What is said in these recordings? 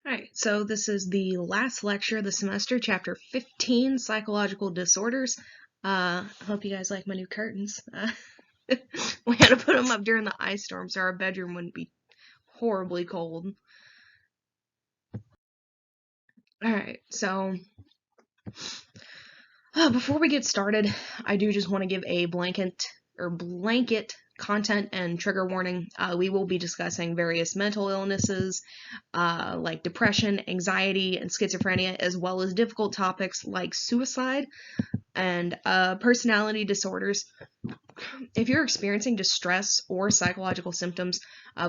Alright, so this is the last lecture of the semester, chapter 15, Psychological Disorders. I hope you guys like my new curtains. We had to put them up during the ice storm so our bedroom wouldn't be horribly cold. Alright, so before we get started, I do just want to give a blanket content and trigger warning. We will be discussing various mental illnesses like depression, anxiety, and schizophrenia, as well as difficult topics like suicide and personality disorders. If you're experiencing distress or psychological symptoms,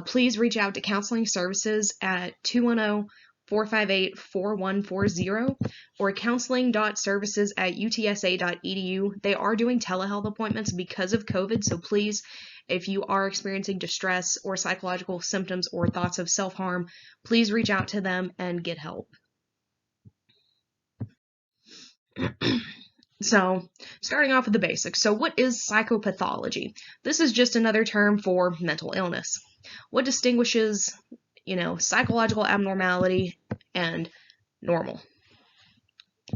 please reach out to counseling services at 210-458-4140 or counseling.services@utsa.edu. They are doing telehealth appointments because of COVID, so please, if you are experiencing distress or psychological symptoms or thoughts of self-harm, please reach out to them and get help. So, starting off with the basics. So, what is psychopathology? This is just another term for mental illness. What distinguishes, psychological abnormality and normal?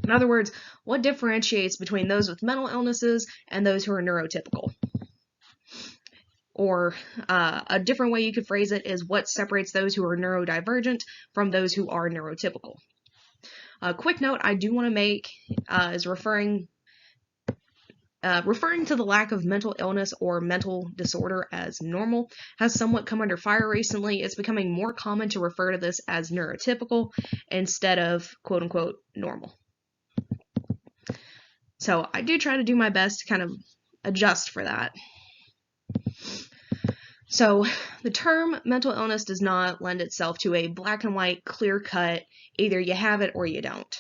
In other words, what differentiates between those with mental illnesses and those who are neurotypical? Or a different way you could phrase it is what separates those who are neurodivergent from those who are neurotypical. A quick note I do want to make is referring to the lack of mental illness or mental disorder as normal has somewhat come under fire recently. It's becoming more common to refer to this as neurotypical instead of quote-unquote normal. So I do try to do my best to kind of adjust for that. So the term mental illness does not lend itself to a black and white, clear-cut, either you have it or you don't.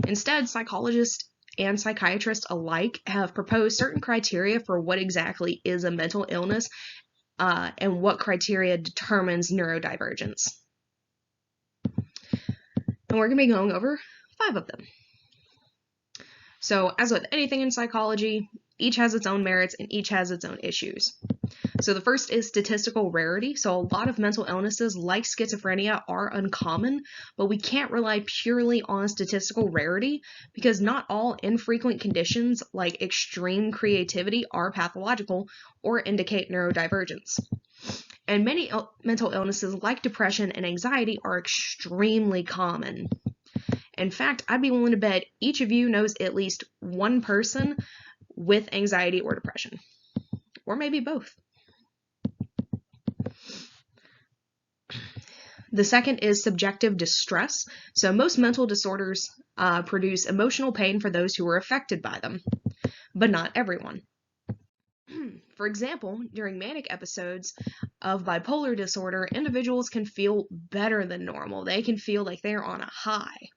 Instead, psychologists and psychiatrists alike have proposed certain criteria for what exactly is a mental illness and what criteria determines neurodivergence. And we're going to be going over 5 of them. So, as with anything in psychology, each has its own merits and each has its own issues. So the first is statistical rarity. So a lot of mental illnesses like schizophrenia are uncommon, but we can't rely purely on statistical rarity because not all infrequent conditions like extreme creativity are pathological or indicate neurodivergence. And many mental illnesses like depression and anxiety are extremely common. In fact, I'd be willing to bet each of you knows at least one person with anxiety or depression, or maybe both. The second is subjective distress. So most mental disorders produce emotional pain for those who are affected by them, but not everyone. For example, during manic episodes of bipolar disorder, individuals can feel better than normal. They can feel like they're on a high.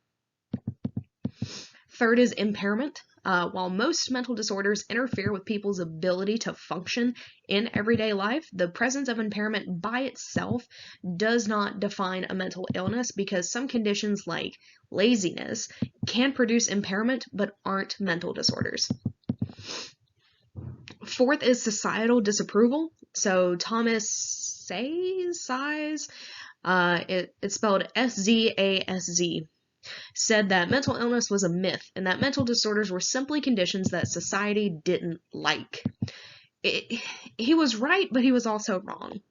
Third is impairment. While most mental disorders interfere with people's ability to function in everyday life, the presence of impairment by itself does not define a mental illness because some conditions like laziness can produce impairment but aren't mental disorders. Fourth is societal disapproval. So Thomas Sayes, it's spelled S-Z-A-S-Z, said that mental illness was a myth and that mental disorders were simply conditions that society didn't like. He was right, but he was also wrong.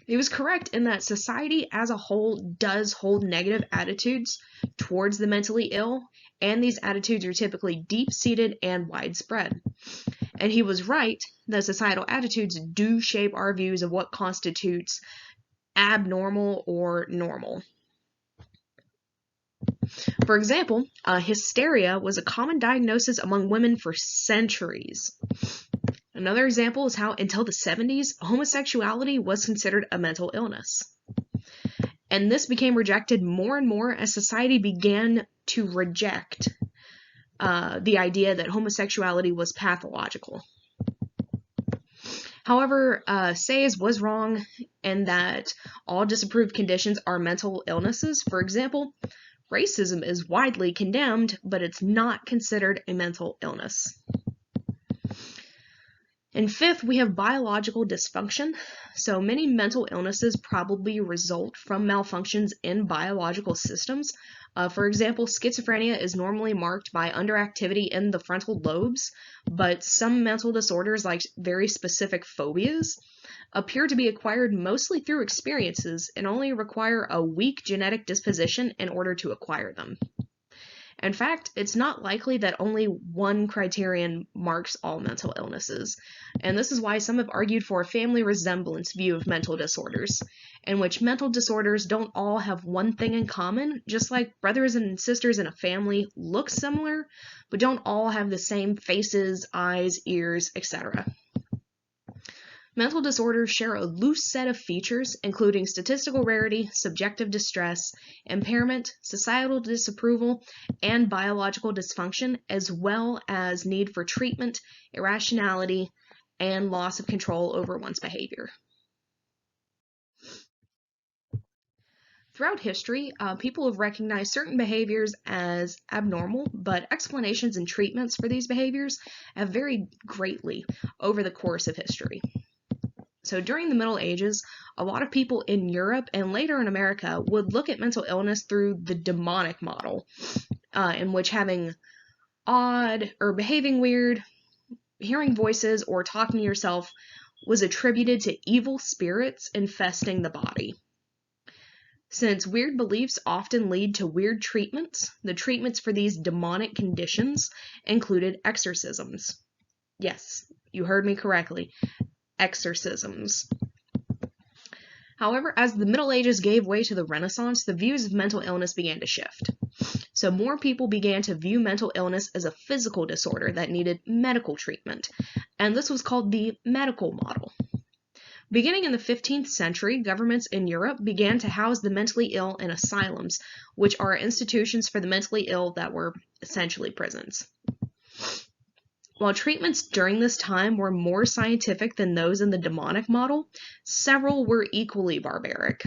He was correct in that society as a whole does hold negative attitudes towards the mentally ill, and these attitudes are typically deep-seated and widespread. And he was right that societal attitudes do shape our views of what constitutes abnormal or normal. For example, hysteria was a common diagnosis among women for centuries. Another example is how, until the 70s, homosexuality was considered a mental illness. And this became rejected more and more as society began to reject the idea that homosexuality was pathological. However, Sayes was wrong in that all disapproved conditions are mental illnesses. For example, racism is widely condemned, but it's not considered a mental illness. And fifth, we have biological dysfunction. So many mental illnesses probably result from malfunctions in biological systems. For example, schizophrenia is normally marked by underactivity in the frontal lobes, but some mental disorders, like very specific phobias, appear to be acquired mostly through experiences and only require a weak genetic disposition in order to acquire them. In fact, it's not likely that only one criterion marks all mental illnesses, and this is why some have argued for a family resemblance view of mental disorders, in which mental disorders don't all have one thing in common, just like brothers and sisters in a family look similar, but don't all have the same faces, eyes, ears, etc. Mental disorders share a loose set of features, including statistical rarity, subjective distress, impairment, societal disapproval, and biological dysfunction, as well as need for treatment, irrationality, and loss of control over one's behavior. Throughout history, people have recognized certain behaviors as abnormal, but explanations and treatments for these behaviors have varied greatly over the course of history. So during the Middle Ages, a lot of people in Europe and later in America would look at mental illness through the demonic model, in which having odd or behaving weird, hearing voices, or talking to yourself was attributed to evil spirits infesting the body. Since weird beliefs often lead to weird treatments, the treatments for these demonic conditions included exorcisms. Yes, you heard me correctly. Exorcisms. However, as the Middle Ages gave way to the Renaissance, the views of mental illness began to shift. So more people began to view mental illness as a physical disorder that needed medical treatment, and this was called the medical model. Beginning in the 15th century, governments in Europe began to house the mentally ill in asylums, which are institutions for the mentally ill that were essentially prisons. While treatments during this time were more scientific than those in the demonic model, several were equally barbaric.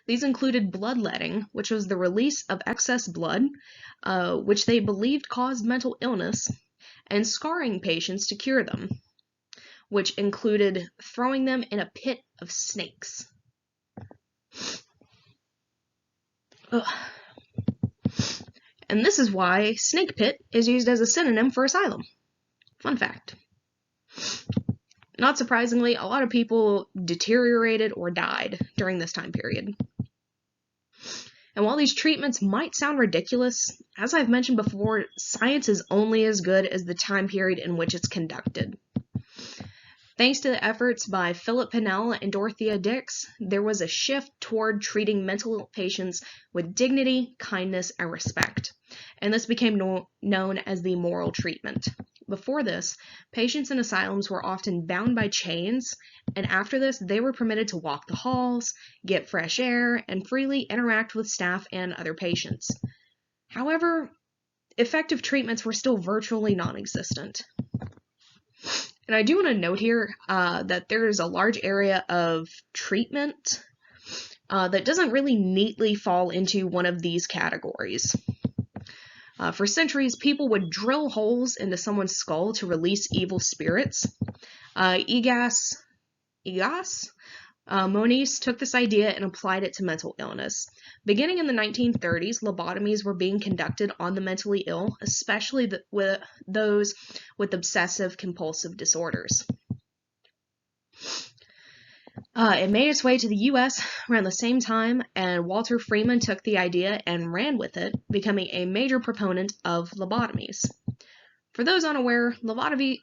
These included bloodletting, which was the release of excess blood, which they believed caused mental illness, and scarring patients to cure them, which included throwing them in a pit of snakes. Ugh. And this is why snake pit is used as a synonym for asylum. Fun fact. Not surprisingly, a lot of people deteriorated or died during this time period. And while these treatments might sound ridiculous, as I've mentioned before, science is only as good as the time period in which it's conducted. Thanks to the efforts by Philip Pinel and Dorothea Dix, there was a shift toward treating mental patients with dignity, kindness, and respect, and this became known as the moral treatment. Before this, patients in asylums were often bound by chains, and after this, they were permitted to walk the halls, get fresh air, and freely interact with staff and other patients. However, effective treatments were still virtually non-existent. And I do want to note here that there is a large area of treatment that doesn't really neatly fall into one of these categories. For centuries, people would drill holes into someone's skull to release evil spirits. Moniz took this idea and applied it to mental illness. Beginning in the 1930s, lobotomies were being conducted on the mentally ill, especially with those with obsessive-compulsive disorders. It made its way to the U.S. around the same time, and Walter Freeman took the idea and ran with it, becoming a major proponent of lobotomies. For those unaware, lobotomies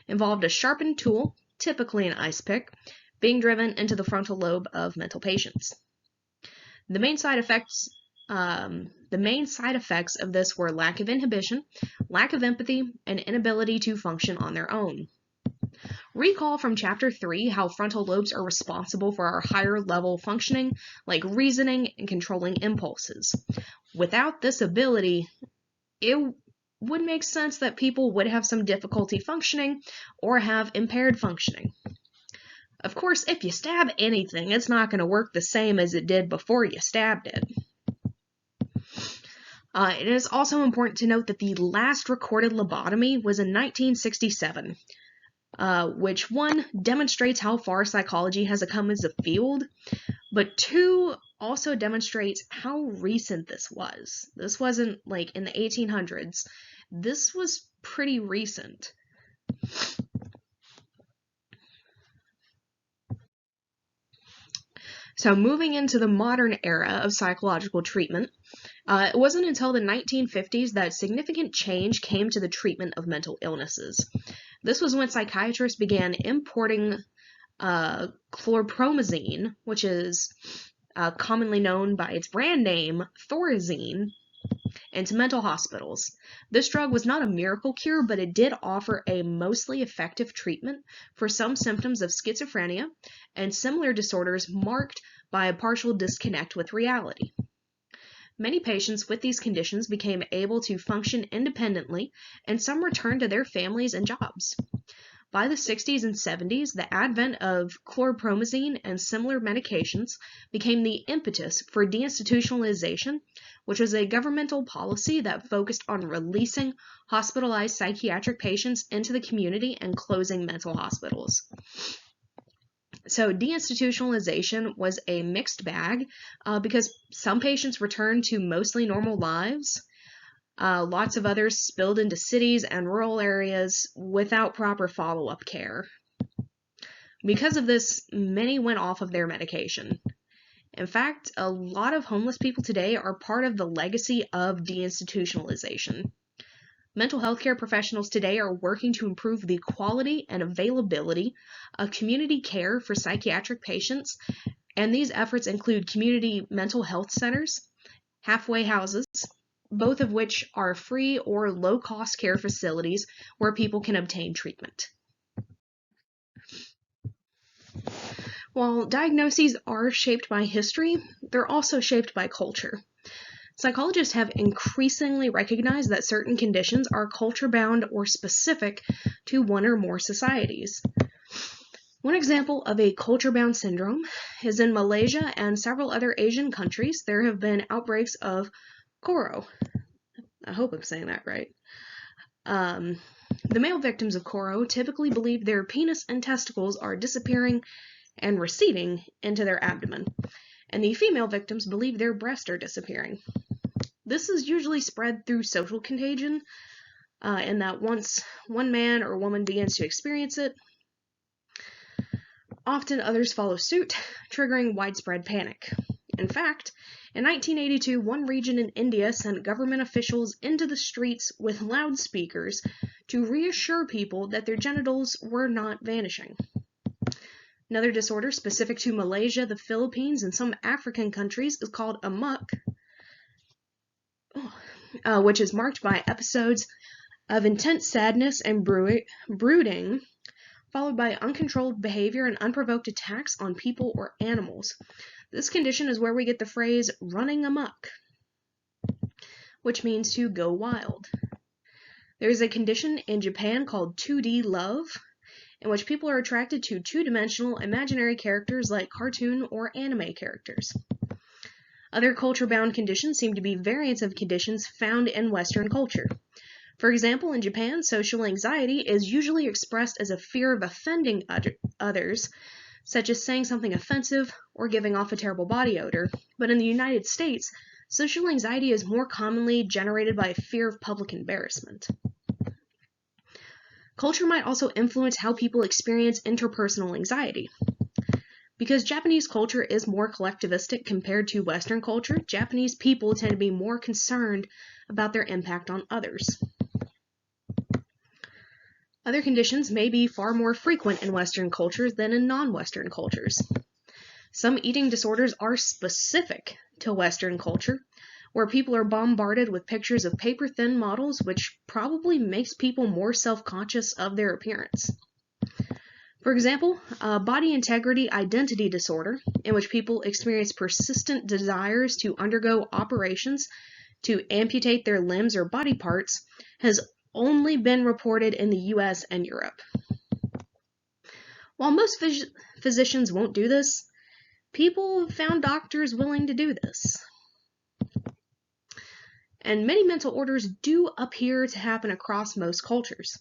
involved a sharpened tool, typically an ice pick, being driven into the frontal lobe of mental patients. The main side effects of this were lack of inhibition, lack of empathy, and inability to function on their own. Recall from Chapter 3 how frontal lobes are responsible for our higher level functioning, like reasoning and controlling impulses. Without this ability, it would make sense that people would have some difficulty functioning or have impaired functioning. Of course, if you stab anything, it's not going to work the same as it did before you stabbed it. It is also important to note that the last recorded lobotomy was in 1967, which, one, demonstrates how far psychology has come as a field, but two, also demonstrates how recent this was. This wasn't like in the 1800s. This was pretty recent. So moving into the modern era of psychological treatment, it wasn't until the 1950s that significant change came to the treatment of mental illnesses. This was when psychiatrists began importing chlorpromazine, which is commonly known by its brand name, Thorazine, into mental hospitals. This drug was not a miracle cure, but it did offer a mostly effective treatment for some symptoms of schizophrenia and similar disorders marked by a partial disconnect with reality. Many patients with these conditions became able to function independently, and some returned to their families and jobs. By the 60s and 70s, the advent of chlorpromazine and similar medications became the impetus for deinstitutionalization, which was a governmental policy that focused on releasing hospitalized psychiatric patients into the community and closing mental hospitals. So deinstitutionalization was a mixed bag because some patients returned to mostly normal lives. Lots of others spilled into cities and rural areas without proper follow-up care. Because of this, many went off of their medication. In fact, a lot of homeless people today are part of the legacy of deinstitutionalization. Mental health care professionals today are working to improve the quality and availability of community care for psychiatric patients, and these efforts include community mental health centers, halfway houses, both of which are free or low-cost care facilities where people can obtain treatment. While diagnoses are shaped by history, they're also shaped by culture. Psychologists have increasingly recognized that certain conditions are culture-bound or specific to one or more societies. One example of a culture-bound syndrome is in Malaysia and several other Asian countries. There have been outbreaks of Koro. I hope I'm saying that right. The male victims of Koro typically believe their penis and testicles are disappearing and receding into their abdomen, and the female victims believe their breasts are disappearing. This is usually spread through social contagion, in that once one man or woman begins to experience it, often others follow suit, triggering widespread panic. In fact, in 1982, one region in India sent government officials into the streets with loudspeakers to reassure people that their genitals were not vanishing. Another disorder specific to Malaysia, the Philippines, and some African countries is called amok, which is marked by episodes of intense sadness and brooding, followed by uncontrolled behavior and unprovoked attacks on people or animals. This condition is where we get the phrase running amok, which means to go wild. There is a condition in Japan called 2D love, in which people are attracted to two-dimensional imaginary characters like cartoon or anime characters. Other culture-bound conditions seem to be variants of conditions found in Western culture. For example, in Japan, social anxiety is usually expressed as a fear of offending others, such as saying something offensive or giving off a terrible body odor. But in the United States, social anxiety is more commonly generated by a fear of public embarrassment. Culture might also influence how people experience interpersonal anxiety. Because Japanese culture is more collectivistic compared to Western culture, Japanese people tend to be more concerned about their impact on others. Other conditions may be far more frequent in Western cultures than in non-Western cultures. Some eating disorders are specific to Western culture, where people are bombarded with pictures of paper-thin models, which probably makes people more self-conscious of their appearance. For example, body integrity identity disorder, in which people experience persistent desires to undergo operations to amputate their limbs or body parts, has only been reported in the US and Europe. While most physicians won't do this, people have found doctors willing to do this. And many mental orders do appear to happen across most cultures.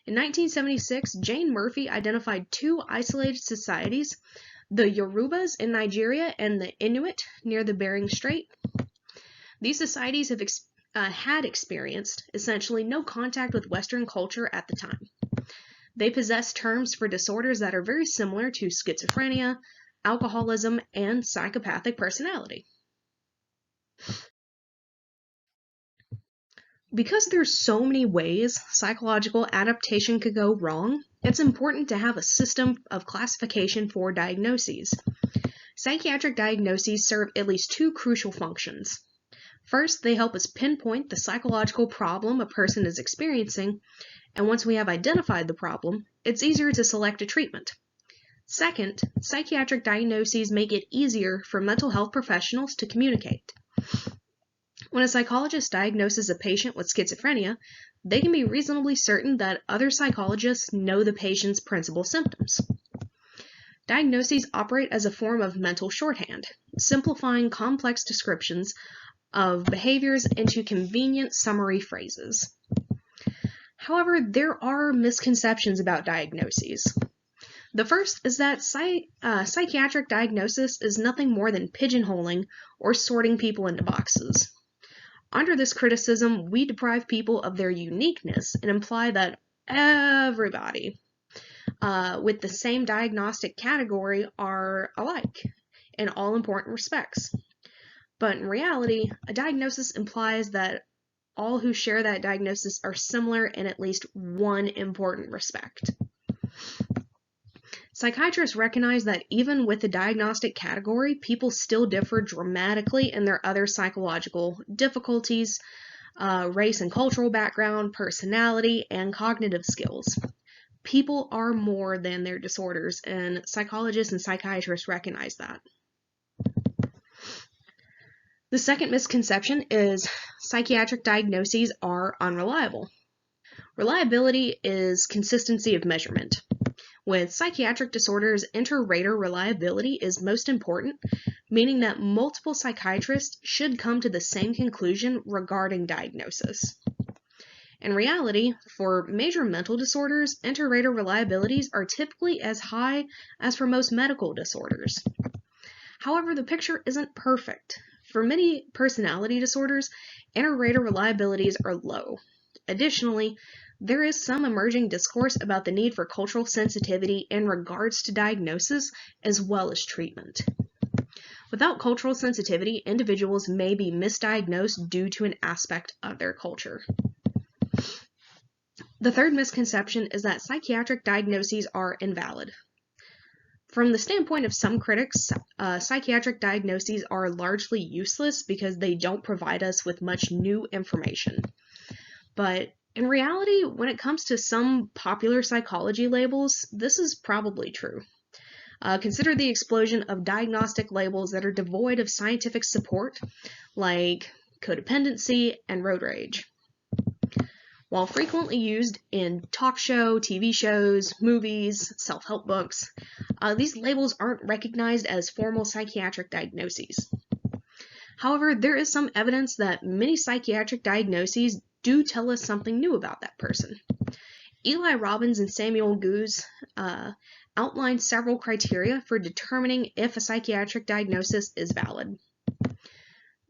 In 1976, Jane Murphy identified two isolated societies, the Yorubas in Nigeria and the Inuit near the Bering Strait. These societies had experienced essentially no contact with Western culture at the time. They possess terms for disorders that are very similar to schizophrenia, alcoholism, and psychopathic personality. Because there's so many ways psychological adaptation could go wrong, it's important to have a system of classification for diagnoses. Psychiatric diagnoses serve at least two crucial functions. First, they help us pinpoint the psychological problem a person is experiencing, and once we have identified the problem, it's easier to select a treatment. Second, psychiatric diagnoses make it easier for mental health professionals to communicate. When a psychologist diagnoses a patient with schizophrenia, they can be reasonably certain that other psychologists know the patient's principal symptoms. Diagnoses operate as a form of mental shorthand, simplifying complex descriptions of behaviors into convenient summary phrases. However, there are misconceptions about diagnoses. The first is that psychiatric diagnosis is nothing more than pigeonholing or sorting people into boxes. Under this criticism, we deprive people of their uniqueness and imply that everybody with the same diagnostic category are alike in all important respects. But in reality, a diagnosis implies that all who share that diagnosis are similar in at least one important respect. Psychiatrists recognize that even with the diagnostic category, people still differ dramatically in their other psychological difficulties, race and cultural background, personality, and cognitive skills. People are more than their disorders, and psychologists and psychiatrists recognize that. The second misconception is psychiatric diagnoses are unreliable. Reliability is consistency of measurement. With psychiatric disorders, inter-rater reliability is most important, meaning that multiple psychiatrists should come to the same conclusion regarding diagnosis. In reality, for major mental disorders, inter-rater reliabilities are typically as high as for most medical disorders. However, the picture isn't perfect. For many personality disorders, inter-rater reliabilities are low. Additionally, there is some emerging discourse about the need for cultural sensitivity in regards to diagnosis as well as treatment. Without cultural sensitivity, individuals may be misdiagnosed due to an aspect of their culture. The third misconception is that psychiatric diagnoses are invalid. From the standpoint of some critics, psychiatric diagnoses are largely useless because they don't provide us with much new information. But in reality, when it comes to some popular psychology labels, this is probably true. Consider the explosion of diagnostic labels that are devoid of scientific support, like codependency and road rage. While frequently used in talk show, TV shows, movies, self-help books, these labels aren't recognized as formal psychiatric diagnoses. However, there is some evidence that many psychiatric diagnoses do tell us something new about that person. Eli Robbins and Samuel Goose outlined several criteria for determining if a psychiatric diagnosis is valid.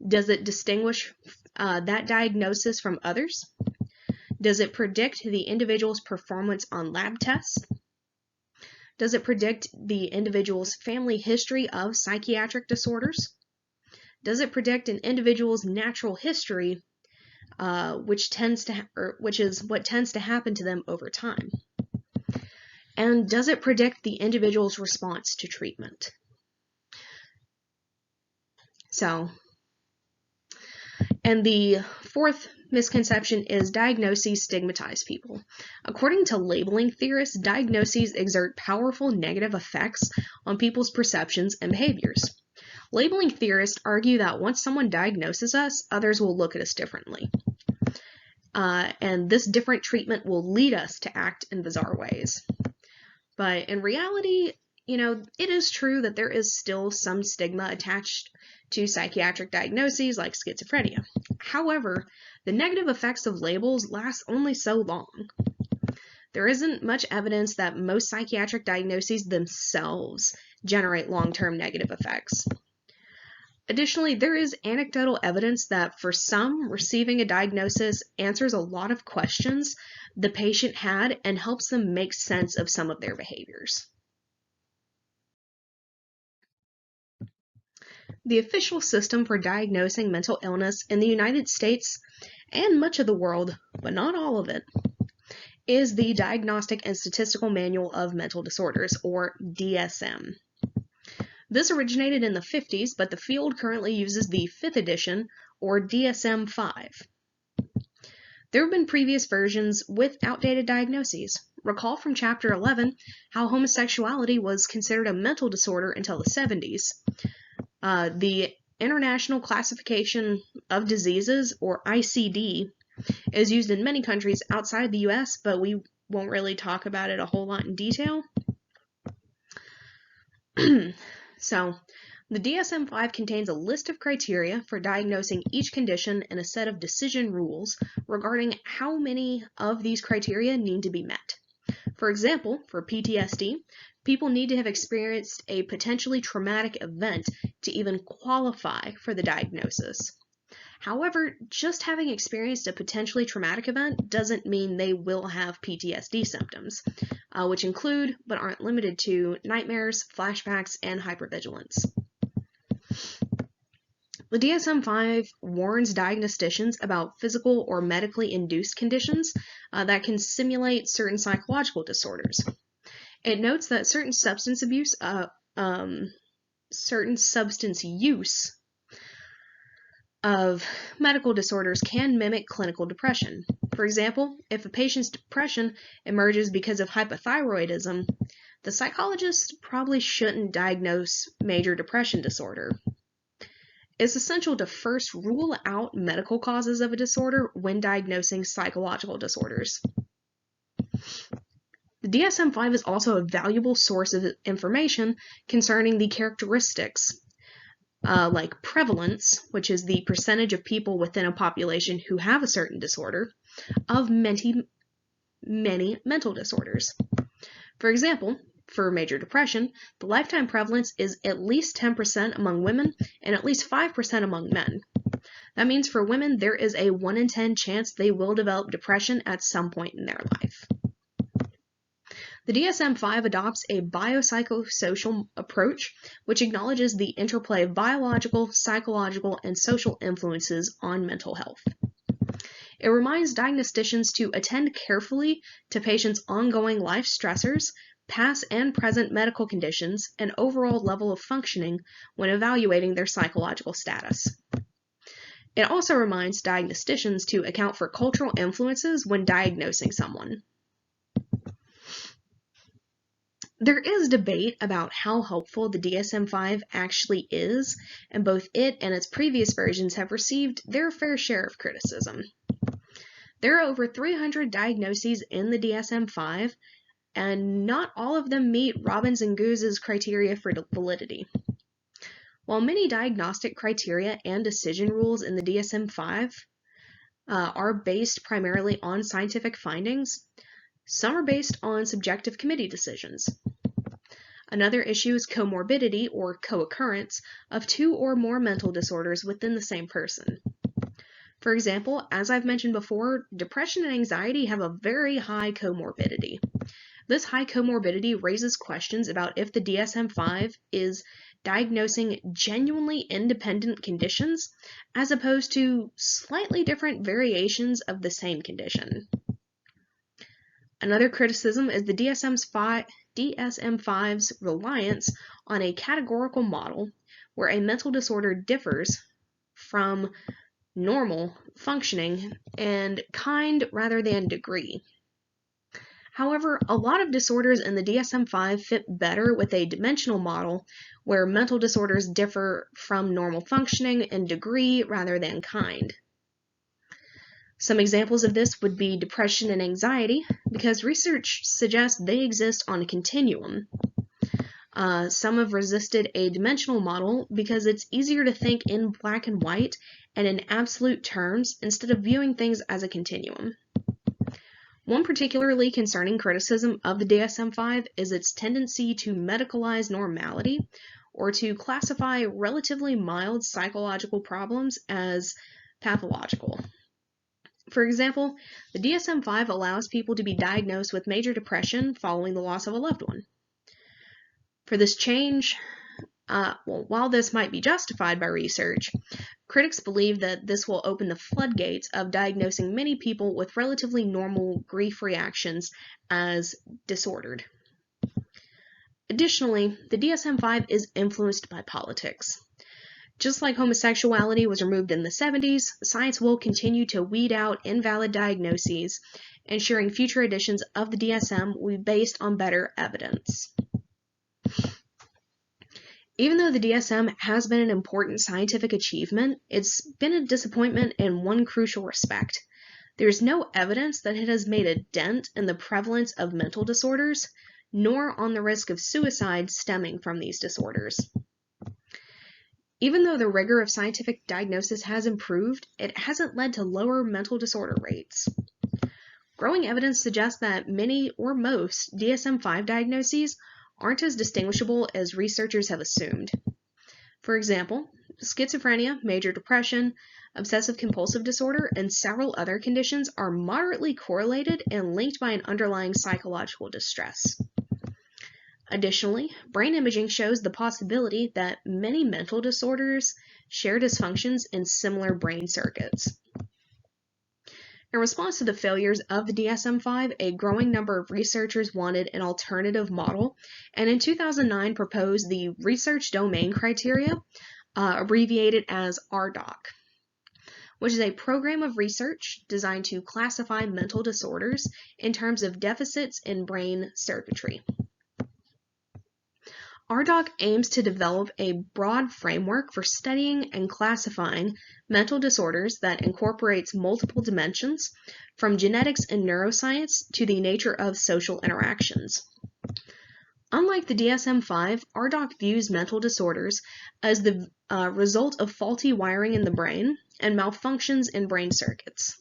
Does it distinguish that diagnosis from others? Does it predict the individual's performance on lab tests? Does it predict the individual's family history of psychiatric disorders? Does it predict an individual's natural history, which is what tends to happen to them over time? And does it predict the individual's response to treatment? And the fourth misconception is diagnoses stigmatize people. According to labeling theorists, diagnoses exert powerful negative effects on people's perceptions and behaviors. Labeling theorists argue that once someone diagnoses us, others will look at us differently. And this different treatment will lead us to act in bizarre ways. But in reality, it is true that there is still some stigma attached to psychiatric diagnoses like schizophrenia. However, the negative effects of labels last only so long. There isn't much evidence that most psychiatric diagnoses themselves generate long-term negative effects. Additionally, there is anecdotal evidence that for some, receiving a diagnosis answers a lot of questions the patient had and helps them make sense of some of their behaviors. The official system for diagnosing mental illness in the United States and much of the world, but not all of it, is the Diagnostic and Statistical Manual of Mental Disorders, or DSM. This originated in the 50s, but the field currently uses the 5th edition, or DSM-5. There have been previous versions with outdated diagnoses. Recall from Chapter 11 how homosexuality was considered a mental disorder until the 70s. The International Classification of Diseases, or ICD, is used in many countries outside the US, but we won't really talk about it a whole lot in detail. So, the DSM-5 contains a list of criteria for diagnosing each condition and a set of decision rules regarding how many of these criteria need to be met. For example, for PTSD, people need to have experienced a potentially traumatic event to even qualify for the diagnosis. However, just having experienced a potentially traumatic event doesn't mean they will have PTSD symptoms, which include, but aren't limited to, nightmares, flashbacks, and hypervigilance. The DSM-5 warns diagnosticians about physical or medically induced conditions that can simulate certain psychological disorders. It notes that certain substance use of medical disorders can mimic clinical depression. For example, if a patient's depression emerges because of hypothyroidism, the psychologist probably shouldn't diagnose major depression disorder. It's essential to first rule out medical causes of a disorder when diagnosing psychological disorders. The DSM-5 is also a valuable source of information concerning the characteristics like prevalence, which is the percentage of people within a population who have a certain disorder, of many mental disorders. For example, for major depression, the lifetime prevalence is at least 10% among women and at least 5% among men. That means for women, there is a 1 in 10 chance they will develop depression at some point in their life. The DSM-5 adopts a biopsychosocial approach, which acknowledges the interplay of biological, psychological, and social influences on mental health. It reminds diagnosticians to attend carefully to patients' ongoing life stressors, past and present medical conditions, and overall level of functioning when evaluating their psychological status. It also reminds diagnosticians to account for cultural influences when diagnosing someone. There is debate about how helpful the DSM-5 actually is, and both it and its previous versions have received their fair share of criticism. There are over 300 diagnoses in the DSM-5, and not all of them meet Robbins and Goose's criteria for validity. While many diagnostic criteria and decision rules in the DSM-5 are based primarily on scientific findings, some are based on subjective committee decisions. Another issue is comorbidity or co-occurrence of 2 or more mental disorders within the same person. For example, as I've mentioned before, depression and anxiety have a very high comorbidity. This high comorbidity raises questions about if the DSM-5 is diagnosing genuinely independent conditions as opposed to slightly different variations of the same condition. Another criticism is the DSM-5's reliance on a categorical model where a mental disorder differs from normal functioning and kind rather than degree. However, a lot of disorders in the DSM-5 fit better with a dimensional model where mental disorders differ from normal functioning in degree rather than kind. Some examples of this would be depression and anxiety, because research suggests they exist on a continuum. Some have resisted a dimensional model because it's easier to think in black and white and in absolute terms instead of viewing things as a continuum. One particularly concerning criticism of the DSM-5 is its tendency to medicalize normality, or to classify relatively mild psychological problems as pathological. For example, the DSM-5 allows people to be diagnosed with major depression following the loss of a loved one. For this change, while this might be justified by research, critics believe that this will open the floodgates of diagnosing many people with relatively normal grief reactions as disordered. Additionally, the DSM-5 is influenced by politics. Just like homosexuality was removed in the 70s, science will continue to weed out invalid diagnoses, ensuring future editions of the DSM will be based on better evidence. Even though the DSM has been an important scientific achievement, it's been a disappointment in one crucial respect. There's no evidence that it has made a dent in the prevalence of mental disorders, nor on the risk of suicide stemming from these disorders. Even though the rigor of scientific diagnosis has improved, it hasn't led to lower mental disorder rates. Growing evidence suggests that many or most DSM-5 diagnoses aren't as distinguishable as researchers have assumed. For example, schizophrenia, major depression, obsessive-compulsive disorder, and several other conditions are moderately correlated and linked by an underlying psychological distress. Additionally, brain imaging shows the possibility that many mental disorders share dysfunctions in similar brain circuits. In response to the failures of the DSM-5, a growing number of researchers wanted an alternative model, and in 2009 proposed the Research Domain Criteria, abbreviated as RDoC, which is a program of research designed to classify mental disorders in terms of deficits in brain circuitry. RDoC aims to develop a broad framework for studying and classifying mental disorders that incorporates multiple dimensions, from genetics and neuroscience to the nature of social interactions. Unlike the DSM-5, RDoC views mental disorders as the result of faulty wiring in the brain and malfunctions in brain circuits.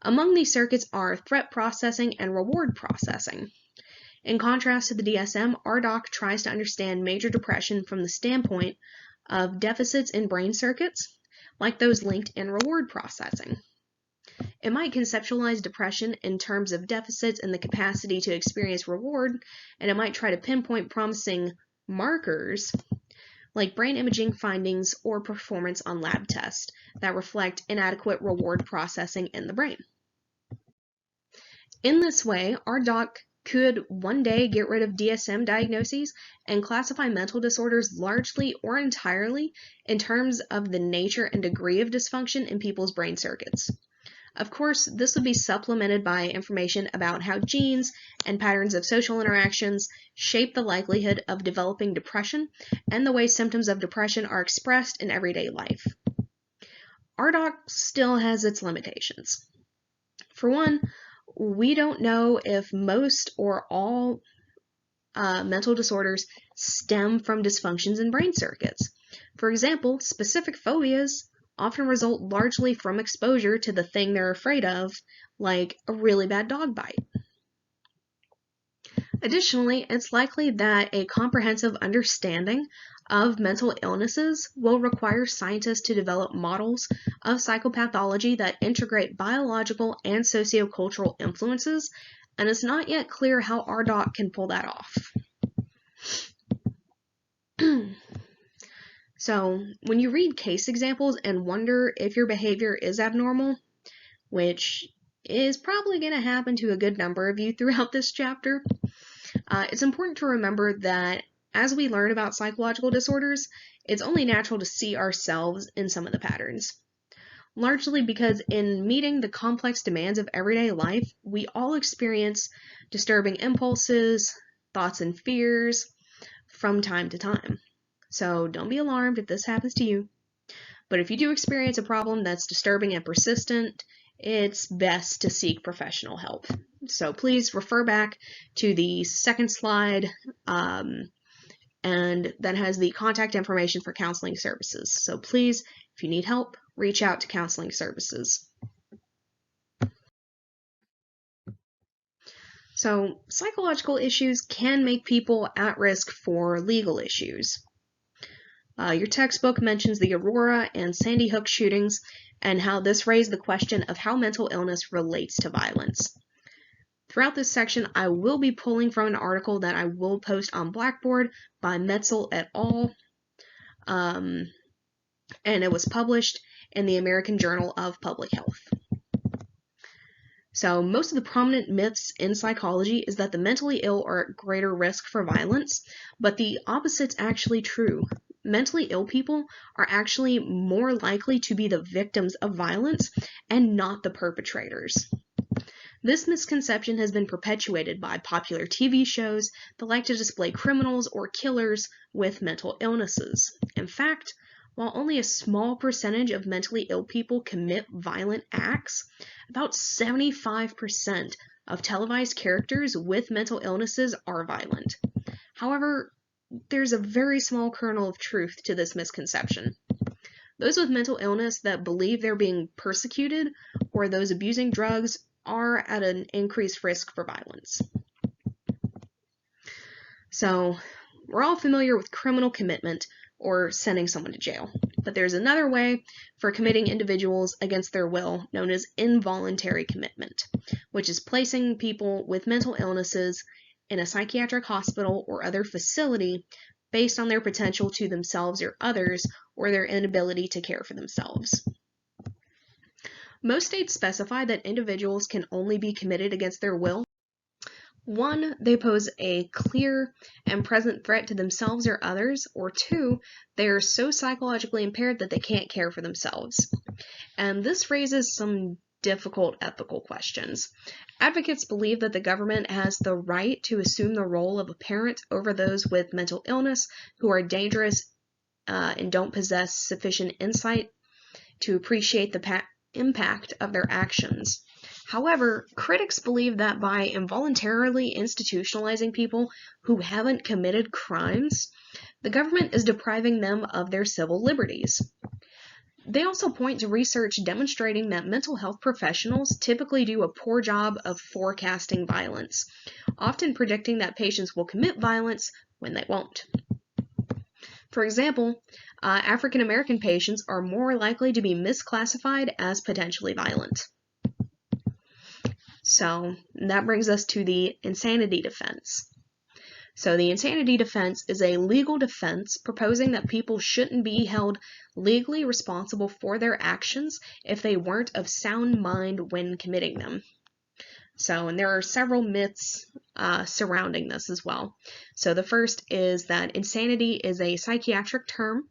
Among these circuits are threat processing and reward processing. In contrast to the DSM, RDoC tries to understand major depression from the standpoint of deficits in brain circuits, like those linked in reward processing. It might conceptualize depression in terms of deficits in the capacity to experience reward, and it might try to pinpoint promising markers, like brain imaging findings or performance on lab tests, that reflect inadequate reward processing in the brain. In this way, RDoC could one day get rid of DSM diagnoses and classify mental disorders largely or entirely in terms of the nature and degree of dysfunction in people's brain circuits. Of course, this would be supplemented by information about how genes and patterns of social interactions shape the likelihood of developing depression and the way symptoms of depression are expressed in everyday life. RDoC still has its limitations. For one, we don't know if most or all mental disorders stem from dysfunctions in brain circuits. For example, specific phobias often result largely from exposure to the thing they're afraid of, like a really bad dog bite. Additionally, it's likely that a comprehensive understanding of mental illnesses will require scientists to develop models of psychopathology that integrate biological and sociocultural influences, and it's not yet clear how RDoC can pull that off. So, when you read case examples and wonder if your behavior is abnormal, which is probably going to happen to a good number of you throughout this chapter, it's important to remember that as we learn about psychological disorders, it's only natural to see ourselves in some of the patterns. Largely because in meeting the complex demands of everyday life, we all experience disturbing impulses, thoughts, and fears from time to time. So don't be alarmed if this happens to you. But if you do experience a problem that's disturbing and persistent, it's best to seek professional help. So please refer back to the second slide and that has the contact information for counseling services. So please, if you need help, reach out to counseling services. So psychological issues can make people at risk for legal issues. Your textbook mentions the Aurora and Sandy Hook shootings and how this raised the question of how mental illness relates to violence. Throughout this section, I will be pulling from an article that I will post on Blackboard by Metzel et al. And it was published in the American Journal of Public Health. So most of the prominent myths in psychology is that the mentally ill are at greater risk for violence, but the opposite's actually true. Mentally ill people are actually more likely to be the victims of violence and not the perpetrators. This misconception has been perpetuated by popular TV shows that like to display criminals or killers with mental illnesses. In fact, while only a small percentage of mentally ill people commit violent acts, about 75% of televised characters with mental illnesses are violent. However, there's a very small kernel of truth to this misconception. Those with mental illness that believe they're being persecuted or those abusing drugs are at an increased risk for violence. So, we're all familiar with criminal commitment or sending someone to jail, but there's another way for committing individuals against their will known as involuntary commitment, which is placing people with mental illnesses in a psychiatric hospital or other facility based on their potential to themselves or others or their inability to care for themselves. Most states specify that individuals can only be committed against their will. 1, they pose a clear and present threat to themselves or others, or 2, they are so psychologically impaired that they can't care for themselves. And this raises some difficult ethical questions. Advocates believe that the government has the right to assume the role of a parent over those with mental illness who are dangerous and don't possess sufficient insight to appreciate the impact of their actions. However, critics believe that by involuntarily institutionalizing people who haven't committed crimes, the government is depriving them of their civil liberties. They also point to research demonstrating that mental health professionals typically do a poor job of forecasting violence, often predicting that patients will commit violence when they won't. For example, African American patients are more likely to be misclassified as potentially violent. So that brings us to the insanity defense. So the insanity defense is a legal defense proposing that people shouldn't be held legally responsible for their actions if they weren't of sound mind when committing them. So, and there are several myths surrounding this as well. So the first is that insanity is a psychiatric term,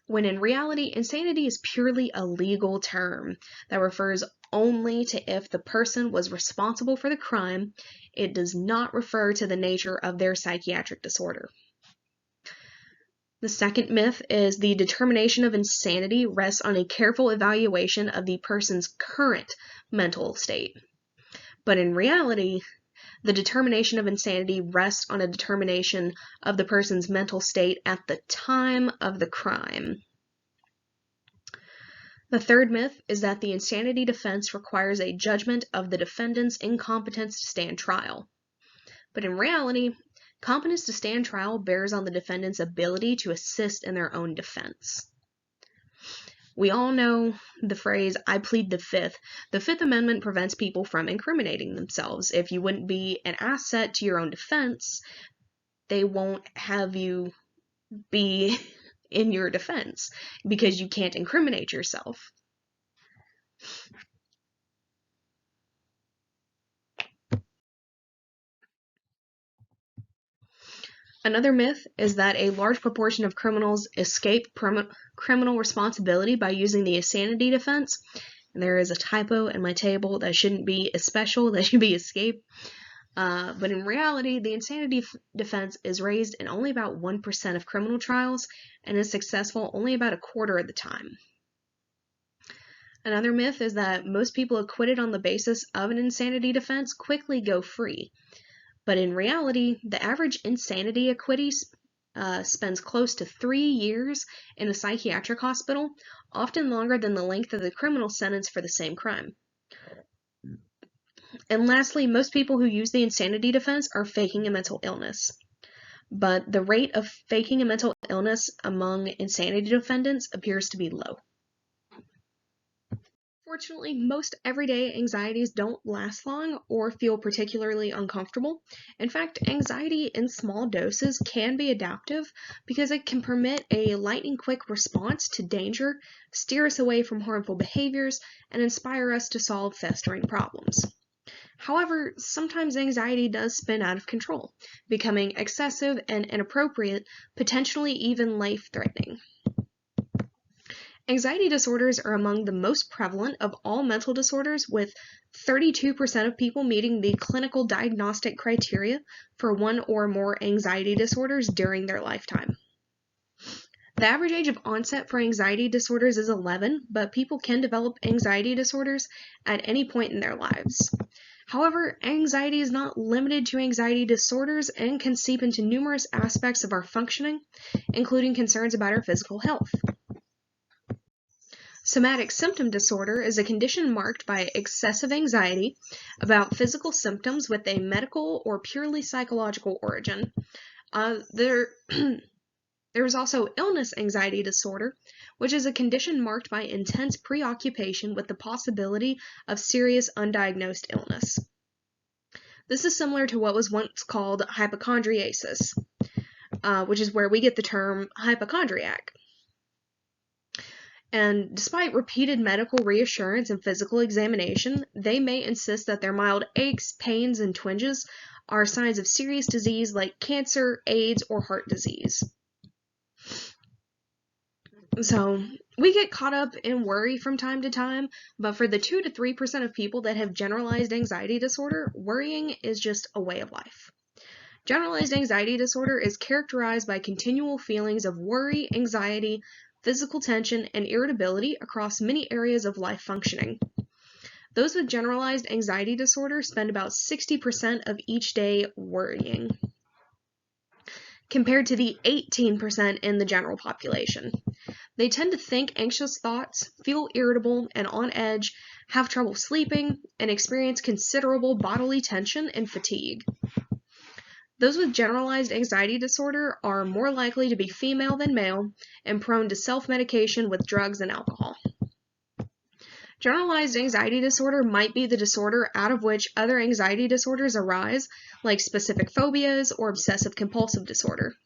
when in reality, insanity is purely a legal term that refers only to if the person was responsible for the crime. It does not refer to the nature of their psychiatric disorder. The second myth is the determination of insanity rests on a careful evaluation of the person's current mental state. But in reality, the determination of insanity rests on a determination of the person's mental state at the time of the crime. The third myth is that the insanity defense requires a judgment of the defendant's incompetence to stand trial. But in reality, competence to stand trial bears on the defendant's ability to assist in their own defense. We all know the phrase, "I plead the Fifth." The Fifth Amendment prevents people from incriminating themselves. If you wouldn't be an asset to your own defense, they won't have you be in your defense because you can't incriminate yourself. Another myth is that a large proportion of criminals escape criminal responsibility by using the insanity defense. And there is a typo in my table that shouldn't be especial, that should be escape. But in reality, the insanity defense is raised in only about 1% of criminal trials and is successful only about a quarter of the time. Another myth is that most people acquitted on the basis of an insanity defense quickly go free. But in reality, the average insanity acquittee spends close to 3 years in a psychiatric hospital, often longer than the length of the criminal sentence for the same crime. And lastly, most people who use the insanity defense are faking a mental illness. But the rate of faking a mental illness among insanity defendants appears to be low. Fortunately, most everyday anxieties don't last long or feel particularly uncomfortable. In fact, anxiety in small doses can be adaptive because it can permit a lightning-quick response to danger, steer us away from harmful behaviors, and inspire us to solve festering problems. However, sometimes anxiety does spin out of control, becoming excessive and inappropriate, potentially even life-threatening. Anxiety disorders are among the most prevalent of all mental disorders, with 32% of people meeting the clinical diagnostic criteria for one or more anxiety disorders during their lifetime. The average age of onset for anxiety disorders is 11, but people can develop anxiety disorders at any point in their lives. However, anxiety is not limited to anxiety disorders and can seep into numerous aspects of our functioning, including concerns about our physical health. Somatic symptom disorder is a condition marked by excessive anxiety about physical symptoms with a medical or purely psychological origin. There's also illness anxiety disorder, which is a condition marked by intense preoccupation with the possibility of serious undiagnosed illness. This is similar to what was once called hypochondriasis, which is where we get the term hypochondriac. And despite repeated medical reassurance and physical examination, they may insist that their mild aches, pains, and twinges are signs of serious disease like cancer, AIDS, or heart disease. So, we get caught up in worry from time to time, but for the 2 to 3% of people that have generalized anxiety disorder, worrying is just a way of life. Generalized anxiety disorder is characterized by continual feelings of worry, anxiety, physical tension, and irritability across many areas of life functioning. Those with generalized anxiety disorder spend about 60% of each day worrying, compared to the 18% in the general population. They tend to think anxious thoughts, feel irritable and on edge, have trouble sleeping, and experience considerable bodily tension and fatigue. Those with generalized anxiety disorder are more likely to be female than male and prone to self-medication with drugs and alcohol. Generalized anxiety disorder might be the disorder out of which other anxiety disorders arise, like specific phobias or obsessive-compulsive disorder.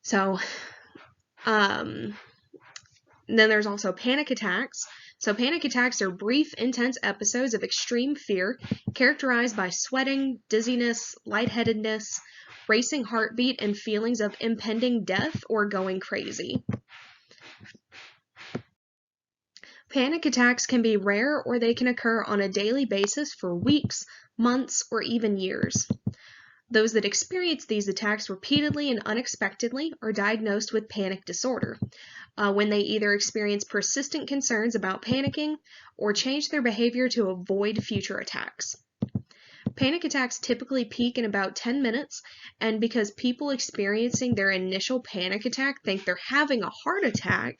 So, then there's also panic attacks. So panic attacks are brief, intense episodes of extreme fear characterized by sweating, dizziness, lightheadedness, racing heartbeat, and feelings of impending death or going crazy. Panic attacks can be rare or they can occur on a daily basis for weeks, months, or even years. Those that experience these attacks repeatedly and unexpectedly are diagnosed with panic disorder, when they either experience persistent concerns about panicking or change their behavior to avoid future attacks. Panic attacks typically peak in about 10 minutes, and because people experiencing their initial panic attack think they're having a heart attack,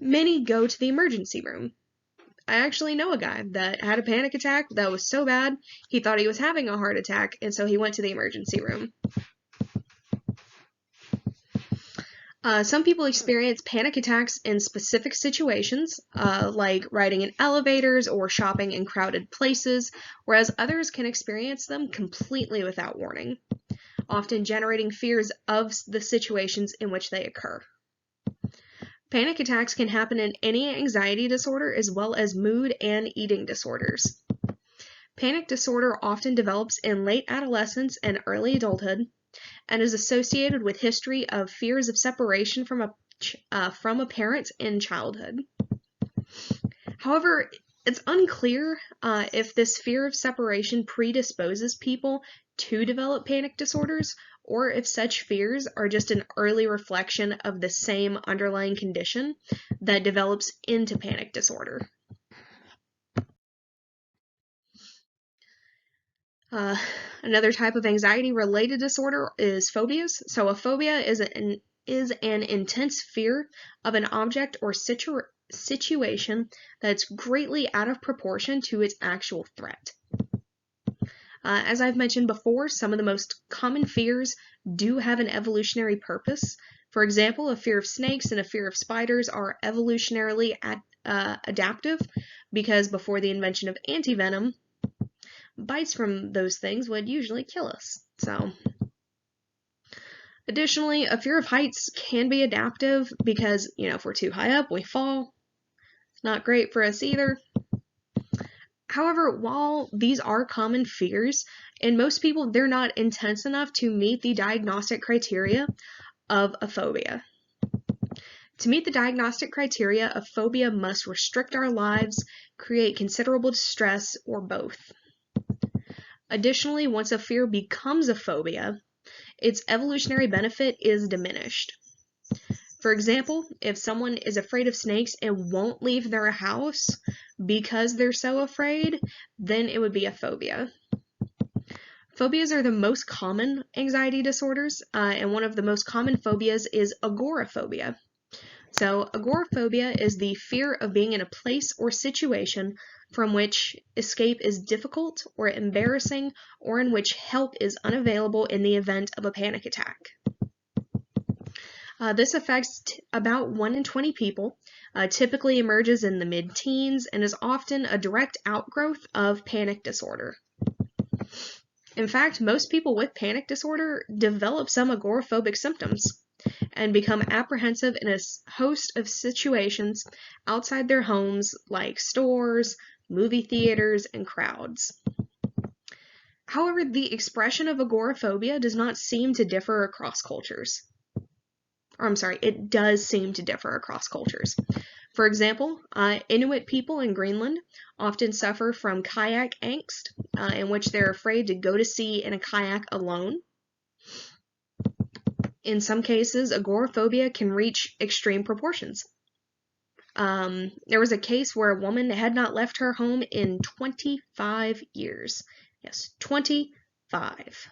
many go to the emergency room. I actually know a guy that had a panic attack that was so bad, he thought he was having a heart attack, and so he went to the emergency room. Some people experience panic attacks in specific situations, like riding in elevators or shopping in crowded places, whereas others can experience them completely without warning, often generating fears of the situations in which they occur. Panic attacks can happen in any anxiety disorder as well as mood and eating disorders. Panic disorder often develops in late adolescence and early adulthood and is associated with history of fears of separation from a parent in childhood. However, it's unclear if this fear of separation predisposes people to develop panic disorders, or if such fears are just an early reflection of the same underlying condition that develops into panic disorder. Another type of anxiety-related disorder is phobias. So a phobia is an intense fear of an object or situation that's greatly out of proportion to its actual threat. As I've mentioned before, some of the most common fears do have an evolutionary purpose. For example, a fear of snakes and a fear of spiders are evolutionarily adaptive because before the invention of antivenom, bites from those things would usually kill us. So, additionally, a fear of heights can be adaptive because, if we're too high up, we fall. Not great for us either. However, while these are common fears, in most people, they're not intense enough to meet the diagnostic criteria of a phobia. To meet the diagnostic criteria, a phobia must restrict our lives, create considerable distress, or both. Additionally, once a fear becomes a phobia, its evolutionary benefit is diminished. For example, if someone is afraid of snakes and won't leave their house because they're so afraid, then it would be a phobia. Phobias are the most common anxiety disorders, and one of the most common phobias is agoraphobia. So, agoraphobia is the fear of being in a place or situation from which escape is difficult or embarrassing, or in which help is unavailable in the event of a panic attack. This affects about 1 in 20 people, typically emerges in the mid-teens, and is often a direct outgrowth of panic disorder. In fact, most people with panic disorder develop some agoraphobic symptoms and become apprehensive in a host of situations outside their homes, like stores, movie theaters, and crowds. However, the expression of agoraphobia does not seem to differ across cultures. It does seem to differ across cultures. For example, Inuit people in Greenland often suffer from kayak angst, in which they're afraid to go to sea in a kayak alone. In some cases, agoraphobia can reach extreme proportions. There was a case where a woman had not left her home in 25 years. Yes, 25.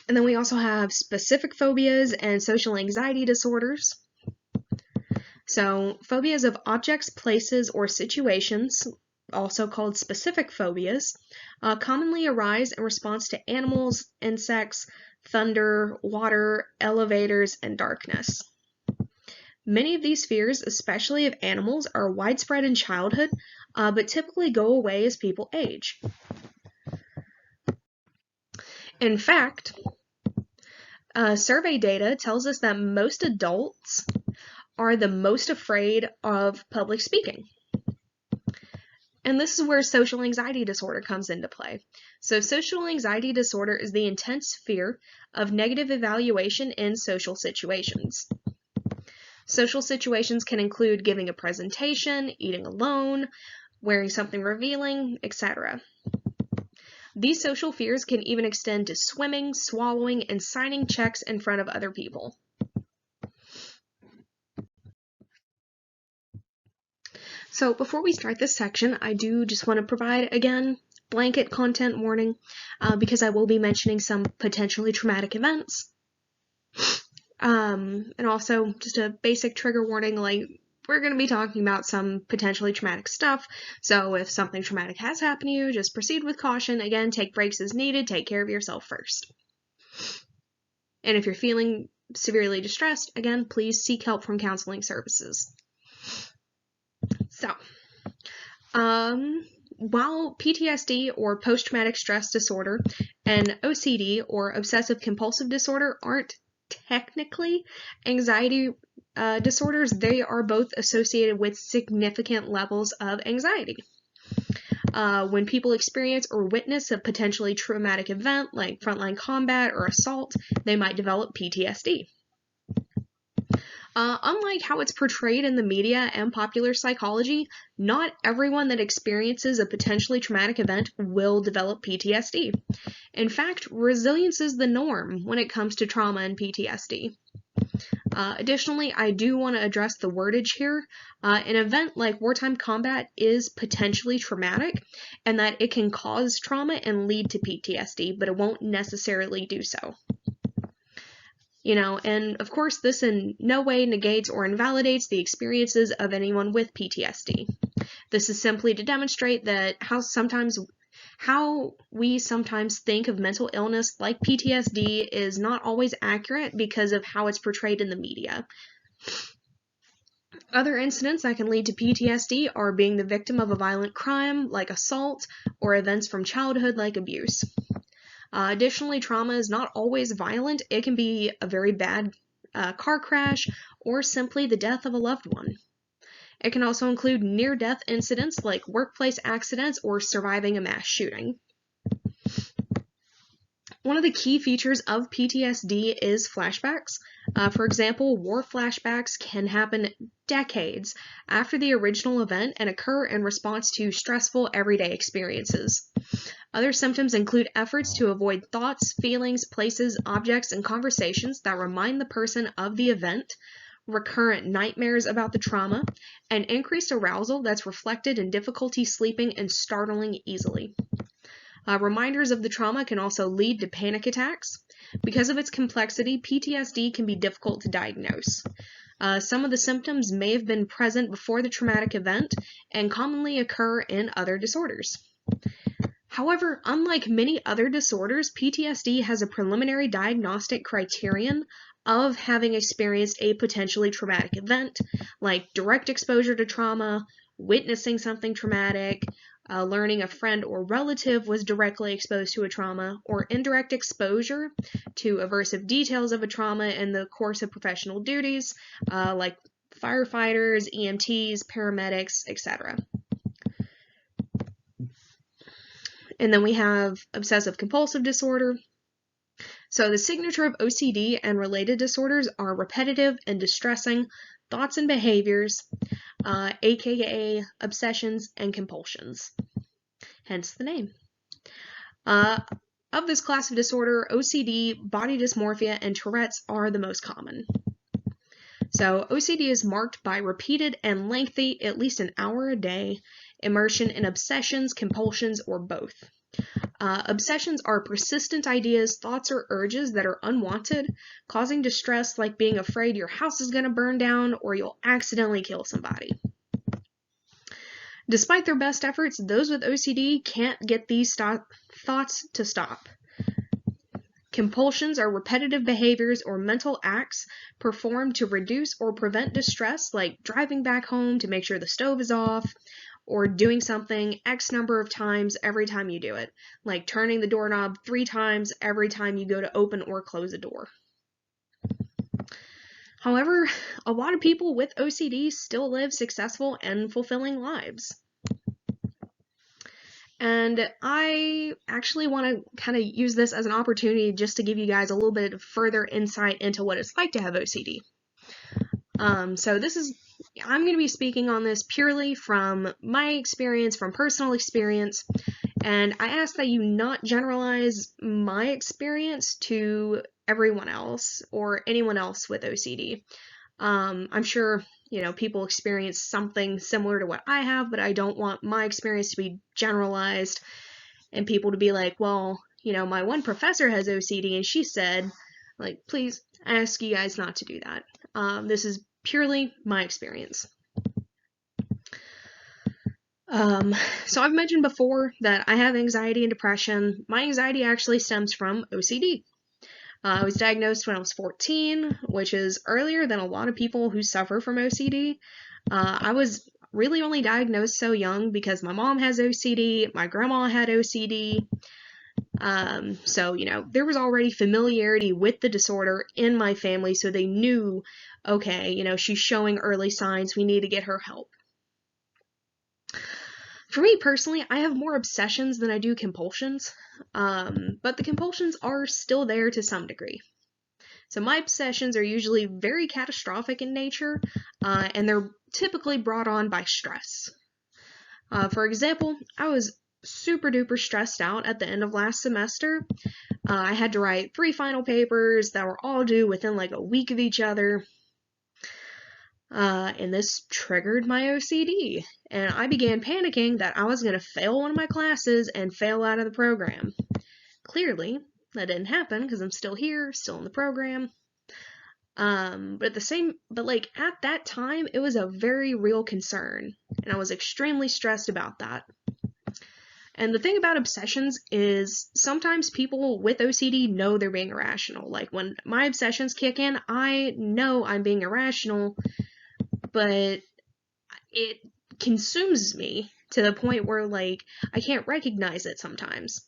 And then we also have specific phobias and social anxiety disorders. So, phobias of objects, places, or situations, also called specific phobias, commonly arise in response to animals, insects, thunder, water, elevators, and darkness. Many of these fears, especially of animals, are widespread in childhood, but typically go away as people age. In fact, survey data tells us that most adults are the most afraid of public speaking. And this is where social anxiety disorder comes into play. So social anxiety disorder is the intense fear of negative evaluation in social situations. Social situations can include giving a presentation, eating alone, wearing something revealing, etc. These social fears can even extend to swimming, swallowing, and signing checks in front of other people. So before we start this section, I do just want to provide, again, blanket content warning, because I will be mentioning some potentially traumatic events. And also just a basic trigger warning, like, we're going to be talking about some potentially traumatic stuff, so if something traumatic has happened to you, just proceed with caution. Again, take breaks as needed, take care of yourself first. And if you're feeling severely distressed, again, please seek help from counseling services. So, while PTSD or post-traumatic stress disorder and OCD or obsessive compulsive disorder aren't technically anxiety disorders, they are both associated with significant levels of anxiety. When people experience or witness a potentially traumatic event like frontline combat or assault, they might develop PTSD. Unlike how it's portrayed in the media and popular psychology, not everyone that experiences a potentially traumatic event will develop PTSD. In fact, resilience is the norm when it comes to trauma and PTSD. Additionally, I do want to address the wordage here. An event like wartime combat is potentially traumatic, and that it can cause trauma and lead to PTSD, but it won't necessarily do so. And of course, this in no way negates or invalidates the experiences of anyone with PTSD. This is simply to demonstrate that how we sometimes think of mental illness like PTSD is not always accurate because of how it's portrayed in the media. Other incidents that can lead to PTSD are being the victim of a violent crime like assault or events from childhood like abuse. Additionally, trauma is not always violent. It can be a very bad car crash or simply the death of a loved one. It can also include near-death incidents like workplace accidents or surviving a mass shooting. One of the key features of PTSD is flashbacks. For example, war flashbacks can happen decades after the original event and occur in response to stressful everyday experiences. Other symptoms include efforts to avoid thoughts, feelings, places, objects, and conversations that remind the person of the event, recurrent nightmares about the trauma, and increased arousal that's reflected in difficulty sleeping and startling easily. Reminders of the trauma can also lead to panic attacks. Because of its complexity, PTSD can be difficult to diagnose. Some of the symptoms may have been present before the traumatic event and commonly occur in other disorders. However, unlike many other disorders, PTSD has a preliminary diagnostic criterion of having experienced a potentially traumatic event, like direct exposure to trauma, witnessing something traumatic, learning a friend or relative was directly exposed to a trauma, or indirect exposure to aversive details of a trauma in the course of professional duties, like firefighters, EMTs, paramedics, etc. And then we have obsessive compulsive disorder. So the signature of OCD and related disorders are repetitive and distressing thoughts and behaviors, aka obsessions and compulsions, hence the name. Of this class of disorder, OCD, body dysmorphia, and Tourette's are the most common. So OCD is marked by repeated and lengthy, at least an hour a day, immersion in obsessions, compulsions, or both. Obsessions are persistent ideas, thoughts, or urges that are unwanted, causing distress like being afraid your house is going to burn down or you'll accidentally kill somebody. Despite their best efforts, those with OCD can't get these thoughts to stop. Compulsions are repetitive behaviors or mental acts performed to reduce or prevent distress, like driving back home to make sure the stove is off, or doing something X number of times every time you do it, like turning the doorknob 3 times every time you go to open or close a door. However, a lot of people with OCD still live successful and fulfilling lives. And I actually want to kind of use this as an opportunity just to give you guys a little bit of further insight into what it's like to have OCD. So I'm going to be speaking on this purely from my experience, from personal experience, and I ask that you not generalize my experience to everyone else or anyone else with OCD. I'm sure, people experience something similar to what I have, but I don't want my experience to be generalized and people to be like, well, my one professor has OCD and she said, like, please, I ask you guys not to do that. This is purely my experience. So I've mentioned before that I have anxiety and depression. My anxiety actually stems from OCD. I was diagnosed when I was 14, which is earlier than a lot of people who suffer from OCD. I was really only diagnosed so young because my mom has OCD, my grandma had OCD. So, there was already familiarity with the disorder in my family, so they knew, okay, she's showing early signs, we need to get her help. For me personally, I have more obsessions than I do compulsions, but the compulsions are still there to some degree. So my obsessions are usually very catastrophic in nature, and they're typically brought on by stress. For example, I was super duper stressed out at the end of last semester. I had to write 3 final papers that were all due within like a week of each other. And this triggered my OCD, and I began panicking that I was going to fail one of my classes and fail out of the program. Clearly, that didn't happen because I'm still here, still in the program. But at that time, it was a very real concern, and I was extremely stressed about that. And the thing about obsessions is sometimes people with OCD know they're being irrational. Like when my obsessions kick in, I know I'm being irrational, but it consumes me to the point where, like, I can't recognize it sometimes.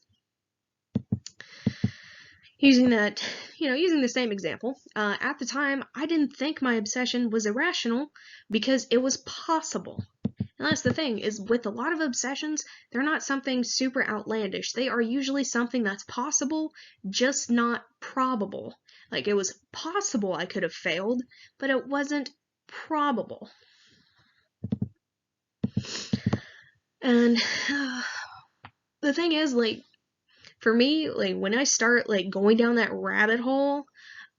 Using the same example, at the time, I didn't think my obsession was irrational because it was possible. And that's the thing, is with a lot of obsessions, they're not something super outlandish. They are usually something that's possible, just not probable. Like, it was possible I could have failed, but it wasn't probable. And the thing is, like, for me, like, when I start, like, going down that rabbit hole,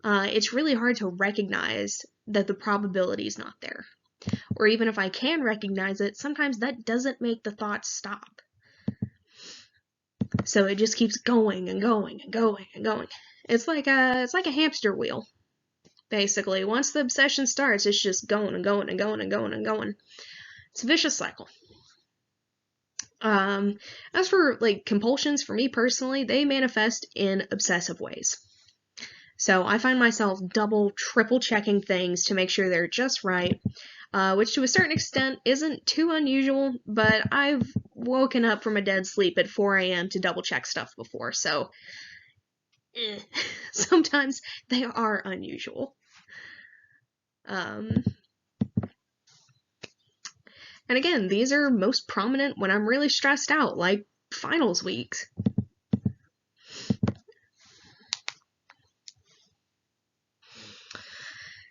it's really hard to recognize that the probability is not there. Or even if I can recognize it, sometimes that doesn't make the thoughts stop. So it just keeps going and going and going and going. It's like a hamster wheel, basically. Once the obsession starts, it's just going and going and going and going and going. It's a vicious cycle. As for, like, compulsions, for me personally, they manifest in obsessive ways. So I find myself double, triple checking things to make sure they're just right, which to a certain extent isn't too unusual, but I've woken up from a dead sleep at 4 a.m. to double check stuff before, so sometimes they are unusual. And again, these are most prominent when I'm really stressed out, like finals weeks.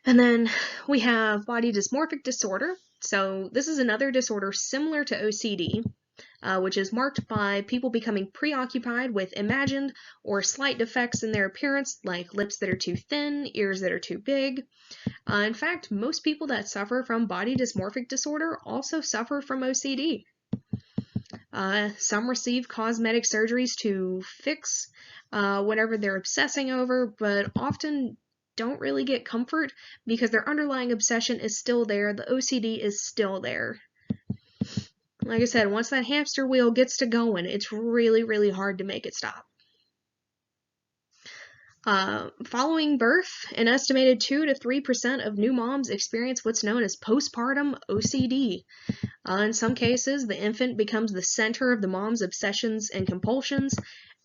And then we have body dysmorphic disorder. So this is another disorder similar to OCD, which is marked by people becoming preoccupied with imagined or slight defects in their appearance, like lips that are too thin, ears that are too big. In fact, most people that suffer from body dysmorphic disorder also suffer from OCD. Some receive cosmetic surgeries to fix whatever they're obsessing over, but often don't really get comfort because their underlying obsession is still there, the OCD is still there. Like I said, once that hamster wheel gets to going, it's really, really hard to make it stop. Following birth, an estimated 2 to 3% of new moms experience what's known as postpartum OCD. In some cases, the infant becomes the center of the mom's obsessions and compulsions,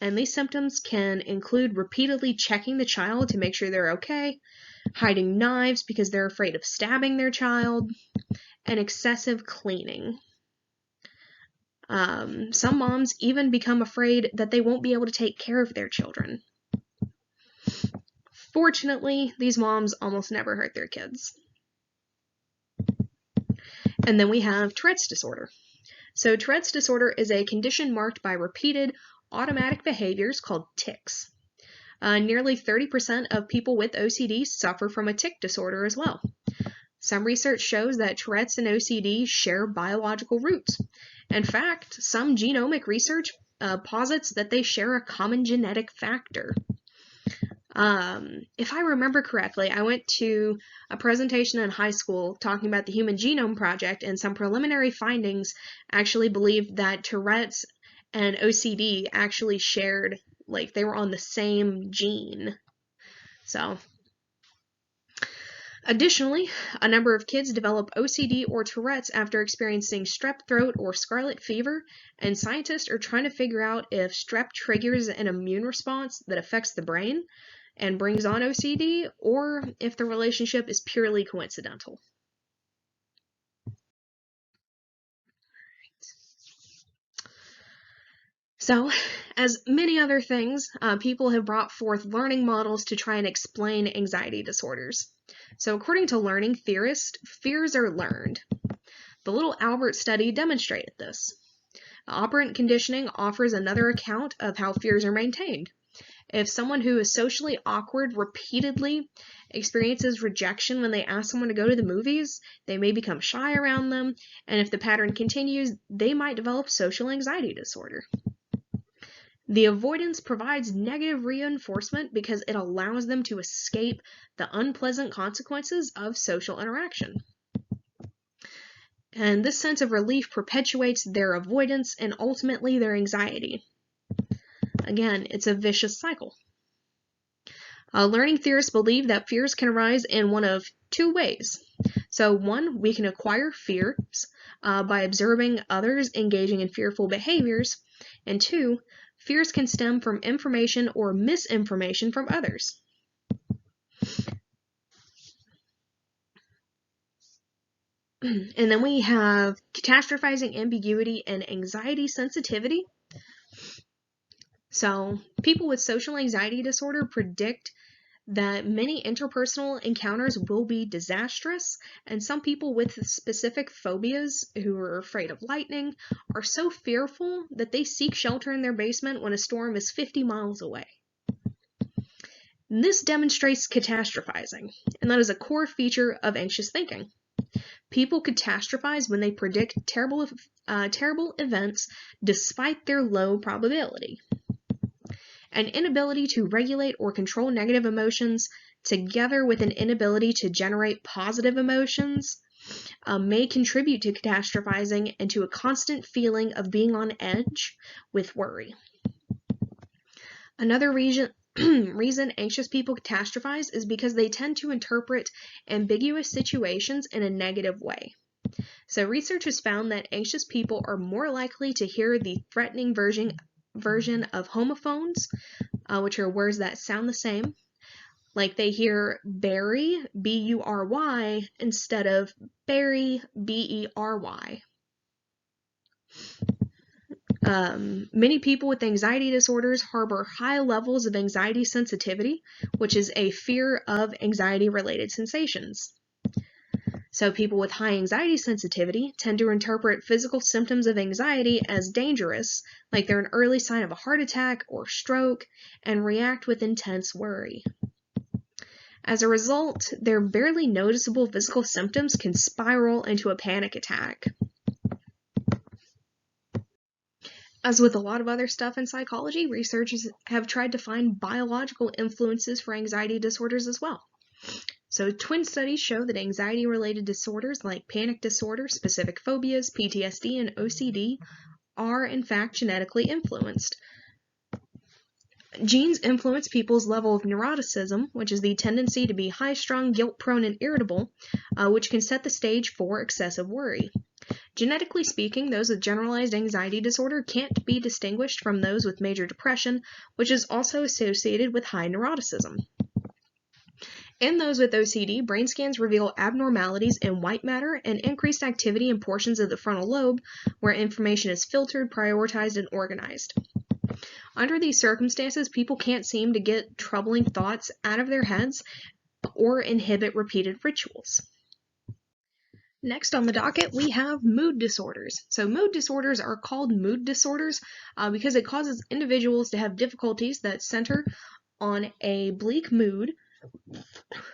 and these symptoms can include repeatedly checking the child to make sure they're okay, hiding knives because they're afraid of stabbing their child, and excessive cleaning. Some moms even become afraid that they won't be able to take care of their children. Fortunately, these moms almost never hurt their kids. And then we have Tourette's disorder. So Tourette's disorder is a condition marked by repeated automatic behaviors called tics. Nearly 30% of people with OCD suffer from a tic disorder as well. Some research shows that Tourette's and OCD share biological roots. In fact, some genomic research posits that they share a common genetic factor. If I remember correctly, I went to a presentation in high school talking about the Human Genome Project, and some preliminary findings actually believed that Tourette's and OCD actually shared, like, they were on the same gene. So, additionally, a number of kids develop OCD or Tourette's after experiencing strep throat or scarlet fever, and scientists are trying to figure out if strep triggers an immune response that affects the brain and brings on OCD, or if the relationship is purely coincidental. So, as many other things, people have brought forth learning models to try and explain anxiety disorders. So, according to learning theorists, fears are learned. The Little Albert study demonstrated this. Operant conditioning offers another account of how fears are maintained. If someone who is socially awkward repeatedly experiences rejection when they ask someone to go to the movies, they may become shy around them, and if the pattern continues, they might develop social anxiety disorder. The avoidance provides negative reinforcement because it allows them to escape the unpleasant consequences of social interaction. And this sense of relief perpetuates their avoidance and ultimately their anxiety. Again, it's a vicious cycle. Learning theorists believe that fears can arise in one of two ways. So one, we can acquire fears by observing others engaging in fearful behaviors, and two, fears can stem from information or misinformation from others. And then we have catastrophizing ambiguity and anxiety sensitivity. So people with social anxiety disorder predict that many interpersonal encounters will be disastrous, and some people with specific phobias who are afraid of lightning are so fearful that they seek shelter in their basement when a storm is 50 miles away. This demonstrates catastrophizing, and that is a core feature of anxious thinking. People catastrophize when they predict terrible events despite their low probability. An inability to regulate or control negative emotions, together with an inability to generate positive emotions, may contribute to catastrophizing and to a constant feeling of being on edge with worry. Another reason anxious people catastrophize is because they tend to interpret ambiguous situations in a negative way. So research has found that anxious people are more likely to hear the threatening version of homophones, which are words that sound the same. Like they hear Barry, B-U-R-Y, instead of Berry, B-E-R-Y. Many people with anxiety disorders harbor high levels of anxiety sensitivity, which is a fear of anxiety-related sensations. So people with high anxiety sensitivity tend to interpret physical symptoms of anxiety as dangerous, like they're an early sign of a heart attack or stroke, and react with intense worry. As a result, their barely noticeable physical symptoms can spiral into a panic attack. As with a lot of other stuff in psychology, researchers have tried to find biological influences for anxiety disorders as well. So twin studies show that anxiety-related disorders like panic disorder, specific phobias, PTSD, and OCD are in fact genetically influenced. Genes influence people's level of neuroticism, which is the tendency to be high-strung, guilt-prone, and irritable, which can set the stage for excessive worry. Genetically speaking, those with generalized anxiety disorder can't be distinguished from those with major depression, which is also associated with high neuroticism. In those with OCD, brain scans reveal abnormalities in white matter and increased activity in portions of the frontal lobe where information is filtered, prioritized, and organized. Under these circumstances, people can't seem to get troubling thoughts out of their heads or inhibit repeated rituals. Next on the docket, we have mood disorders. So mood disorders are called mood disorders because it causes individuals to have difficulties that center on a bleak mood,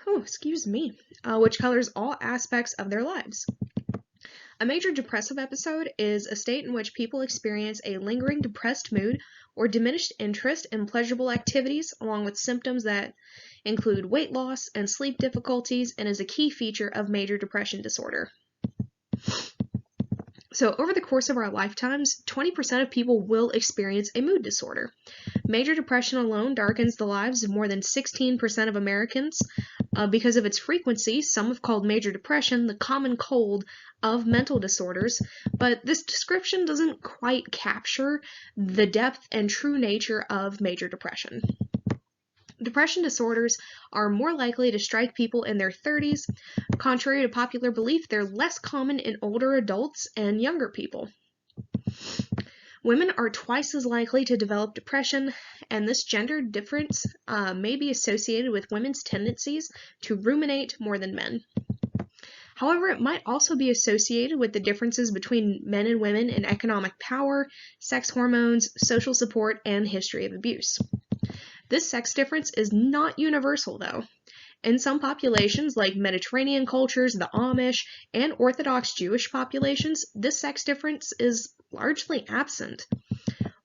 which colors all aspects of their lives. A major depressive episode is a state in which people experience a lingering depressed mood or diminished interest in pleasurable activities, along with symptoms that include weight loss and sleep difficulties, and is a key feature of major depression disorder. So over the course of our lifetimes, 20% of people will experience a mood disorder. Major depression alone darkens the lives of more than 16% of Americans. Because of its frequency, some have called major depression the common cold of mental disorders, but this description doesn't quite capture the depth and true nature of major depression. Depression disorders are more likely to strike people in their 30s. Contrary to popular belief, they're less common in older adults and younger people. Women are twice as likely to develop depression, and this gender difference may be associated with women's tendencies to ruminate more than men. However, it might also be associated with the differences between men and women in economic power, sex hormones, social support, and history of abuse. This sex difference is not universal, though. In some populations, like Mediterranean cultures, the Amish, and Orthodox Jewish populations, this sex difference is largely absent.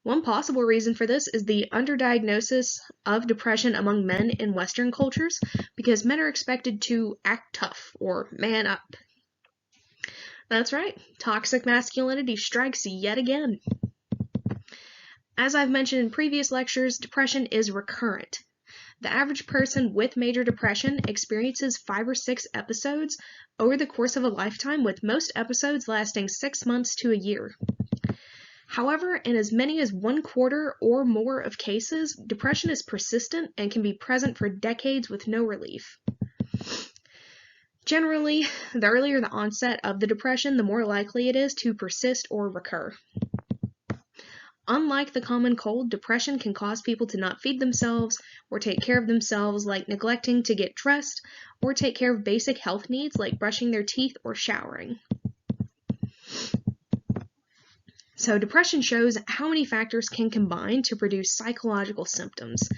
One possible reason for this is the underdiagnosis of depression among men in Western cultures, because men are expected to act tough or man up. That's right, toxic masculinity strikes yet again. As I've mentioned in previous lectures, depression is recurrent. The average person with major depression experiences 5 or 6 episodes over the course of a lifetime, with most episodes lasting 6 months to a year. However, in as many as 1/4 or more of cases, depression is persistent and can be present for decades with no relief. Generally, the earlier the onset of the depression, the more likely it is to persist or recur. Unlike the common cold, depression can cause people to not feed themselves or take care of themselves, like neglecting to get dressed, or take care of basic health needs like brushing their teeth or showering. So depression shows how many factors can combine to produce psychological symptoms.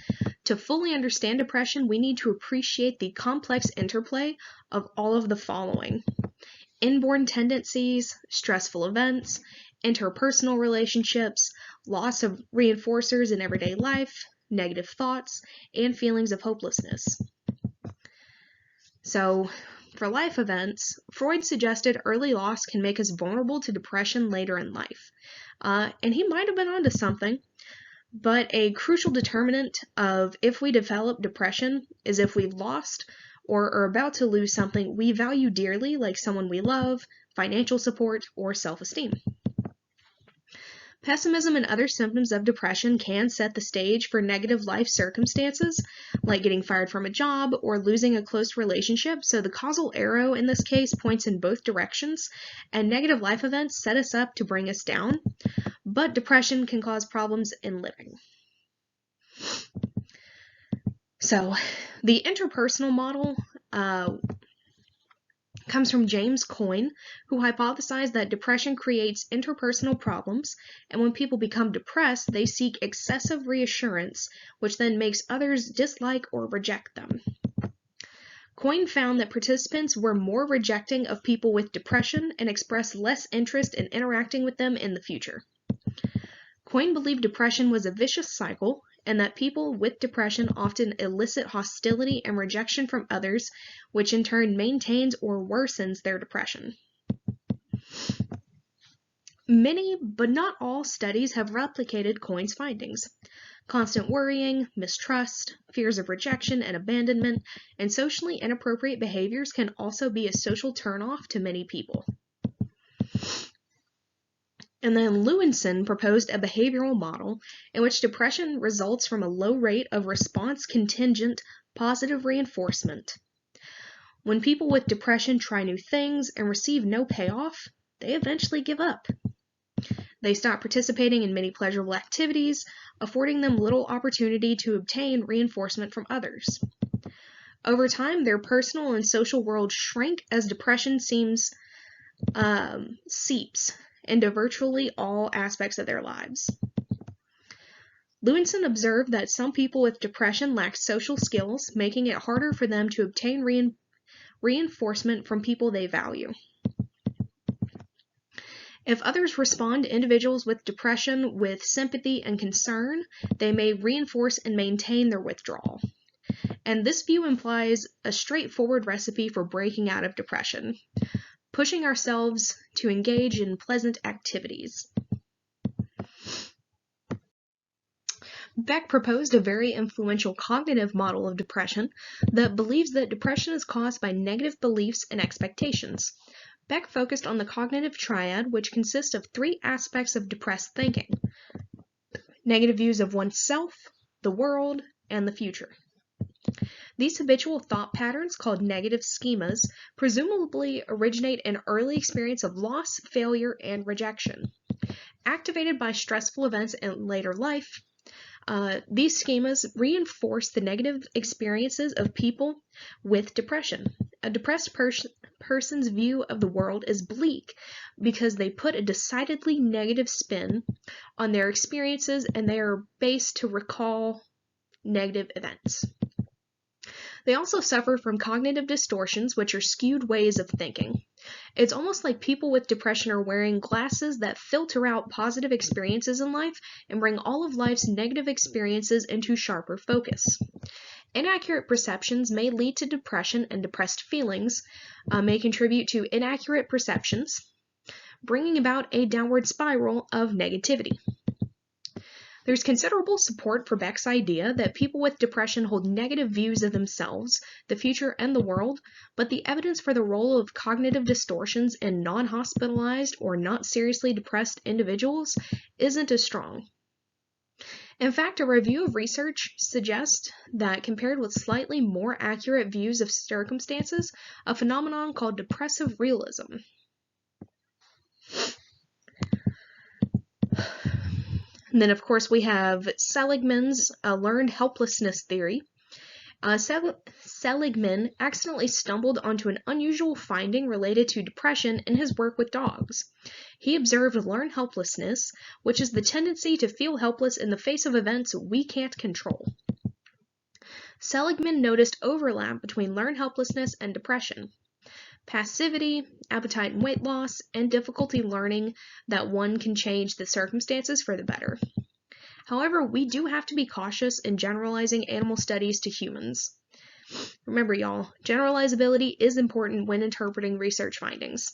To fully understand depression, we need to appreciate the complex interplay of all of the following: inborn tendencies, stressful events, interpersonal relationships, loss of reinforcers in everyday life, negative thoughts, and feelings of hopelessness. So, for life events, Freud suggested early loss can make us vulnerable to depression later in life. And he might have been onto something, but a crucial determinant of if we develop depression is if we've lost or are about to lose something we value dearly, like someone we love, financial support, or self-esteem. Pessimism and other symptoms of depression can set the stage for negative life circumstances, like getting fired from a job or losing a close relationship, so the causal arrow in this case points in both directions, and negative life events set us up to bring us down, but depression can cause problems in living. So, the interpersonal model comes from James Coyne, who hypothesized that depression creates interpersonal problems, and when people become depressed, they seek excessive reassurance, which then makes others dislike or reject them. Coyne found that participants were more rejecting of people with depression and expressed less interest in interacting with them in the future. Coyne believed depression was a vicious cycle, and that people with depression often elicit hostility and rejection from others, which in turn maintains or worsens their depression. Many, but not all, studies have replicated Coyne's findings. Constant worrying, mistrust, fears of rejection and abandonment, and socially inappropriate behaviors can also be a social turnoff to many people. And then Lewinson proposed a behavioral model in which depression results from a low rate of response-contingent positive reinforcement. When people with depression try new things and receive no payoff, they eventually give up. They stop participating in many pleasurable activities, affording them little opportunity to obtain reinforcement from others. Over time, their personal and social world shrink as depression seeps into virtually all aspects of their lives. Lewinson observed that some people with depression lack social skills, making it harder for them to obtain reinforcement from people they value. If others respond to individuals with depression with sympathy and concern, they may reinforce and maintain their withdrawal. And this view implies a straightforward recipe for breaking out of depression: pushing ourselves to engage in pleasant activities. Beck proposed a very influential cognitive model of depression that believes that depression is caused by negative beliefs and expectations. Beck focused on the cognitive triad, which consists of 3 aspects of depressed thinking: negative views of oneself, the world, and the future. These habitual thought patterns, called negative schemas, presumably originate in early experience of loss, failure, and rejection. Activated by stressful events in later life, these schemas reinforce the negative experiences of people with depression. A depressed person's view of the world is bleak because they put a decidedly negative spin on their experiences, and they are based to recall negative events. They also suffer from cognitive distortions, which are skewed ways of thinking. It's almost like people with depression are wearing glasses that filter out positive experiences in life and bring all of life's negative experiences into sharper focus. Inaccurate perceptions may lead to depression, and depressed feelings may contribute to inaccurate perceptions, bringing about a downward spiral of negativity. There's considerable support for Beck's idea that people with depression hold negative views of themselves, the future, and the world, but the evidence for the role of cognitive distortions in non-hospitalized or not seriously depressed individuals isn't as strong. In fact, a review of research suggests that compared with slightly more accurate views of circumstances, a phenomenon called depressive realism. And then, of course, we have Seligman's learned helplessness theory. Seligman accidentally stumbled onto an unusual finding related to depression in his work with dogs. He observed learned helplessness, which is the tendency to feel helpless in the face of events we can't control. Seligman noticed overlap between learned helplessness and depression. Passivity, appetite and weight loss, and difficulty learning that one can change the circumstances for the better. However, we do have to be cautious in generalizing animal studies to humans. Remember, y'all, generalizability is important when interpreting research findings.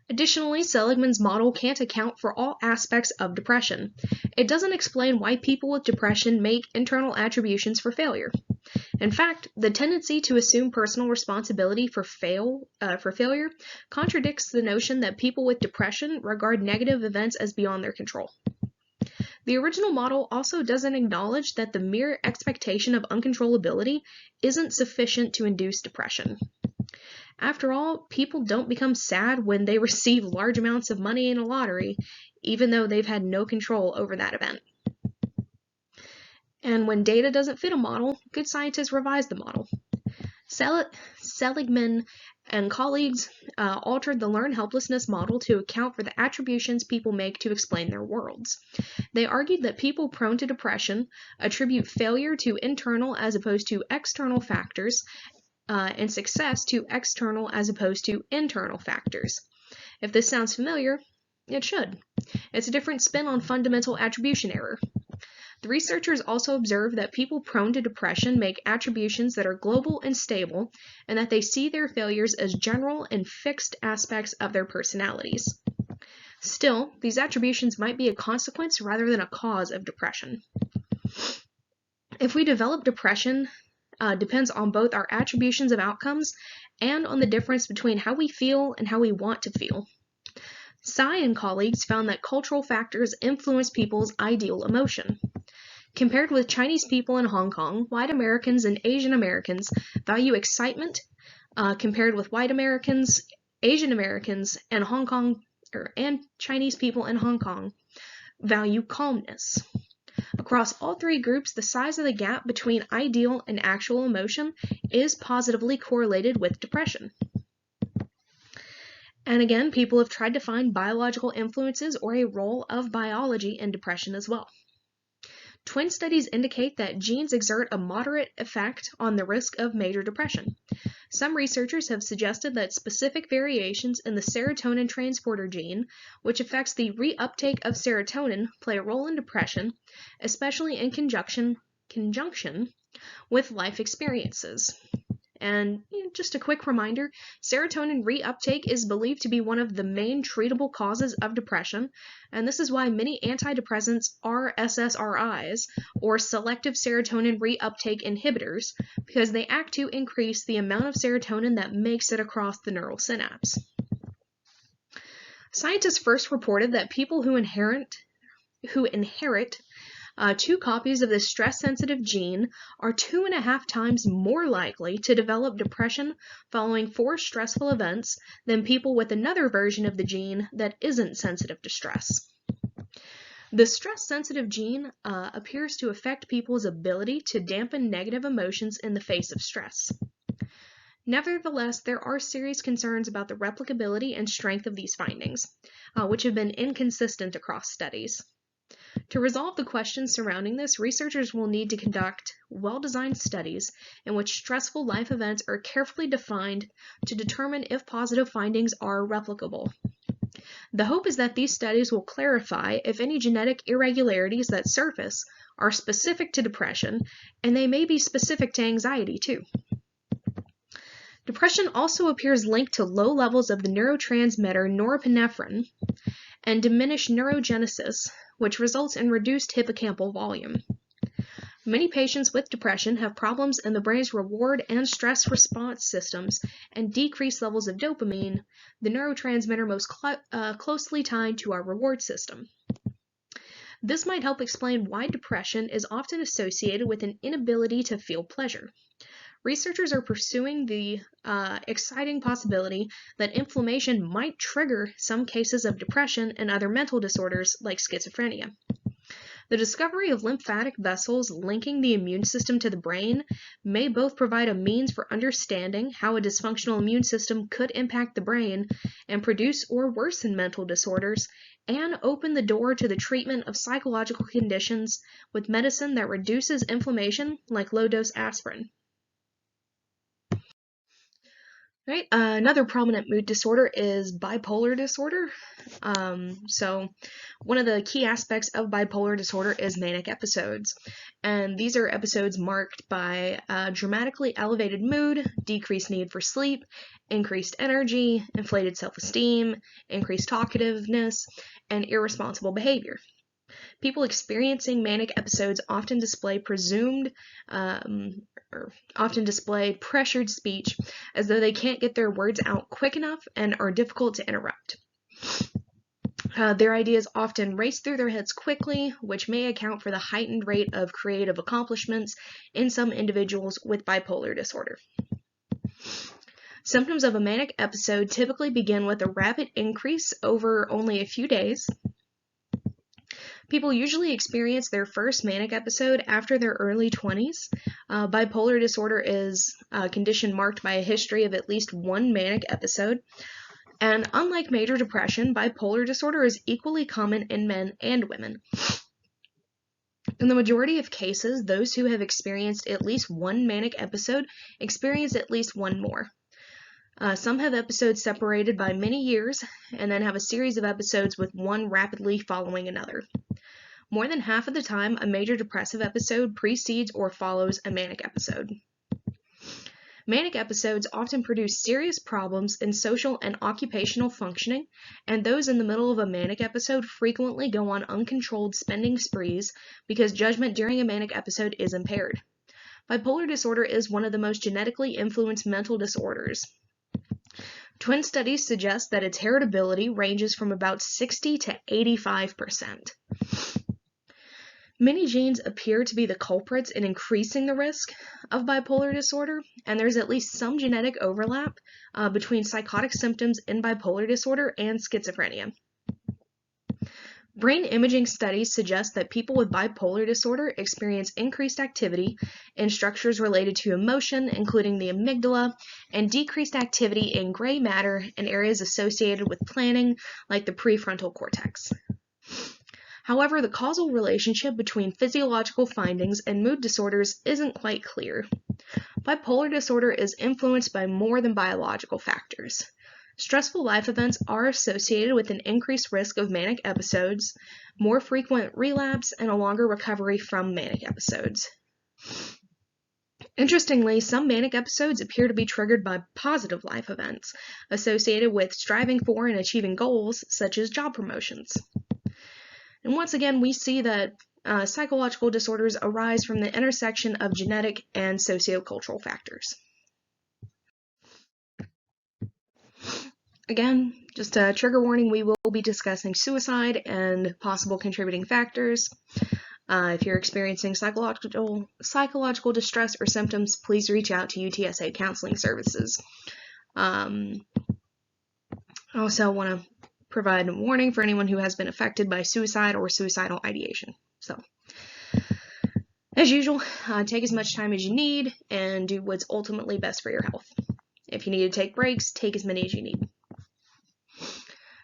Additionally, Seligman's model can't account for all aspects of depression. It doesn't explain why people with depression make internal attributions for failure. In fact, the tendency to assume personal responsibility for failure contradicts the notion that people with depression regard negative events as beyond their control. The original model also doesn't acknowledge that the mere expectation of uncontrollability isn't sufficient to induce depression. After all, people don't become sad when they receive large amounts of money in a lottery, even though they've had no control over that event. And when data doesn't fit a model, good scientists revise the model. Seligman and colleagues altered the learned helplessness model to account for the attributions people make to explain their worlds. They argued that people prone to depression attribute failure to internal as opposed to external factors, and success to external as opposed to internal factors. If this sounds familiar, it should. It's a different spin on fundamental attribution error. The researchers also observed that people prone to depression make attributions that are global and stable, and that they see their failures as general and fixed aspects of their personalities. Still, these attributions might be a consequence rather than a cause of depression. If we develop depression, depends on both our attributions of outcomes and on the difference between how we feel and how we want to feel. Tsai and colleagues found that cultural factors influence people's ideal emotion. Compared with Chinese people in Hong Kong, white Americans and Asian Americans value excitement. Compared with white Americans, Asian Americans, and Chinese people in Hong Kong value calmness. Across all three groups, the size of the gap between ideal and actual emotion is positively correlated with depression. And again, people have tried to find biological influences or a role of biology in depression as well. Twin studies indicate that genes exert a moderate effect on the risk of major depression. Some researchers have suggested that specific variations in the serotonin transporter gene, which affects the reuptake of serotonin, play a role in depression, especially in conjunction with life experiences. And just a quick reminder, serotonin reuptake is believed to be one of the main treatable causes of depression, and this is why many antidepressants are SSRIs, or selective serotonin reuptake inhibitors, because they act to increase the amount of serotonin that makes it across the neural synapse. Scientists first reported that people who inherit 2 copies of the stress-sensitive gene are 2.5 times more likely to develop depression following 4 stressful events than people with another version of the gene that isn't sensitive to stress. The stress-sensitive gene appears to affect people's ability to dampen negative emotions in the face of stress. Nevertheless, there are serious concerns about the replicability and strength of these findings, which have been inconsistent across studies. To resolve the questions surrounding this, researchers will need to conduct well-designed studies in which stressful life events are carefully defined to determine if positive findings are replicable. The hope is that these studies will clarify if any genetic irregularities that surface are specific to depression, and they may be specific to anxiety too. Depression also appears linked to low levels of the neurotransmitter norepinephrine and diminished neurogenesis, which results in reduced hippocampal volume. Many patients with depression have problems in the brain's reward and stress response systems and decreased levels of dopamine, the neurotransmitter most closely tied to our reward system. This might help explain why depression is often associated with an inability to feel pleasure. Researchers are pursuing the exciting possibility that inflammation might trigger some cases of depression and other mental disorders like schizophrenia. The discovery of lymphatic vessels linking the immune system to the brain may both provide a means for understanding how a dysfunctional immune system could impact the brain and produce or worsen mental disorders, and open the door to the treatment of psychological conditions with medicine that reduces inflammation, like low-dose aspirin. Right. Another prominent mood disorder is bipolar disorder. So one of the key aspects of bipolar disorder is manic episodes. And these are episodes marked by dramatically elevated mood, decreased need for sleep, increased energy, inflated self-esteem, increased talkativeness, and irresponsible behavior. People experiencing manic episodes often display pressured speech, as though they can't get their words out quick enough and are difficult to interrupt. Their ideas often race through their heads quickly, which may account for the heightened rate of creative accomplishments in some individuals with bipolar disorder. Symptoms of a manic episode typically begin with a rapid increase over only a few days. People usually experience their first manic episode after their early 20s. Bipolar disorder is a condition marked by a history of at least one manic episode. And unlike major depression, bipolar disorder is equally common in men and women. In the majority of cases, those who have experienced at least one manic episode experience at least one more. Some have episodes separated by many years, and then have a series of episodes with one rapidly following another. More than half of the time, a major depressive episode precedes or follows a manic episode. Manic episodes often produce serious problems in social and occupational functioning, and those in the middle of a manic episode frequently go on uncontrolled spending sprees because judgment during a manic episode is impaired. Bipolar disorder is one of the most genetically influenced mental disorders. Twin studies suggest that its heritability ranges from about 60 to 85%. Many genes appear to be the culprits in increasing the risk of bipolar disorder, and there's at least some genetic overlap between psychotic symptoms in bipolar disorder and schizophrenia. Brain imaging studies suggest that people with bipolar disorder experience increased activity in structures related to emotion, including the amygdala, and decreased activity in gray matter in areas associated with planning, like the prefrontal cortex. However, the causal relationship between physiological findings and mood disorders isn't quite clear. Bipolar disorder is influenced by more than biological factors. Stressful life events are associated with an increased risk of manic episodes, more frequent relapse, and a longer recovery from manic episodes. Interestingly, some manic episodes appear to be triggered by positive life events associated with striving for and achieving goals, such as job promotions. And once again, we see that psychological disorders arise from the intersection of genetic and sociocultural factors. Again, just a trigger warning, we will be discussing suicide and possible contributing factors. If you're experiencing psychological distress or symptoms, please reach out to UTSA Counseling Services. I also want to provide a warning for anyone who has been affected by suicide or suicidal ideation. So, as usual, take as much time as you need and do what's ultimately best for your health. If you need to take breaks, take as many as you need.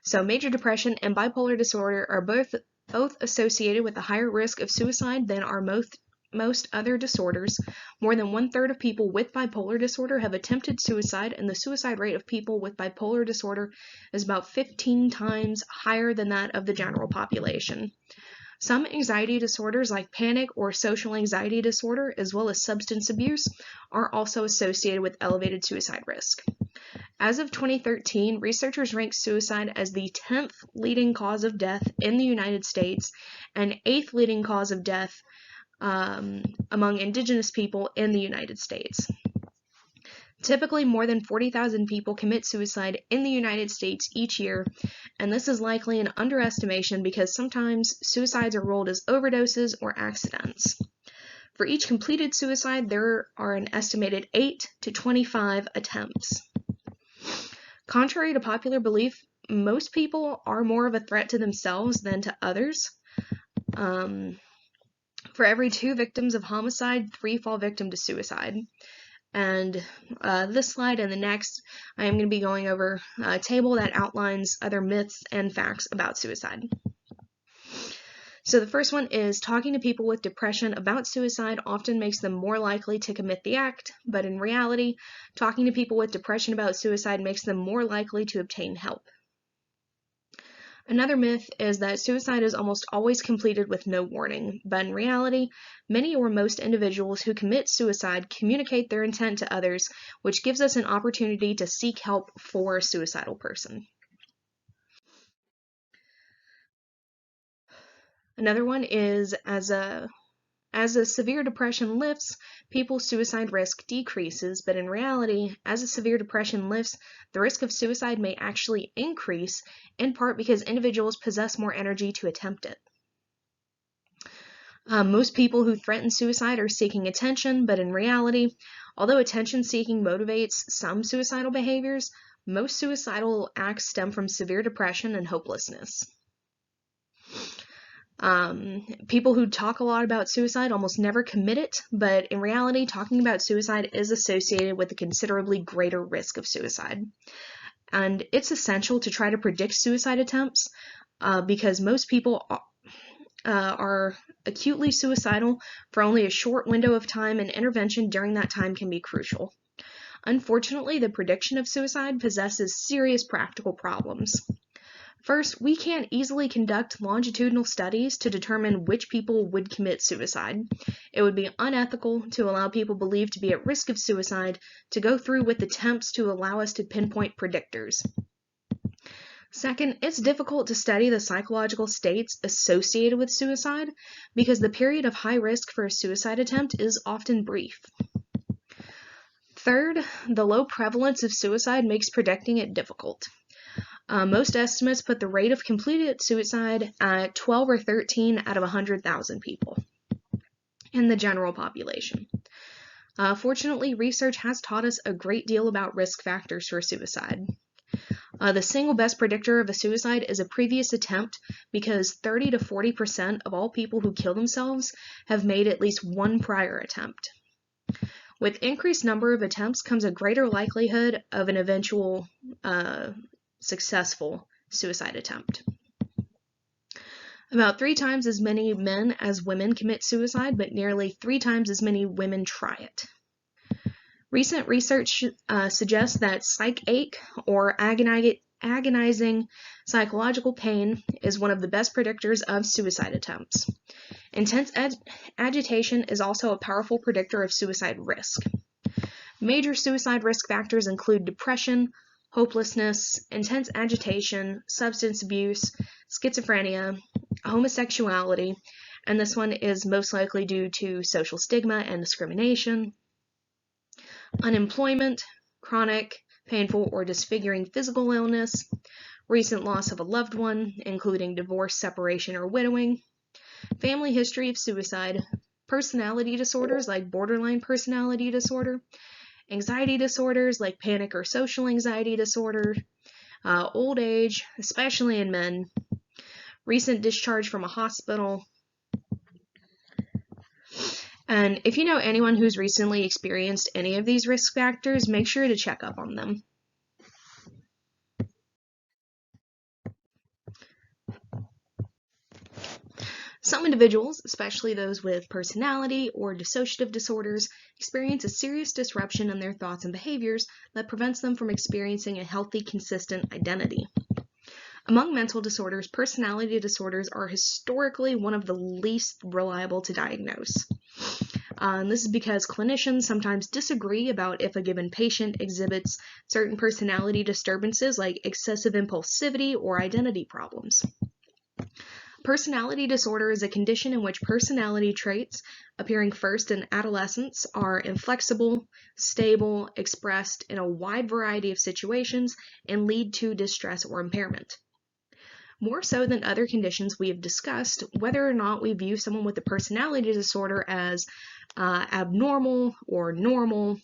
So, major depression and bipolar disorder are both both associated with a higher risk of suicide than are most other disorders. More than 1/3 of people with bipolar disorder have attempted suicide, and the suicide rate of people with bipolar disorder is about 15 times higher than that of the general population. Some anxiety disorders like panic or social anxiety disorder, as well as substance abuse, are also associated with elevated suicide risk. As of 2013, researchers ranked suicide as the 10th leading cause of death in the United States and 8th leading cause of death among indigenous people in the United States. Typically, more than 40,000 people commit suicide in the United States each year, and this is likely an underestimation because sometimes suicides are ruled as overdoses or accidents. For each completed suicide, there are an estimated 8 to 25 attempts. Contrary to popular belief, most people are more of a threat to themselves than to others. For every 2 victims of homicide, 3 fall victim to suicide. And this slide and the next, I am going to be going over a table that outlines other myths and facts about suicide. So the first one is talking to people with depression about suicide often makes them more likely to commit the act, but in reality, talking to people with depression about suicide makes them more likely to obtain help. Another myth is that suicide is almost always completed with no warning, but in reality, many or most individuals who commit suicide communicate their intent to others, which gives us an opportunity to seek help for a suicidal person. Another one is as a severe depression lifts, people's suicide risk decreases, but in reality, as a severe depression lifts, the risk of suicide may actually increase, in part because individuals possess more energy to attempt it. Most people who threaten suicide are seeking attention, but in reality, although attention-seeking motivates some suicidal behaviors, most suicidal acts stem from severe depression and hopelessness. People who talk a lot about suicide almost never commit it, but in reality, talking about suicide is associated with a considerably greater risk of suicide. And it's essential to try to predict suicide attempts because most people are acutely suicidal for only a short window of time, and intervention during that time can be crucial. Unfortunately, the prediction of suicide possesses serious practical problems. First, we can't easily conduct longitudinal studies to determine which people would commit suicide. It would be unethical to allow people believed to be at risk of suicide to go through with attempts to allow us to pinpoint predictors. Second, it's difficult to study the psychological states associated with suicide because the period of high risk for a suicide attempt is often brief. Third, the low prevalence of suicide makes predicting it difficult. Most estimates put the rate of completed suicide at 12 or 13 out of 100,000 people in the general population. Fortunately, research has taught us a great deal about risk factors for suicide. The single best predictor of a suicide is a previous attempt because 30 to 40% of all people who kill themselves have made at least one prior attempt. With increased number of attempts comes a greater likelihood of an eventual successful suicide attempt. About 3 times as many men as women commit suicide, but nearly 3 times as many women try it. Recent research suggests that psych ache, or agonizing psychological pain, is one of the best predictors of suicide attempts. Intense agitation is also a powerful predictor of suicide risk. Major suicide risk factors include depression, hopelessness, intense agitation, substance abuse, schizophrenia, homosexuality, and this one is most likely due to social stigma and discrimination, unemployment, chronic, painful, or disfiguring physical illness, recent loss of a loved one, including divorce, separation, or widowing, family history of suicide, personality disorders like borderline personality disorder, anxiety disorders like panic or social anxiety disorder, old age, especially in men, recent discharge from a hospital. And if you know anyone who's recently experienced any of these risk factors, make sure to check up on them. Some individuals, especially those with personality or dissociative disorders, experience a serious disruption in their thoughts and behaviors that prevents them from experiencing a healthy, consistent identity. Among mental disorders, personality disorders are historically one of the least reliable to diagnose. This is because clinicians sometimes disagree about if a given patient exhibits certain personality disturbances like excessive impulsivity or identity problems. Personality disorder is a condition in which personality traits, appearing first in adolescence, are inflexible, stable, expressed in a wide variety of situations, and lead to distress or impairment. More so than other conditions we have discussed, whether or not we view someone with a personality disorder as abnormal or normal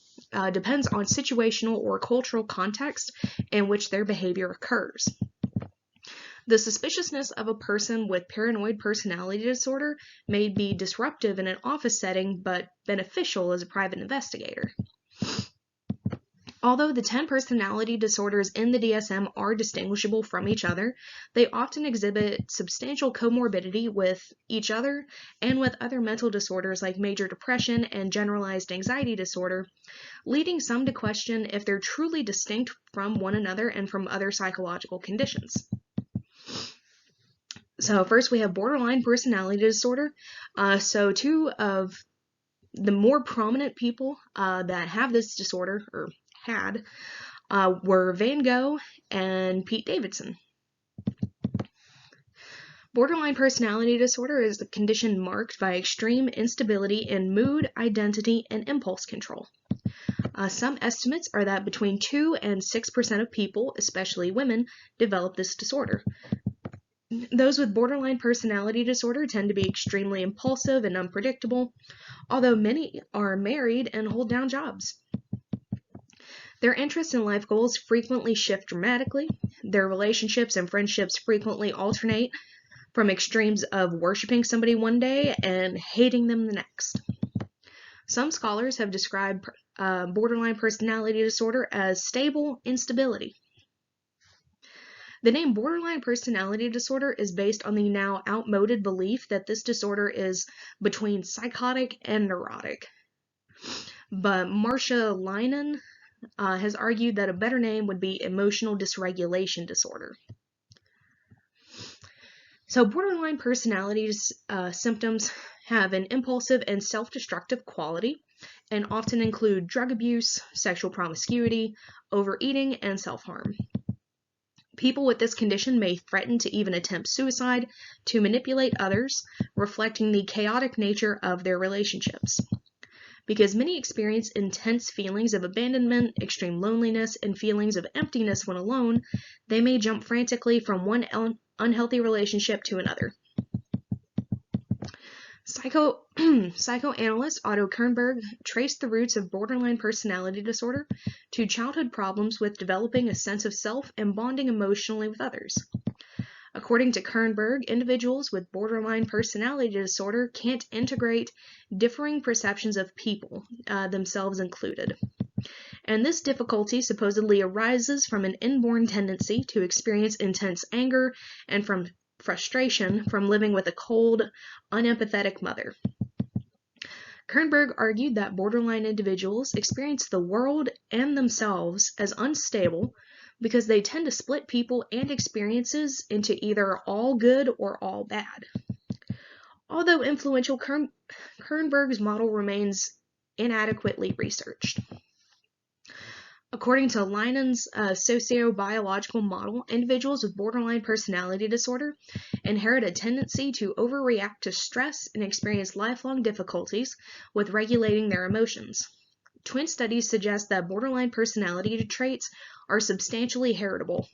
depends on situational or cultural context in which their behavior occurs. The suspiciousness of a person with paranoid personality disorder may be disruptive in an office setting, but beneficial as a private investigator. Although the 10 personality disorders in the DSM are distinguishable from each other, they often exhibit substantial comorbidity with each other and with other mental disorders like major depression and generalized anxiety disorder, leading some to question if they're truly distinct from one another and from other psychological conditions. So first we have borderline personality disorder. So two of the more prominent people that have this disorder, or had, were Van Gogh and Pete Davidson. Borderline personality disorder is a condition marked by extreme instability in mood, identity, and impulse control. Some estimates are that between 2 and 6% of people, especially women, develop this disorder. Those with borderline personality disorder tend to be extremely impulsive and unpredictable, although many are married and hold down jobs. Their interests and life goals frequently shift dramatically. Their relationships and friendships frequently alternate from extremes of worshiping somebody one day and hating them the next. Some scholars have described borderline personality disorder as stable instability. The name borderline personality disorder is based on the now outmoded belief that this disorder is between psychotic and neurotic. But Marcia Linen has argued that a better name would be emotional dysregulation disorder. So borderline personality symptoms have an impulsive and self-destructive quality and often include drug abuse, sexual promiscuity, overeating, and self-harm. People with this condition may threaten to even attempt suicide to manipulate others, reflecting the chaotic nature of their relationships. Because many experience intense feelings of abandonment, extreme loneliness, and feelings of emptiness when alone, they may jump frantically from one unhealthy relationship to another. Psychoanalyst Otto Kernberg traced the roots of borderline personality disorder to childhood problems with developing a sense of self and bonding emotionally with others. According to Kernberg, individuals with borderline personality disorder can't integrate differing perceptions of people, themselves included. And this difficulty supposedly arises from an inborn tendency to experience intense anger and from frustration from living with a cold, unempathetic mother. Kernberg argued that borderline individuals experience the world and themselves as unstable because they tend to split people and experiences into either all good or all bad. Although influential, Kernberg's model remains inadequately researched. According to Linen's sociobiological model, individuals with borderline personality disorder inherit a tendency to overreact to stress and experience lifelong difficulties with regulating their emotions. Twin studies suggest that borderline personality traits are substantially heritable.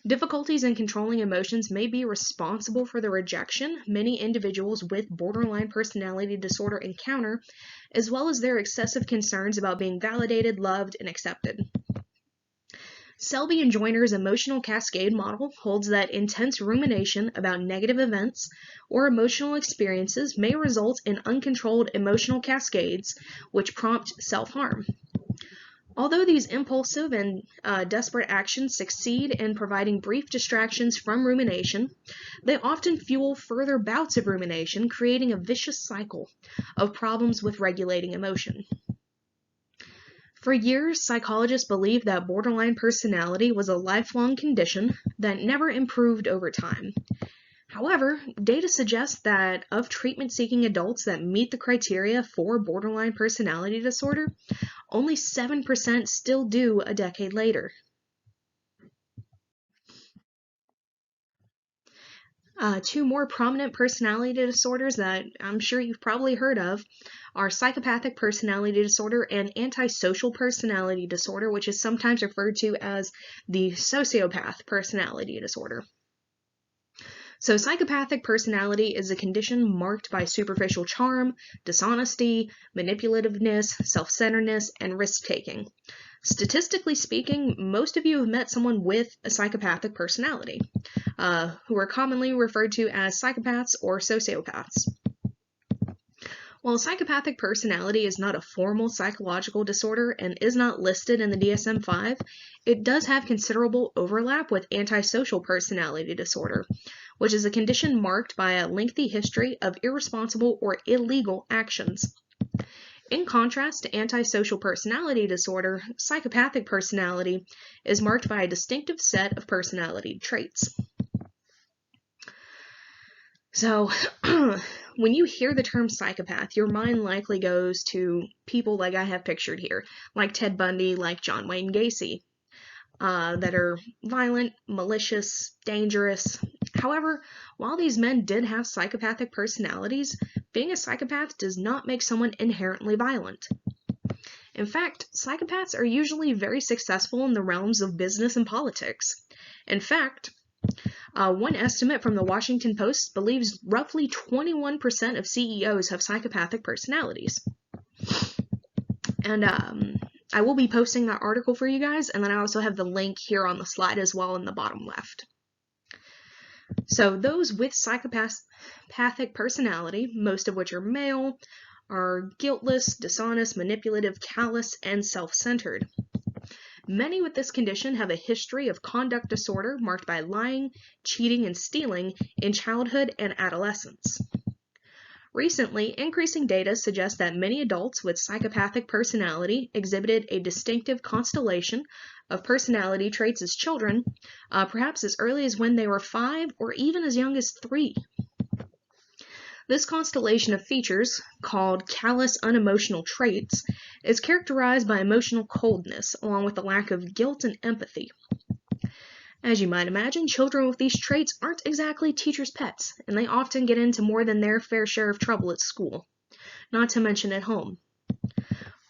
Difficulties in controlling emotions may be responsible for the rejection many individuals with borderline personality disorder encounter, as well as their excessive concerns about being validated, loved, and accepted. Selby and Joyner's emotional cascade model holds that intense rumination about negative events or emotional experiences may result in uncontrolled emotional cascades, which prompt self-harm. Although these impulsive and desperate actions succeed in providing brief distractions from rumination, they often fuel further bouts of rumination, creating a vicious cycle of problems with regulating emotion. For years, psychologists believed that borderline personality was a lifelong condition that never improved over time. However, data suggests that of treatment-seeking adults that meet the criteria for borderline personality disorder, only 7% still do a decade later. Two more prominent personality disorders that I'm sure you've probably heard of are psychopathic personality disorder and antisocial personality disorder, which is sometimes referred to as the sociopath personality disorder. So, psychopathic personality is a condition marked by superficial charm, dishonesty, manipulativeness, self-centeredness, and risk-taking. Statistically speaking, most of you have met someone with a psychopathic personality, who are commonly referred to as psychopaths or sociopaths. While psychopathic personality is not a formal psychological disorder and is not listed in the DSM-5, it does have considerable overlap with antisocial personality disorder, which is a condition marked by a lengthy history of irresponsible or illegal actions. In contrast to antisocial personality disorder, psychopathic personality is marked by a distinctive set of personality traits. So, when you hear the term psychopath, your mind likely goes to people like I have pictured here, like Ted Bundy, like John Wayne Gacy, that are violent, malicious, dangerous. However, while these men did have psychopathic personalities, being a psychopath does not make someone inherently violent. In fact, psychopaths are usually very successful in the realms of business and politics. In fact, one estimate from the Washington Post believes roughly 21% of CEOs have psychopathic personalities. And I will be posting that article for you guys, and then I also have the link here on the slide as well in the bottom left. So those with psychopathic personality, most of which are male, are guiltless, dishonest, manipulative, callous, and self-centered. Many with this condition have a history of conduct disorder marked by lying, cheating, and stealing in childhood and adolescence. Recently, increasing data suggests that many adults with psychopathic personality exhibited a distinctive constellation of personality traits as children, perhaps as early as when they were 5 or even as young as 3. This constellation of features, called callous unemotional traits, is characterized by emotional coldness, along with a lack of guilt and empathy. As you might imagine, children with these traits aren't exactly teachers' pets, and they often get into more than their fair share of trouble at school, not to mention at home.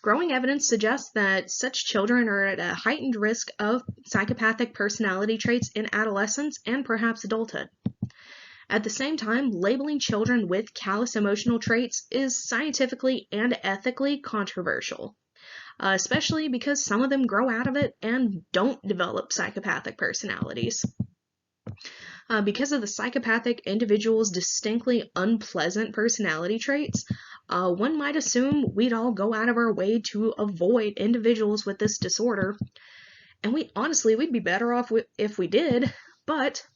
Growing evidence suggests that such children are at a heightened risk of psychopathic personality traits in adolescence and perhaps adulthood. At the same time, labeling children with callous emotional traits is scientifically and ethically controversial, especially because some of them grow out of it and don't develop psychopathic personalities. Because of the psychopathic individual's distinctly unpleasant personality traits, one might assume we'd all go out of our way to avoid individuals with this disorder, and we'd be better off if we did, but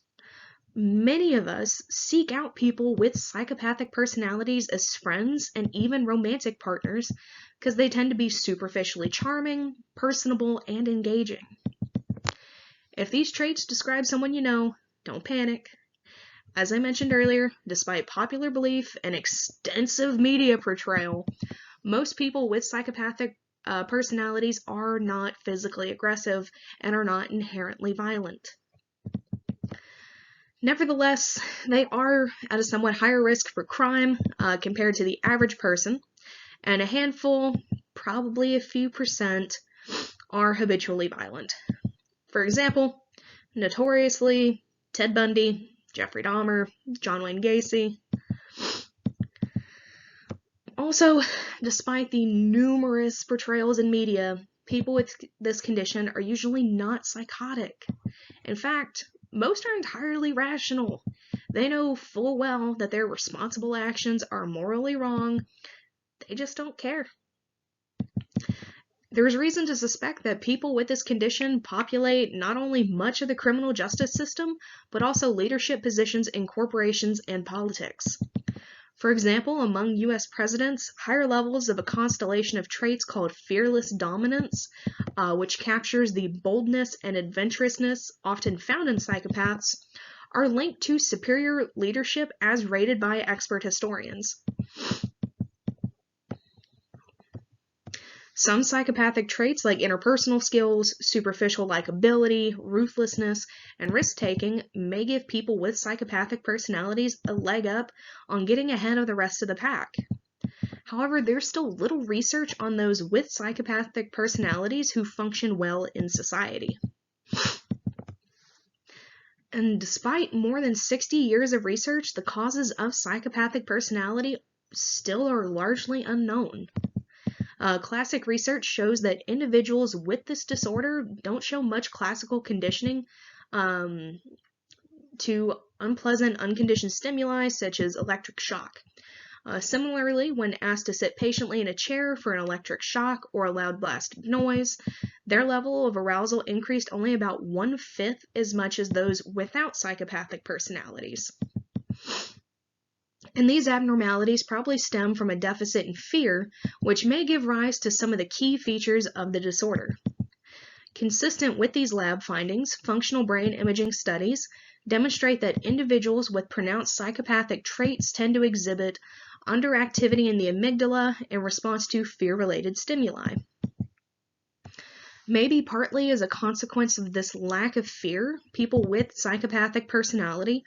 many of us seek out people with psychopathic personalities as friends and even romantic partners because they tend to be superficially charming, personable, and engaging. If these traits describe someone you know, don't panic. As I mentioned earlier, despite popular belief and extensive media portrayal, most people with psychopathic personalities are not physically aggressive and are not inherently violent. Nevertheless, they are at a somewhat higher risk for crime compared to the average person, and a handful, probably a few percent, are habitually violent. For example, notoriously, Ted Bundy, Jeffrey Dahmer, John Wayne Gacy. Also, despite the numerous portrayals in media, people with this condition are usually not psychotic. In fact, most are entirely rational. They know full well that their responsible actions are morally wrong. They just don't care. There's reason to suspect that people with this condition populate not only much of the criminal justice system, but also leadership positions in corporations and politics. For example, among U.S. presidents, higher levels of a constellation of traits called fearless dominance, which captures the boldness and adventurousness often found in psychopaths, are linked to superior leadership as rated by expert historians. Some psychopathic traits like interpersonal skills, superficial likability, ruthlessness, and risk-taking may give people with psychopathic personalities a leg up on getting ahead of the rest of the pack. However, there's still little research on those with psychopathic personalities who function well in society. And despite more than 60 years of research, the causes of psychopathic personality still are largely unknown. Classic research shows that individuals with this disorder don't show much classical conditioning to unpleasant, unconditioned stimuli such as electric shock. Similarly, when asked to sit patiently in a chair for an electric shock or a loud blast of noise, their level of arousal increased only about 1/5 as much as those without psychopathic personalities. And these abnormalities probably stem from a deficit in fear, which may give rise to some of the key features of the disorder. Consistent with these lab findings, functional brain imaging studies demonstrate that individuals with pronounced psychopathic traits tend to exhibit underactivity in the amygdala in response to fear-related stimuli. Maybe partly as a consequence of this lack of fear, people with psychopathic personality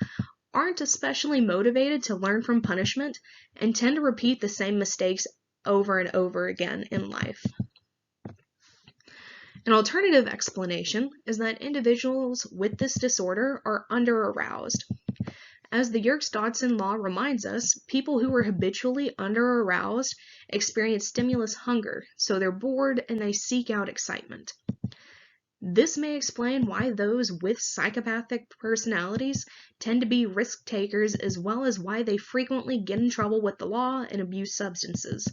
aren't especially motivated to learn from punishment and tend to repeat the same mistakes over and over again in life. An alternative explanation is that individuals with this disorder are under-aroused. As the Yerkes-Dodson law reminds us, people who are habitually under-aroused experience stimulus hunger, so they're bored and they seek out excitement. This may explain why those with psychopathic personalities tend to be risk takers, as well as why they frequently get in trouble with the law and abuse substances.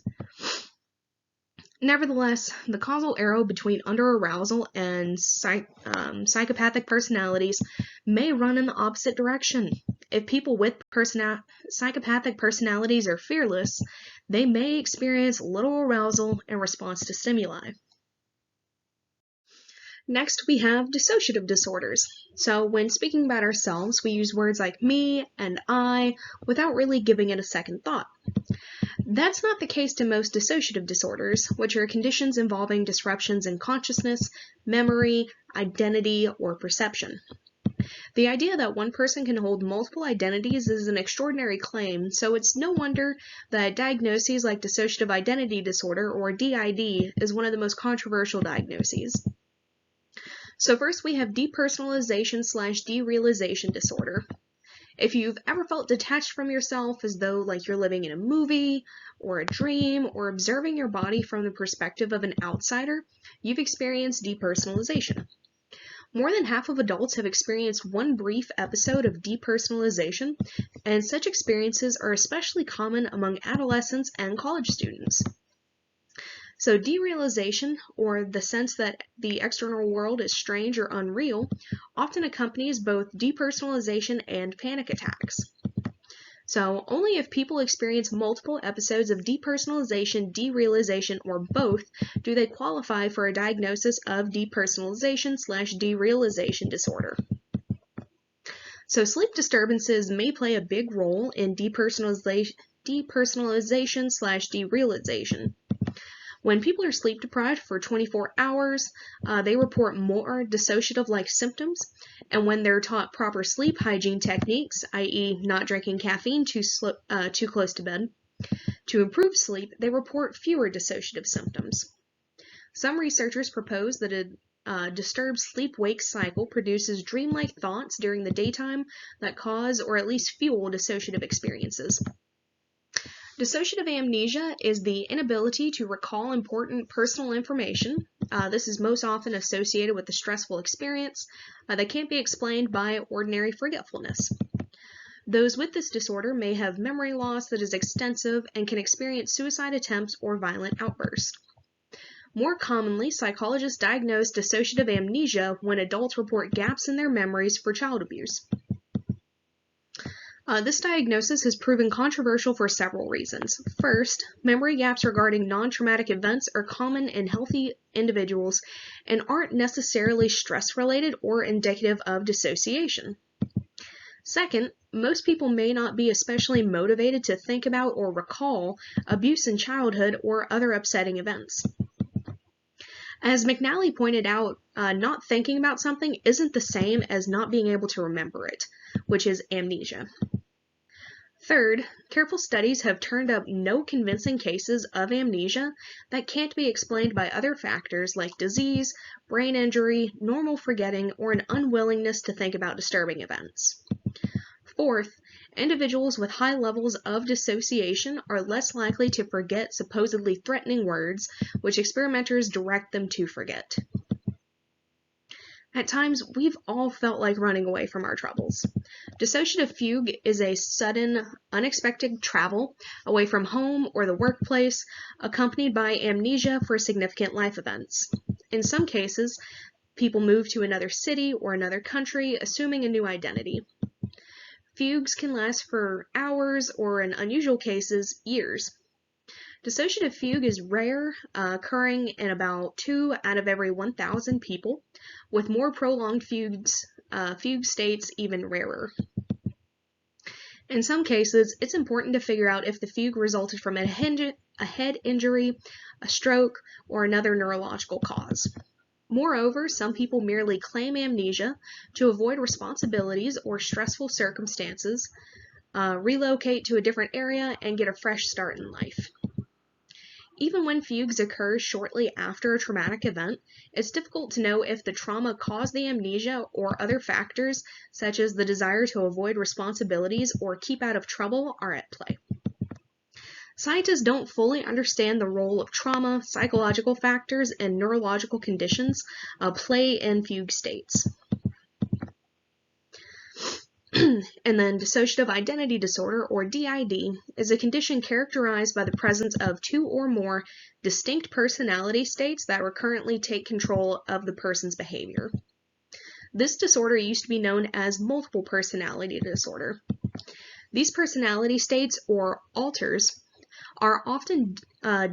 Nevertheless, the causal arrow between under-arousal and psychopathic personalities may run in the opposite direction. If people with psychopathic personalities are fearless, they may experience little arousal in response to stimuli. Next, we have dissociative disorders. So when speaking about ourselves, we use words like me and I without really giving it a second thought. That's not the case to most dissociative disorders, which are conditions involving disruptions in consciousness, memory, identity, or perception. The idea that one person can hold multiple identities is an extraordinary claim, so it's no wonder that diagnoses like dissociative identity disorder, or DID, is one of the most controversial diagnoses. So first we have depersonalization/derealization disorder. If you've ever felt detached from yourself as though like you're living in a movie or a dream or observing your body from the perspective of an outsider, you've experienced depersonalization. More than half of adults have experienced one brief episode of depersonalization, and such experiences are especially common among adolescents and college students. So derealization, or the sense that the external world is strange or unreal, often accompanies both depersonalization and panic attacks. So only if people experience multiple episodes of depersonalization, derealization, or both do they qualify for a diagnosis of depersonalization/derealization disorder. So sleep disturbances may play a big role in depersonalization/derealization. When people are sleep deprived for 24 hours, they report more dissociative-like symptoms, and when they're taught proper sleep hygiene techniques, i.e. not drinking caffeine too close to bed, to improve sleep, they report fewer dissociative symptoms. Some researchers propose that a disturbed sleep-wake cycle produces dreamlike thoughts during the daytime that cause or at least fuel dissociative experiences. Dissociative amnesia is the inability to recall important personal information. This is most often associated with a stressful experience that can't be explained by ordinary forgetfulness. Those with this disorder may have memory loss that is extensive and can experience suicide attempts or violent outbursts. More commonly, psychologists diagnose dissociative amnesia when adults report gaps in their memories for child abuse. This diagnosis has proven controversial for several reasons. First, memory gaps regarding non-traumatic events are common in healthy individuals and aren't necessarily stress-related or indicative of dissociation. Second, most people may not be especially motivated to think about or recall abuse in childhood or other upsetting events. As McNally pointed out, not thinking about something isn't the same as not being able to remember it, which is amnesia. Third, careful studies have turned up no convincing cases of amnesia that can't be explained by other factors like disease, brain injury, normal forgetting, or an unwillingness to think about disturbing events. Fourth, individuals with high levels of dissociation are less likely to forget supposedly threatening words, which experimenters direct them to forget. At times, we've all felt like running away from our troubles. Dissociative fugue is a sudden, unexpected travel away from home or the workplace, accompanied by amnesia for significant life events. In some cases, people move to another city or another country, assuming a new identity. Fugues can last for hours or, in unusual cases, years. Dissociative fugue is rare, occurring in about 2 out of every 1,000 people, with more prolonged fugue states even rarer. In some cases, it's important to figure out if the fugue resulted from a head injury, a stroke, or another neurological cause. Moreover, some people merely claim amnesia to avoid responsibilities or stressful circumstances, relocate to a different area, and get a fresh start in life. Even when fugues occur shortly after a traumatic event, it's difficult to know if the trauma caused the amnesia or other factors, such as the desire to avoid responsibilities or keep out of trouble, are at play. Scientists don't fully understand the role of trauma, psychological factors, and neurological conditions play in fugue states. And then dissociative identity disorder, or DID, is a condition characterized by the presence of 2 or more distinct personality states that recurrently take control of the person's behavior. This disorder used to be known as multiple personality disorder. These personality states, or alters, are often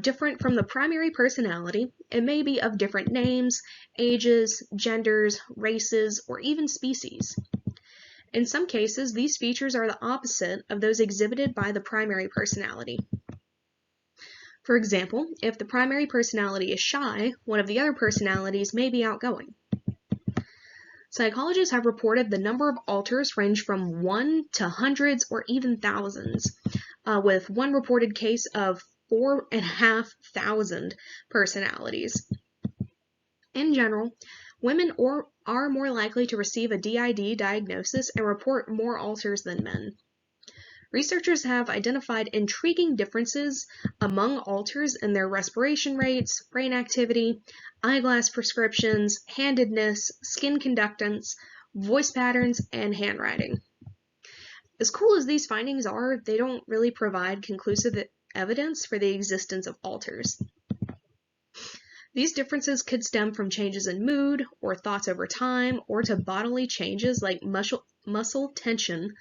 different from the primary personality and may be of different names, ages, genders, races, or even species. In some cases, these features are the opposite of those exhibited by the primary personality. For example, if the primary personality is shy, one of the other personalities may be outgoing. Psychologists have reported the number of alters range from 1 to hundreds or even thousands, with one reported case of 4,500 personalities. In general, women are more likely to receive a DID diagnosis and report more alters than men. Researchers have identified intriguing differences among alters in their respiration rates, brain activity, eyeglass prescriptions, handedness, skin conductance, voice patterns, and handwriting. As cool as these findings are, they don't really provide conclusive evidence for the existence of alters. These differences could stem from changes in mood or thoughts over time, or to bodily changes like muscle tension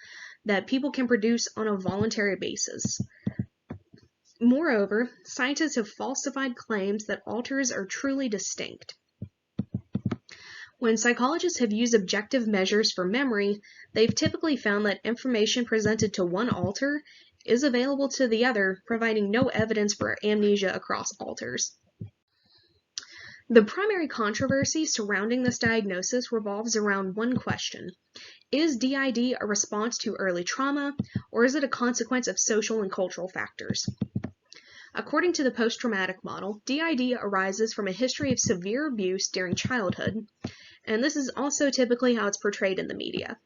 that people can produce on a voluntary basis. Moreover, scientists have falsified claims that alters are truly distinct. When psychologists have used objective measures for memory, they've typically found that information presented to one alter is available to the other, providing no evidence for amnesia across alters. The primary controversy surrounding this diagnosis revolves around one question: is DID a response to early trauma, or is it a consequence of social and cultural factors? According to the post-traumatic model, DID arises from a history of severe abuse during childhood, and this is also typically how it's portrayed in the media.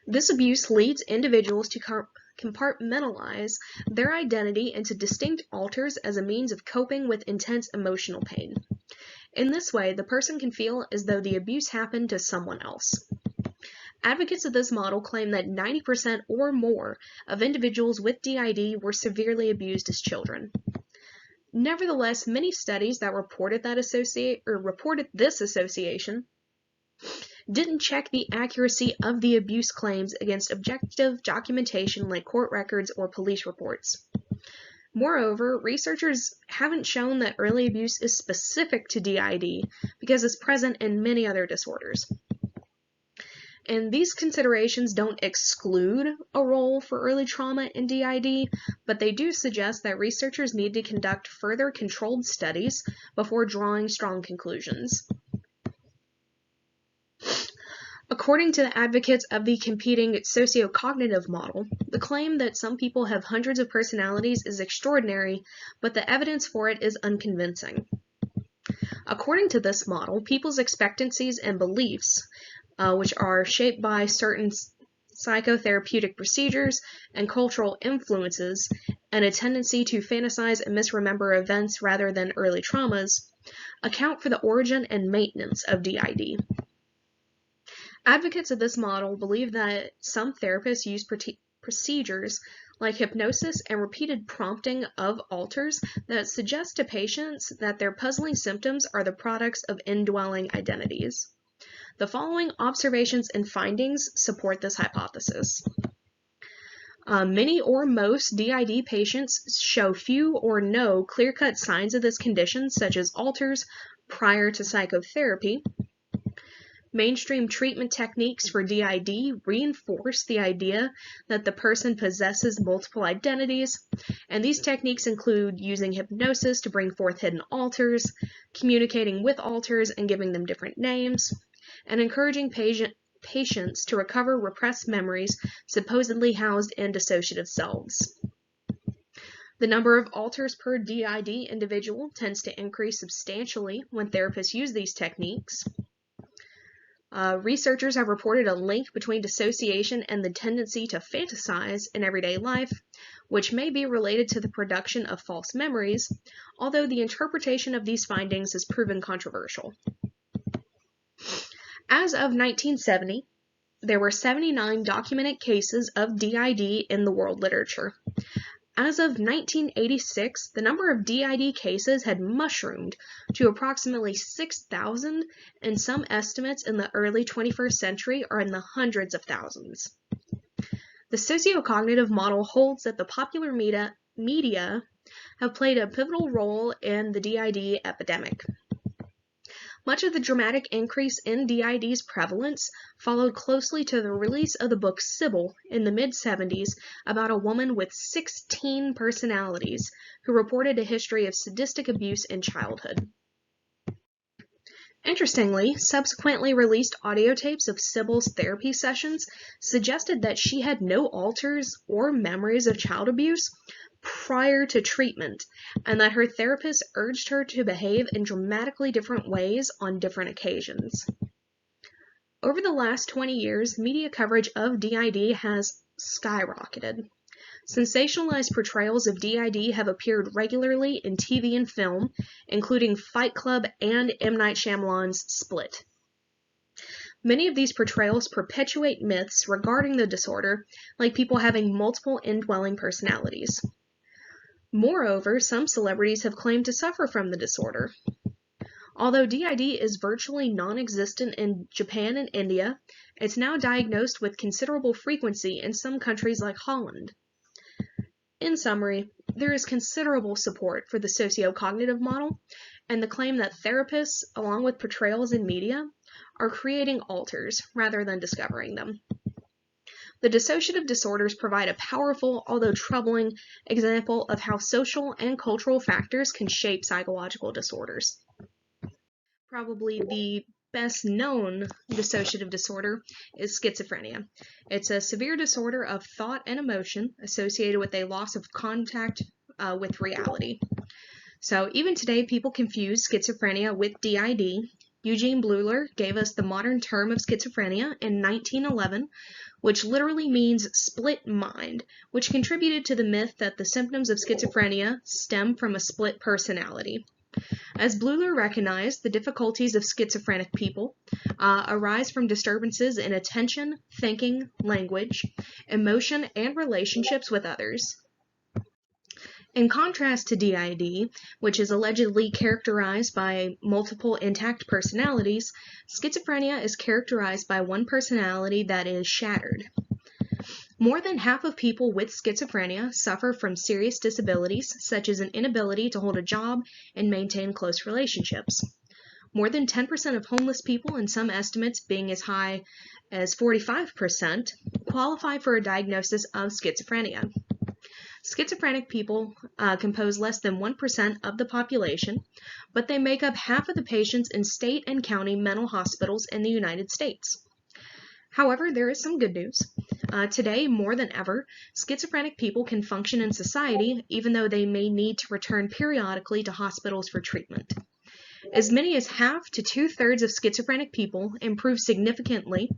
This abuse leads individuals to compartmentalize their identity into distinct alters as a means of coping with intense emotional pain. In this way, the person can feel as though the abuse happened to someone else. Advocates of this model claim that 90% or more of individuals with DID were severely abused as children. Nevertheless, many studies that reported this association didn't check the accuracy of the abuse claims against objective documentation like court records or police reports. Moreover, researchers haven't shown that early abuse is specific to DID because it's present in many other disorders. And these considerations don't exclude a role for early trauma in DID, but they do suggest that researchers need to conduct further controlled studies before drawing strong conclusions. According to the advocates of the competing sociocognitive model, the claim that some people have hundreds of personalities is extraordinary, but the evidence for it is unconvincing. According to this model, people's expectancies and beliefs, which are shaped by certain psychotherapeutic procedures and cultural influences, and a tendency to fantasize and misremember events rather than early traumas, account for the origin and maintenance of DID. Advocates of this model believe that some therapists use procedures like hypnosis and repeated prompting of alters that suggest to patients that their puzzling symptoms are the products of indwelling identities. The following observations and findings support this hypothesis. Many or most DID patients show few or no clear-cut signs of this condition, such as alters, prior to psychotherapy. Mainstream treatment techniques for DID reinforce the idea that the person possesses multiple identities, and these techniques include using hypnosis to bring forth hidden alters, communicating with alters and giving them different names, and encouraging patients to recover repressed memories supposedly housed in dissociative selves. The number of alters per DID individual tends to increase substantially when therapists use these techniques. Researchers have reported a link between dissociation and the tendency to fantasize in everyday life, which may be related to the production of false memories, although the interpretation of these findings has proven controversial. As of 1970, there were 79 documented cases of DID in the world literature. As of 1986, the number of DID cases had mushroomed to approximately 6,000, and some estimates in the early 21st century are in the hundreds of thousands. The sociocognitive model holds that the popular media have played a pivotal role in the DID epidemic. Much of the dramatic increase in DID's prevalence followed closely to the release of the book Sybil in the mid-70s about a woman with 16 personalities who reported a history of sadistic abuse in childhood. Interestingly, subsequently released audio tapes of Sybil's therapy sessions suggested that she had no alters or memories of child abuse prior to treatment, and that her therapist urged her to behave in dramatically different ways on different occasions. Over the last 20 years, media coverage of DID has skyrocketed. Sensationalized portrayals of DID have appeared regularly in TV and film, including Fight Club and M. Night Shyamalan's Split. Many of these portrayals perpetuate myths regarding the disorder, like people having multiple indwelling personalities. Moreover, some celebrities have claimed to suffer from the disorder. Although DID is virtually non-existent in Japan and India, it's now diagnosed with considerable frequency in some countries like Holland. In summary, there is considerable support for the sociocognitive model and the claim that therapists, along with portrayals in media, are creating alters rather than discovering them. The dissociative disorders provide a powerful, although troubling, example of how social and cultural factors can shape psychological disorders. Probably the best known dissociative disorder is schizophrenia. It's a severe disorder of thought and emotion associated with a loss of contact with reality. So even today, people confuse schizophrenia with DID. Eugene Bleuler gave us the modern term of schizophrenia in 1911, which literally means split mind, which contributed to the myth that the symptoms of schizophrenia stem from a split personality. As Bleuler recognized, the difficulties of schizophrenic people arise from disturbances in attention, thinking, language, emotion, and relationships with others. In contrast to DID, which is allegedly characterized by multiple intact personalities, schizophrenia is characterized by one personality that is shattered. More than half of people with schizophrenia suffer from serious disabilities, such as an inability to hold a job and maintain close relationships. More than 10% of homeless people, and some estimates being as high as 45%, qualify for a diagnosis of schizophrenia. Schizophrenic people compose less than 1% of the population, but they make up half of the patients in state and county mental hospitals in the United States. However, there is some good news. Today, more than ever, schizophrenic people can function in society, even though they may need to return periodically to hospitals for treatment. As many as half to two-thirds of schizophrenic people improve significantly,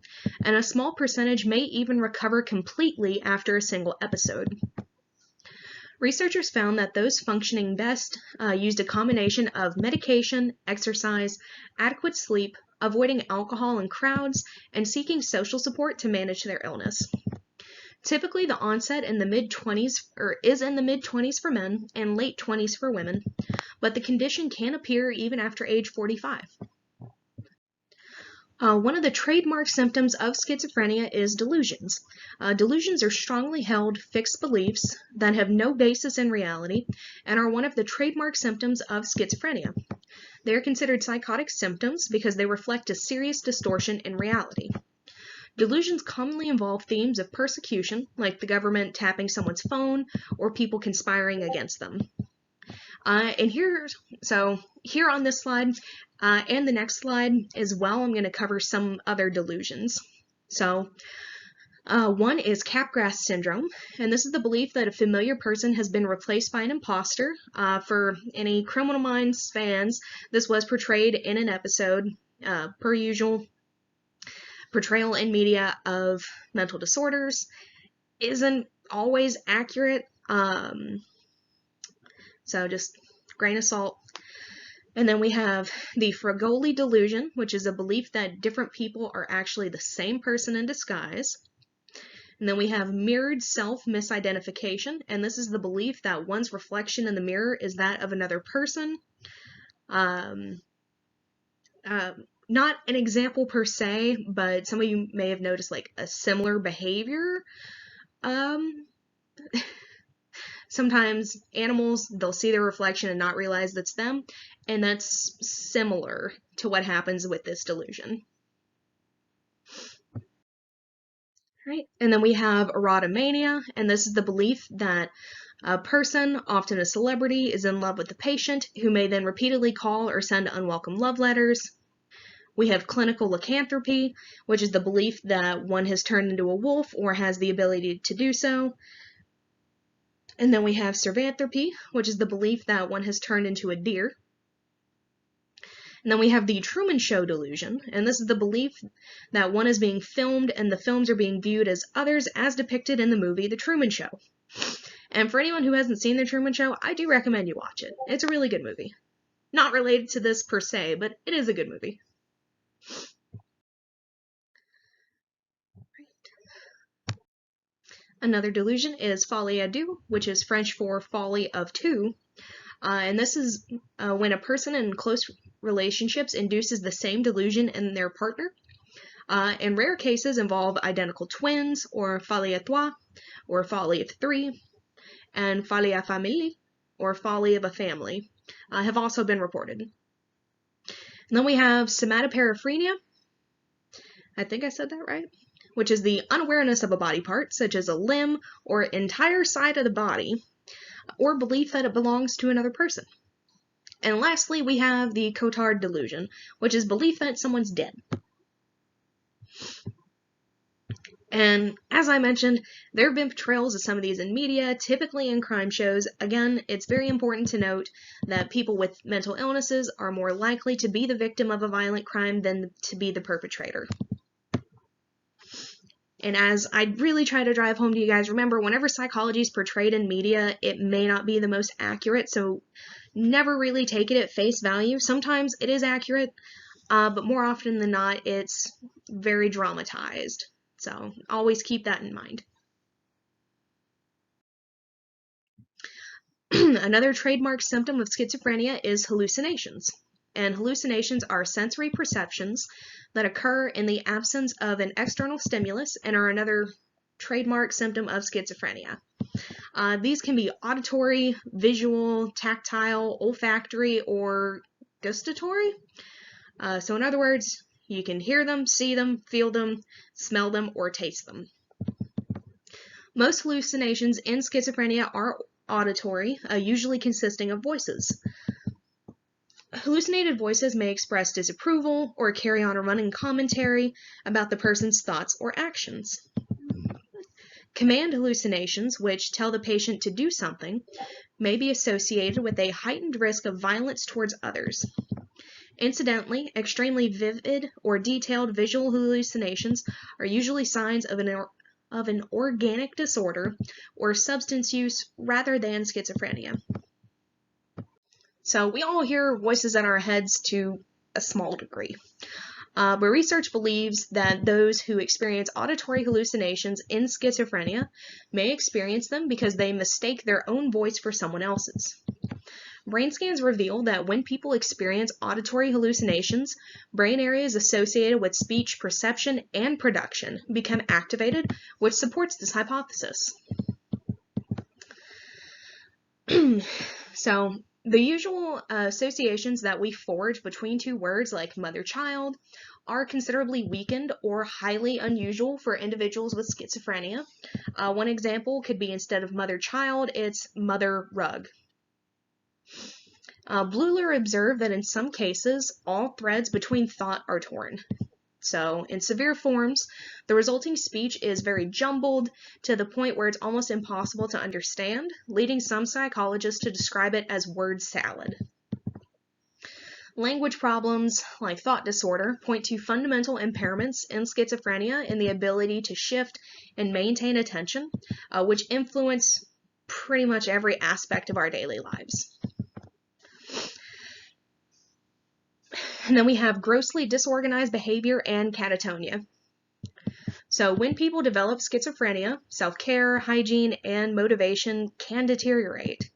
and a small percentage may even recover completely after a single episode. Researchers found that those functioning best used a combination of medication, exercise, adequate sleep, avoiding alcohol in crowds, and seeking social support to manage their illness. Typically, the onset in the mid-20s is in the mid-20s for men and late 20s for women, but the condition can appear even after age 45. One of the trademark symptoms of schizophrenia is delusions. Delusions are strongly held fixed beliefs that have no basis in reality and are one of the trademark symptoms of schizophrenia. They are considered psychotic symptoms because they reflect a serious distortion in reality. Delusions commonly involve themes of persecution, like the government tapping someone's phone or people conspiring against them. Here on this slide and the next slide as well, I'm going to cover some other delusions. One is Capgras syndrome, and this is the belief that a familiar person has been replaced by an imposter. For any Criminal Minds fans, this was portrayed in an episode, per usual. Portrayal in media of mental disorders isn't always accurate, so just grain of salt. And then we have the Fragoli delusion, which is a belief that different people are actually the same person in disguise. And then we have mirrored self misidentification, and this is the belief that one's reflection in the mirror is that of another person. Not an example per se, but some of you may have noticed like a similar behavior. Sometimes animals, they'll see their reflection and not realize that's them, and that's similar to what happens with this delusion. Right, and then we have erotomania, and this is the belief that a person, often a celebrity, is in love with the patient, who may then repeatedly call or send unwelcome love letters. We have clinical lycanthropy, which is the belief that one has turned into a wolf or has the ability to do so. And then we have cervanthropy, which is the belief that one has turned into a deer. And then we have the Truman Show delusion, and this is the belief that one is being filmed and the films are being viewed as others as depicted in the movie The Truman Show. And for anyone who hasn't seen The Truman Show, I do recommend you watch it. It's a really good movie. Not related to this per se, but it is a good movie. Another delusion is folie à deux, which is French for folly of two. And this is when a person in close relationships induces the same delusion in their partner. In rare cases involve identical twins, or folie à trois, or folly of three, and folie à famille, or folly of a family, have also been reported. And then we have somatoparaphrenia. I think I said that right. Which is the unawareness of a body part, such as a limb or entire side of the body, or belief that it belongs to another person. And lastly, we have the Cotard delusion, which is belief that someone's dead. And as I mentioned, there have been portrayals of some of these in media, typically in crime shows. Again, it's very important to note that people with mental illnesses are more likely to be the victim of a violent crime than to be the perpetrator. And as I really try to drive home to you guys, remember, whenever psychology is portrayed in media, it may not be the most accurate, so never really take it at face value. Sometimes it is accurate, but more often than not, it's very dramatized. So always keep that in mind. Another trademark symptom of schizophrenia is hallucinations. And hallucinations are sensory perceptions that occur in the absence of an external stimulus and are another trademark symptom of schizophrenia. These can be auditory, visual, tactile, olfactory, or gustatory. So in other words, you can hear them, see them, feel them, smell them, or taste them. Most hallucinations in schizophrenia are auditory, usually consisting of voices. Hallucinated voices may express disapproval or carry on a running commentary about the person's thoughts or actions. Command hallucinations, which tell the patient to do something, may be associated with a heightened risk of violence towards others. Incidentally, extremely vivid or detailed visual hallucinations are usually signs of an organic disorder or substance use rather than schizophrenia. So we all hear voices in our heads to a small degree. But research believes that those who experience auditory hallucinations in schizophrenia may experience them because they mistake their own voice for someone else's. Brain scans reveal that when people experience auditory hallucinations, brain areas associated with speech perception and production become activated, which supports this hypothesis. So, the usual associations that we forge between two words like mother-child are considerably weakened or highly unusual for individuals with schizophrenia. One example could be instead of mother-child, it's mother-rug. Bleuler observed that in some cases, all threads between thought are torn. So, in severe forms, the resulting speech is very jumbled to the point where it's almost impossible to understand, leading some psychologists to describe it as word salad. Language problems, like thought disorder, point to fundamental impairments in schizophrenia in the ability to shift and maintain attention, which influence pretty much every aspect of our daily lives. And then we have grossly disorganized behavior and catatonia. So when people develop schizophrenia, self-care, hygiene, and motivation can deteriorate.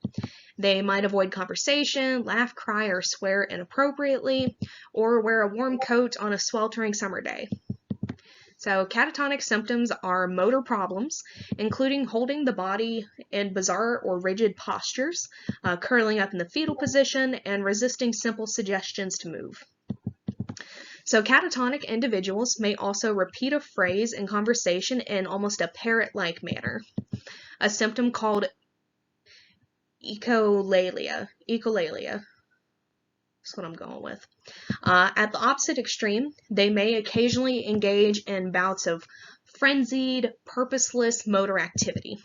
They might avoid conversation, laugh, cry, or swear inappropriately, or wear a warm coat on a sweltering summer day. So catatonic symptoms are motor problems, including holding the body in bizarre or rigid postures, curling up in the fetal position, and resisting simple suggestions to move. So catatonic individuals may also repeat a phrase in conversation in almost a parrot-like manner, a symptom called echolalia. That's what I'm going with. At the opposite extreme, they may occasionally engage in bouts of frenzied, purposeless motor activity.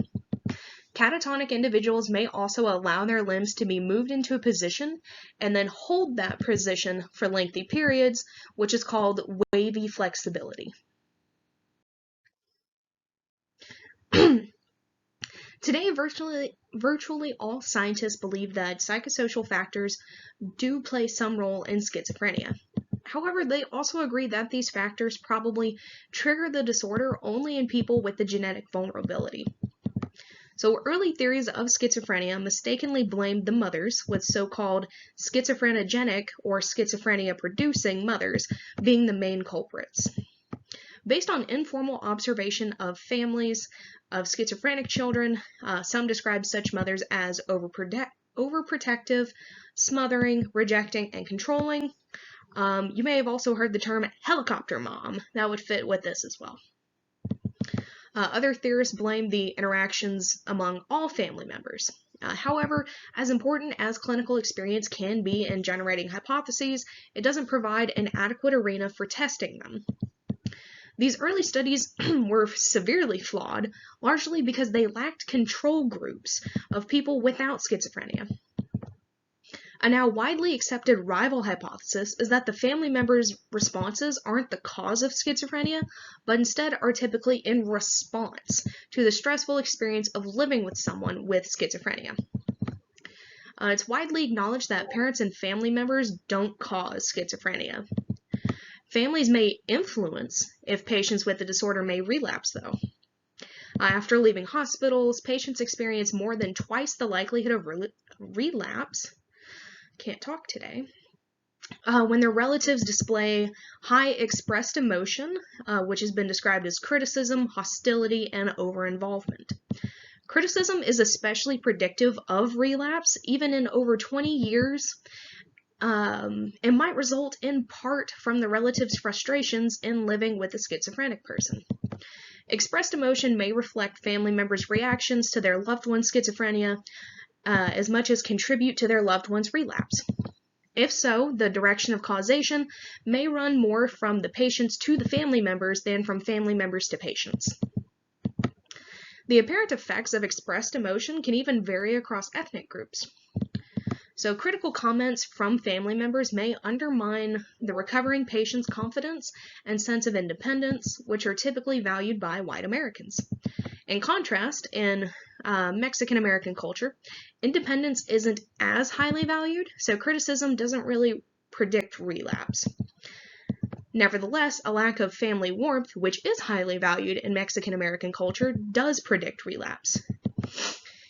Catatonic individuals may also allow their limbs to be moved into a position and then hold that position for lengthy periods, which is called wavy flexibility. Today, virtually all scientists believe that psychosocial factors do play some role in schizophrenia. However, they also agree that these factors probably trigger the disorder only in people with the genetic vulnerability. So early theories of schizophrenia mistakenly blamed the mothers, with so-called schizophrenogenic or schizophrenia-producing mothers being the main culprits. Based on informal observation of families of schizophrenic children, some describe such mothers as overprotective, smothering, rejecting, and controlling. You may have also heard the term helicopter mom. That would fit with this as well. Other theorists blame the interactions among all family members. However, as important as clinical experience can be in generating hypotheses, it doesn't provide an adequate arena for testing them. These early studies were severely flawed, largely because they lacked control groups of people without schizophrenia. A now widely accepted rival hypothesis is that the family members' responses aren't the cause of schizophrenia, but instead are typically in response to the stressful experience of living with someone with schizophrenia. It's widely acknowledged that parents and family members don't cause schizophrenia. Families may influence if patients with the disorder may relapse, though. After leaving hospitals, patients experience more than twice the likelihood relapse, can't talk today, when their relatives display high expressed emotion, which has been described as criticism, hostility, and over-involvement. Criticism is especially predictive of relapse, even in over 20 years, and might result in part from the relative's frustrations in living with a schizophrenic person. Expressed emotion may reflect family members' reactions to their loved one's schizophrenia as much as contribute to their loved one's relapse. If so, the direction of causation may run more from the patients to the family members than from family members to patients. The apparent effects of expressed emotion can even vary across ethnic groups. So critical comments from family members may undermine the recovering patient's confidence and sense of independence, which are typically valued by white Americans. In contrast, in Mexican American culture, independence isn't as highly valued, so criticism doesn't really predict relapse. Nevertheless, a lack of family warmth, which is highly valued in Mexican American culture, does predict relapse.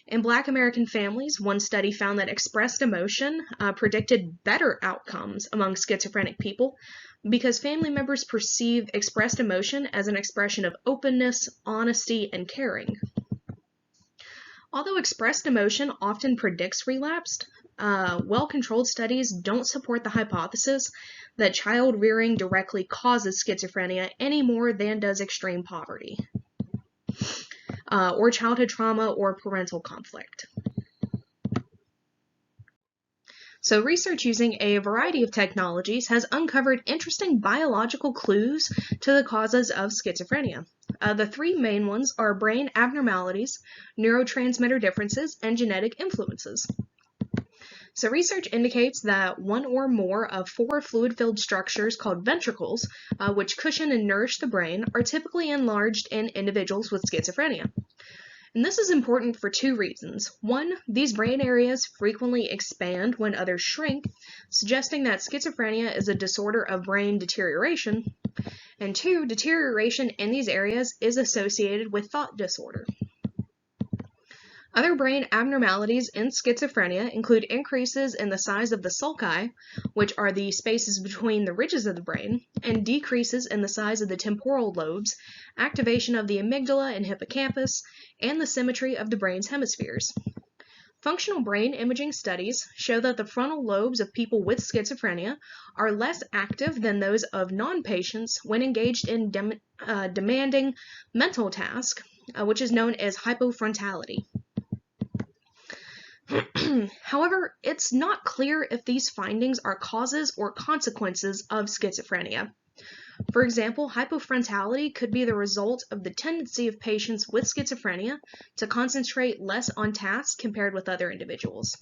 In Black American families, one study found that expressed emotion predicted better outcomes among schizophrenic people because family members perceive expressed emotion as an expression of openness, honesty, and caring. Although expressed emotion often predicts relapse, well-controlled studies don't support the hypothesis that child rearing directly causes schizophrenia any more than does extreme poverty, or childhood trauma or parental conflict. So research using a variety of technologies has uncovered interesting biological clues to the causes of schizophrenia. The three main ones are brain abnormalities, neurotransmitter differences, and genetic influences. So research indicates that one or more of four fluid-filled structures called ventricles, which cushion and nourish the brain, are typically enlarged in individuals with schizophrenia. And this is important for two reasons. One, these brain areas frequently expand when others shrink, suggesting that schizophrenia is a disorder of brain deterioration. And two, deterioration in these areas is associated with thought disorder. Other brain abnormalities in schizophrenia include increases in the size of the sulci, which are the spaces between the ridges of the brain, and decreases in the size of the temporal lobes, activation of the amygdala and hippocampus, and the symmetry of the brain's hemispheres. Functional brain imaging studies show that the frontal lobes of people with schizophrenia are less active than those of non-patients when engaged in demanding mental tasks, which is known as hypofrontality. However, it's not clear if these findings are causes or consequences of schizophrenia. For example, hypofrontality could be the result of the tendency of patients with schizophrenia to concentrate less on tasks compared with other individuals.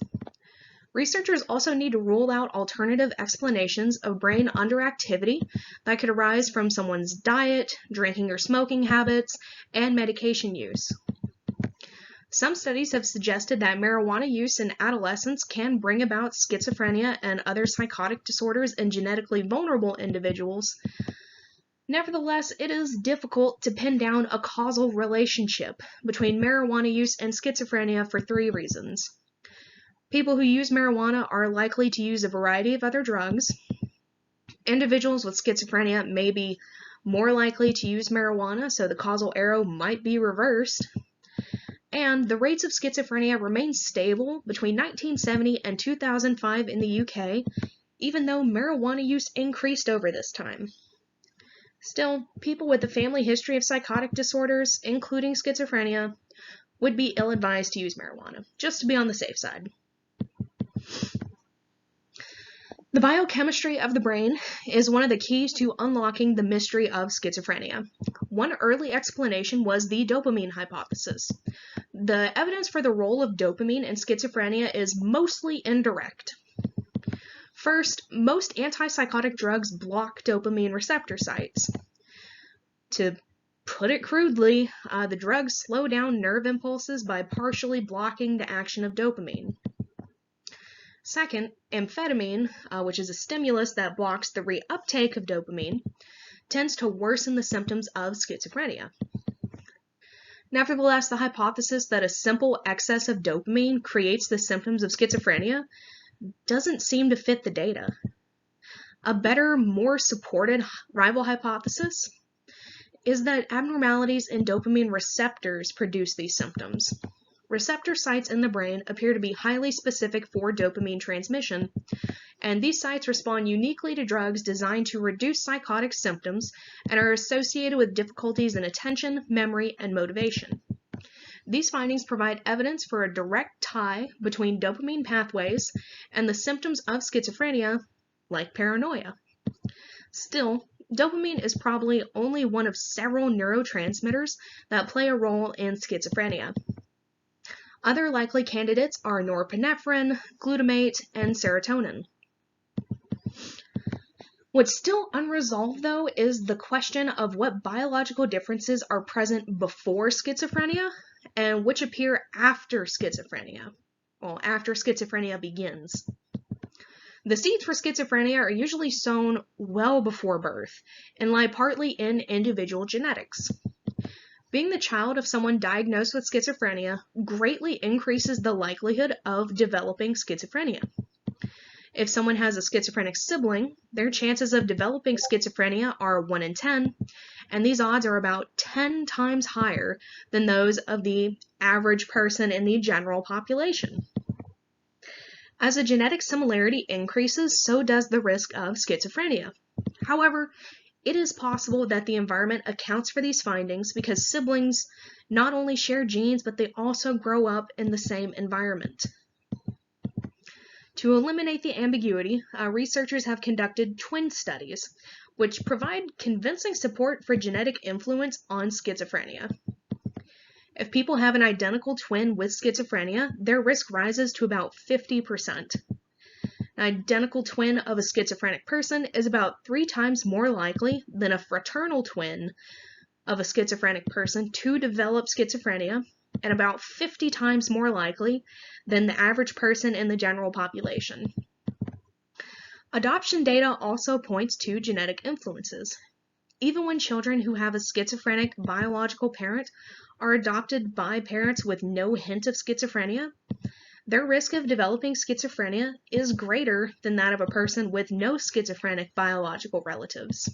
Researchers also need to rule out alternative explanations of brain underactivity that could arise from someone's diet, drinking or smoking habits, and medication use. Some studies have suggested that marijuana use in adolescents can bring about schizophrenia and other psychotic disorders in genetically vulnerable individuals. Nevertheless, it is difficult to pin down a causal relationship between marijuana use and schizophrenia for three reasons. People who use marijuana are likely to use a variety of other drugs. Individuals with schizophrenia may be more likely to use marijuana, so the causal arrow might be reversed. And the rates of schizophrenia remain stable between 1970 and 2005 in the UK, even though marijuana use increased over this time. Still, people with a family history of psychotic disorders, including schizophrenia, would be ill-advised to use marijuana, just to be on the safe side. The biochemistry of the brain is one of the keys to unlocking the mystery of schizophrenia. One early explanation was the dopamine hypothesis. The evidence for the role of dopamine in schizophrenia is mostly indirect. First, most antipsychotic drugs block dopamine receptor sites. To put it crudely, the drugs slow down nerve impulses by partially blocking the action of dopamine. Second, amphetamine, which is a stimulus that blocks the reuptake of dopamine, tends to worsen the symptoms of schizophrenia. Nevertheless, the hypothesis that a simple excess of dopamine creates the symptoms of schizophrenia doesn't seem to fit the data. A better, more supported rival hypothesis is that abnormalities in dopamine receptors produce these symptoms. Receptor sites in the brain appear to be highly specific for dopamine transmission, and these sites respond uniquely to drugs designed to reduce psychotic symptoms and are associated with difficulties in attention, memory, and motivation. These findings provide evidence for a direct tie between dopamine pathways and the symptoms of schizophrenia, like paranoia. Still, dopamine is probably only one of several neurotransmitters that play a role in schizophrenia. Other likely candidates are norepinephrine, glutamate, and serotonin. What's still unresolved, though, is the question of what biological differences are present before schizophrenia and which appear after schizophrenia, after schizophrenia begins. The seeds for schizophrenia are usually sown well before birth and lie partly in individual genetics. Being the child of someone diagnosed with schizophrenia greatly increases the likelihood of developing schizophrenia. If someone has a schizophrenic sibling, their chances of developing schizophrenia are 1 in 10, and these odds are about 10 times higher than those of the average person in the general population. As the genetic similarity increases, so does the risk of schizophrenia. However, it is possible that the environment accounts for these findings because siblings not only share genes, but they also grow up in the same environment. To eliminate the ambiguity, researchers have conducted twin studies, which provide convincing support for genetic influence on schizophrenia. If people have an identical twin with schizophrenia, their risk rises to about 50%. An identical twin of a schizophrenic person is about 3 times more likely than a fraternal twin of a schizophrenic person to develop schizophrenia, and about 50 times more likely than the average person in the general population. Adoption data also points to genetic influences. Even when children who have a schizophrenic biological parent are adopted by parents with no hint of schizophrenia, their risk of developing schizophrenia is greater than that of a person with no schizophrenic biological relatives.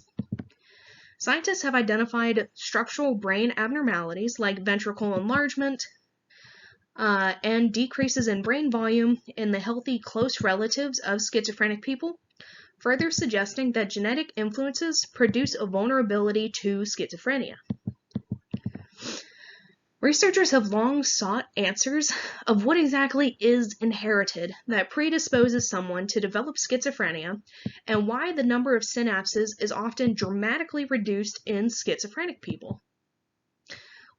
Scientists have identified structural brain abnormalities like ventricle enlargement and decreases in brain volume in the healthy close relatives of schizophrenic people, further suggesting that genetic influences produce a vulnerability to schizophrenia. Researchers have long sought answers of what exactly is inherited that predisposes someone to develop schizophrenia and why the number of synapses is often dramatically reduced in schizophrenic people.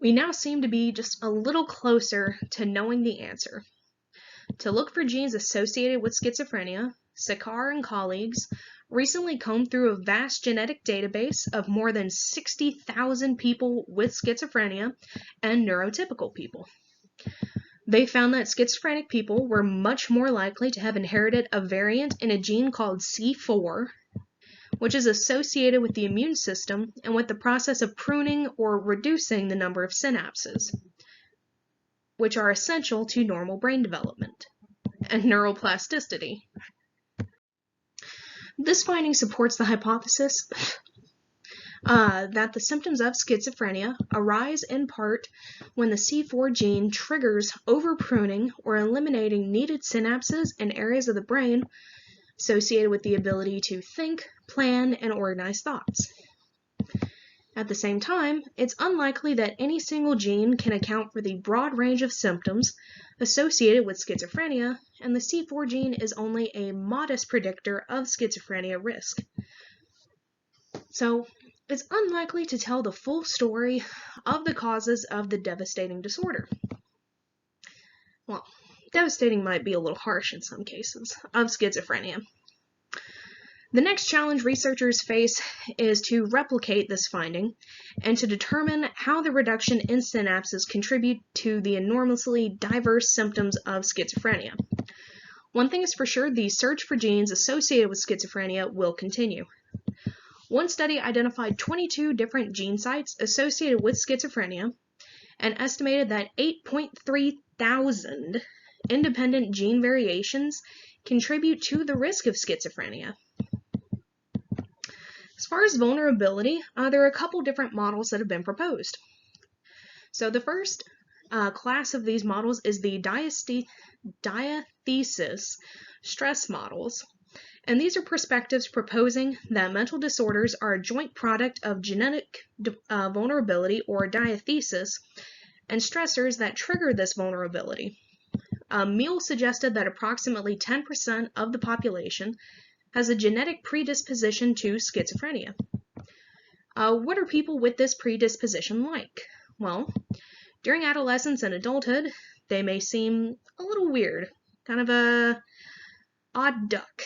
We now seem to be just a little closer to knowing the answer. To look for genes associated with schizophrenia, Sakar and colleagues recently combed through a vast genetic database of more than 60,000 people with schizophrenia and neurotypical people. They found that schizophrenic people were much more likely to have inherited a variant in a gene called C4, which is associated with the immune system and with the process of pruning or reducing the number of synapses, which are essential to normal brain development and neuroplasticity. This finding supports the hypothesis that the symptoms of schizophrenia arise in part when the C4 gene triggers overpruning or eliminating needed synapses in areas of the brain associated with the ability to think, plan, and organize thoughts. At the same time, it's unlikely that any single gene can account for the broad range of symptoms associated with schizophrenia, and the C4 gene is only a modest predictor of schizophrenia risk. So, it's unlikely to tell the full story of the causes of the devastating disorder. Well, devastating might be a little harsh in some cases, of schizophrenia. The next challenge researchers face is to replicate this finding and to determine how the reduction in synapses contribute to the enormously diverse symptoms of schizophrenia. One thing is for sure, the search for genes associated with schizophrenia will continue. One study identified 22 different gene sites associated with schizophrenia, and estimated that 8.3 thousand independent gene variations contribute to the risk of schizophrenia. As far as vulnerability, there are a couple different models that have been proposed. So the first class of these models is the diathesis stress models. And these are perspectives proposing that mental disorders are a joint product of genetic vulnerability or diathesis and stressors that trigger this vulnerability. Meal suggested that approximately 10% of the population has a genetic predisposition to schizophrenia. What are people with this predisposition like? Well, during adolescence and adulthood, they may seem a little weird, kind of a odd duck.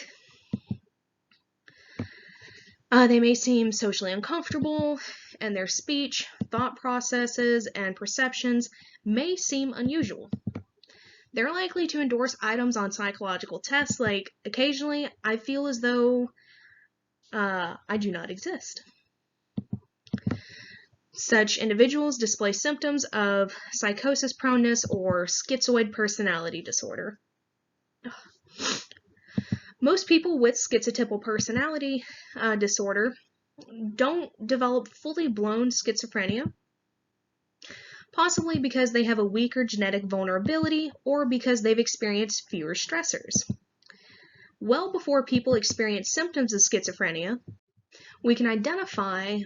They may seem socially uncomfortable, and their speech, thought processes, and perceptions may seem unusual. They're likely to endorse items on psychological tests like, occasionally, I feel as though I do not exist. Such individuals display symptoms of psychosis proneness or schizoid personality disorder. Most people with schizotypal personality disorder don't develop fully blown schizophrenia, possibly because they have a weaker genetic vulnerability or because they've experienced fewer stressors. Well before people experience symptoms of schizophrenia, we can identify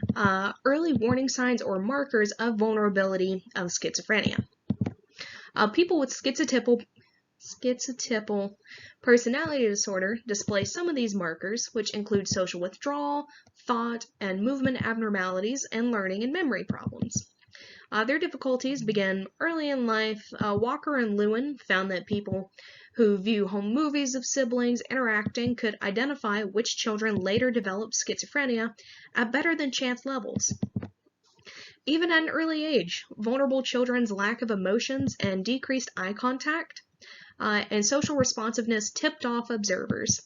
early warning signs or markers of vulnerability of schizophrenia. People with schizotypal personality disorder display some of these markers, which include social withdrawal, thought and movement abnormalities, and learning and memory problems. Their difficulties begin early in life. Walker and Lewin found that people who view home movies of siblings interacting could identify which children later developed schizophrenia at better than chance levels. Even at an early age, vulnerable children's lack of emotions and decreased eye contact and social responsiveness tipped off observers.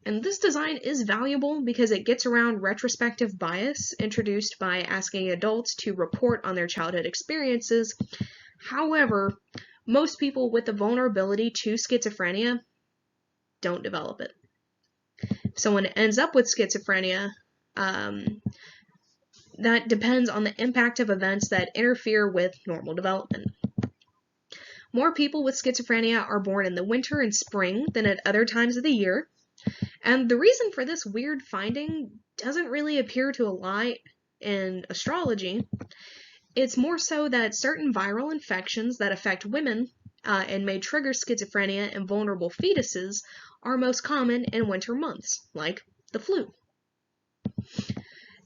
And this design is valuable because it gets around retrospective bias introduced by asking adults to report on their childhood experiences. However, most people with a vulnerability to schizophrenia don't develop it. If someone ends up with schizophrenia, that depends on the impact of events that interfere with normal development. More people with schizophrenia are born in the winter and spring than at other times of the year. And the reason for this weird finding doesn't really appear to lie in astrology. It's more so that certain viral infections that affect women and may trigger schizophrenia in vulnerable fetuses are most common in winter months, like the flu.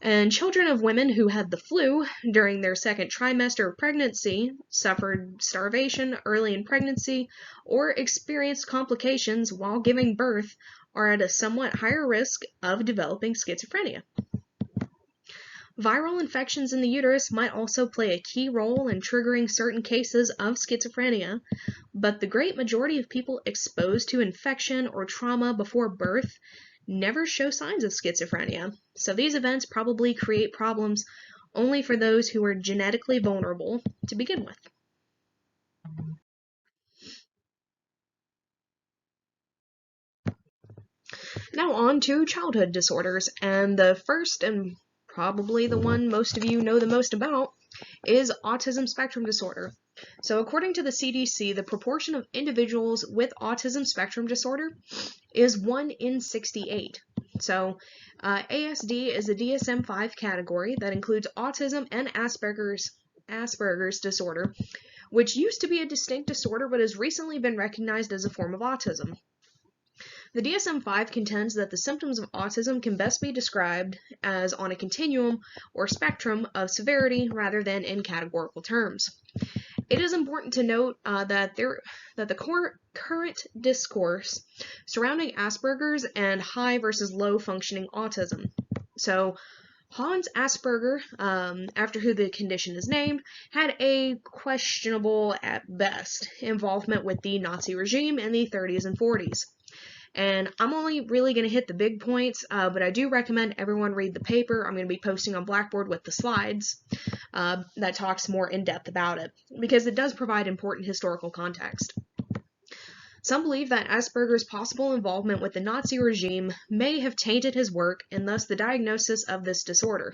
And children of women who had the flu during their second trimester of pregnancy, suffered starvation early in pregnancy, or experienced complications while giving birth are at a somewhat higher risk of developing schizophrenia. Viral infections in the uterus might also play a key role in triggering certain cases of schizophrenia, but the great majority of people exposed to infection or trauma before birth never show signs of schizophrenia, so these events probably create problems only for those who are genetically vulnerable to begin with. Now on to childhood disorders, and the first and probably the one most of you know the most about is autism spectrum disorder. So according to the CDC, the proportion of individuals with autism spectrum disorder is 1 in 68. So ASD is a DSM-5 category that includes autism and Asperger's disorder, which used to be a distinct disorder but has recently been recognized as a form of autism. The DSM-5 contends that the symptoms of autism can best be described as on a continuum or spectrum of severity rather than in categorical terms. It is important to note that the current discourse surrounding Asperger's and high versus low functioning autism. So Hans Asperger, after who the condition is named, had a questionable, at best, involvement with the Nazi regime in the 30s and 40s. And I'm only really going to hit the big points, but I do recommend everyone read the paper I'm going to be posting on Blackboard with the slides that talks more in depth about it, because it does provide important historical context. Some believe that Asperger's possible involvement with the Nazi regime may have tainted his work and thus the diagnosis of this disorder.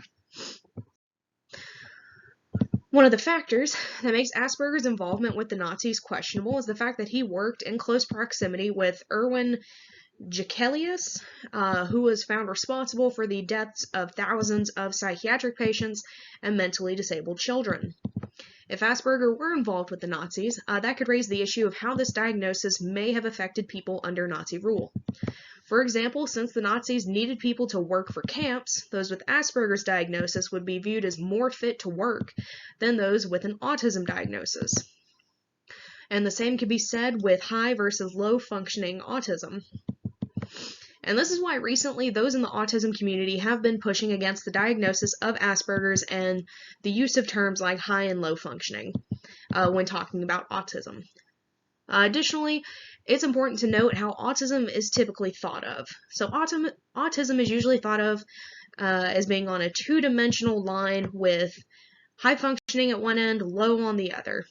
One of the factors that makes Asperger's involvement with the Nazis questionable is the fact that he worked in close proximity with Erwin Jekelius, who was found responsible for the deaths of thousands of psychiatric patients and mentally disabled children. If Asperger were involved with the Nazis, that could raise the issue of how this diagnosis may have affected people under Nazi rule. For example, since the Nazis needed people to work for camps, those with Asperger's diagnosis would be viewed as more fit to work than those with an autism diagnosis. And the same could be said with high versus low functioning autism. And this is why recently those in the autism community have been pushing against the diagnosis of Asperger's and the use of terms like high and low functioning when talking about autism. Additionally, it's important to note how autism is typically thought of. So autism is usually thought of as being on a two-dimensional line with high functioning at one end, low on the other.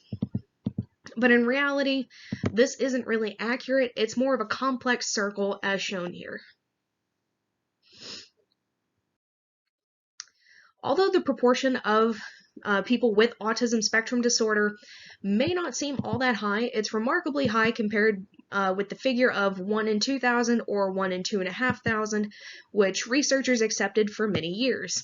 But in reality, this isn't really accurate. It's more of a complex circle as shown here. Although the proportion of people with autism spectrum disorder may not seem all that high, it's remarkably high compared with the figure of 1 in 2,000 or 1 in 2,500, which researchers accepted for many years.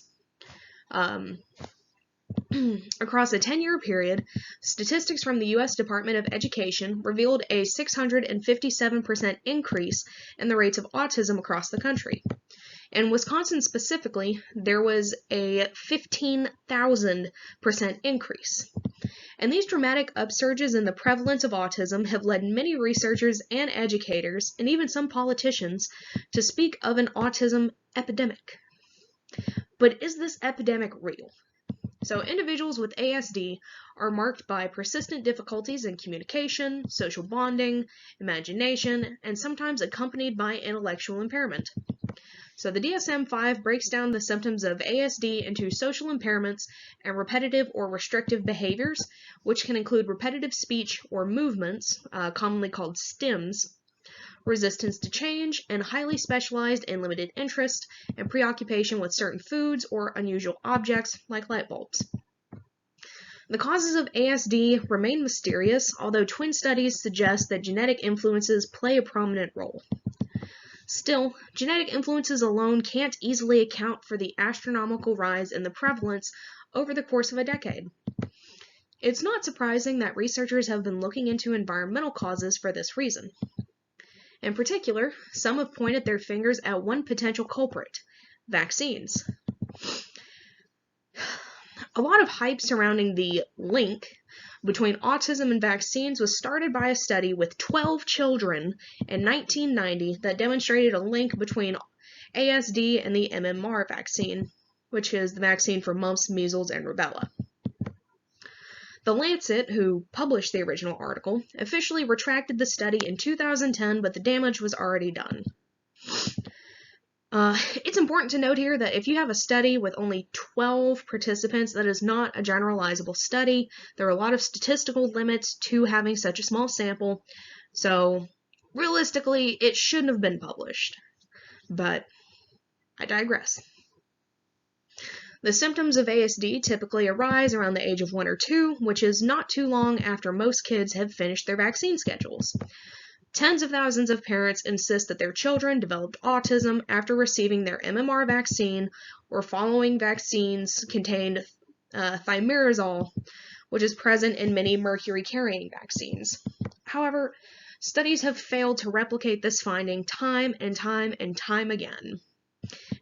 Across a 10-year period, statistics from the U.S. Department of Education revealed a 657% increase in the rates of autism across the country. In Wisconsin specifically, there was a 15,000% increase. And these dramatic upsurges in the prevalence of autism have led many researchers and educators, and even some politicians, to speak of an autism epidemic. But is this epidemic real? So individuals with ASD are marked by persistent difficulties in communication, social bonding, imagination, and sometimes accompanied by intellectual impairment. So the DSM-5 breaks down the symptoms of ASD into social impairments and repetitive or restrictive behaviors, which can include repetitive speech or movements, commonly called STIMs, resistance to change, and highly specialized and limited interest and preoccupation with certain foods or unusual objects like light bulbs. The causes of ASD remain mysterious, although twin studies suggest that genetic influences play a prominent role. Still, genetic influences alone can't easily account for the astronomical rise in the prevalence over the course of a decade. It's not surprising that researchers have been looking into environmental causes for this reason. In particular, some have pointed their fingers at one potential culprit: vaccines. A lot of hype surrounding the link between autism and vaccines was started by a study with 12 children in 1990 that demonstrated a link between ASD and the MMR vaccine, which is the vaccine for mumps, measles, and rubella. The Lancet, who published the original article, officially retracted the study in 2010, but the damage was already done. It's important to note here that if you have a study with only 12 participants, that is not a generalizable study. There are a lot of statistical limits to having such a small sample, so realistically, it shouldn't have been published. But I digress. The symptoms of ASD typically arise around the age of 1 or 2, which is not too long after most kids have finished their vaccine schedules. Tens of thousands of parents insist that their children developed autism after receiving their MMR vaccine or following vaccines contained thimerosal, which is present in many mercury-carrying vaccines. However, studies have failed to replicate this finding time and time again.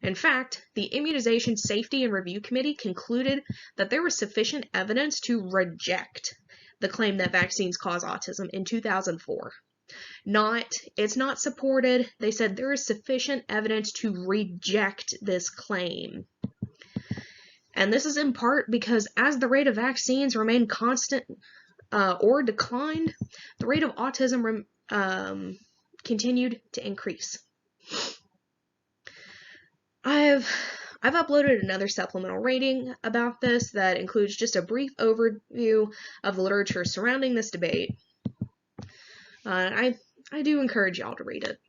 In fact, the Immunization Safety and Review Committee concluded that there was sufficient evidence to reject the claim that vaccines cause autism in 2004. It's not supported. They said there is sufficient evidence to reject this claim. And this is in part because as the rate of vaccines remained constant or declined, the rate of autism continued to increase. I've uploaded another supplemental rating about this that includes just a brief overview of the literature surrounding this debate. I do encourage y'all to read it.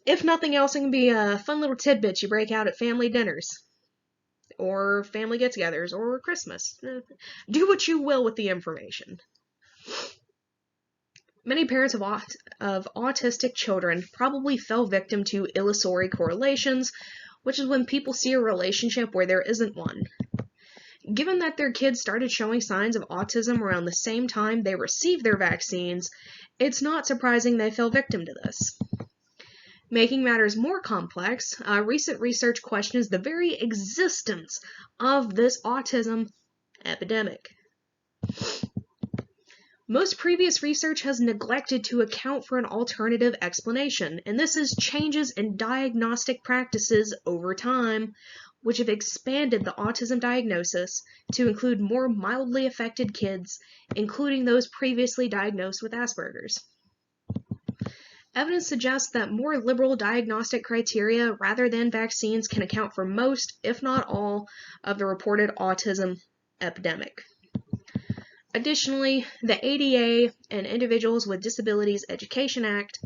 If nothing else, it can be a fun little tidbit you break out at family dinners, or family get-togethers, or Christmas. Do what you will with the information. Many parents of autistic children probably fell victim to illusory correlations, which is when people see a relationship where there isn't one. Given that their kids started showing signs of autism around the same time they received their vaccines, it's not surprising they fell victim to this. Making matters more complex, recent research questions the very existence of this autism epidemic. Most previous research has neglected to account for an alternative explanation, and this is changes in diagnostic practices over time, which have expanded the autism diagnosis to include more mildly affected kids, including those previously diagnosed with Asperger's. Evidence suggests that more liberal diagnostic criteria rather than vaccines can account for most, if not all, of the reported autism epidemic. Additionally, the ADA and Individuals with Disabilities Education Act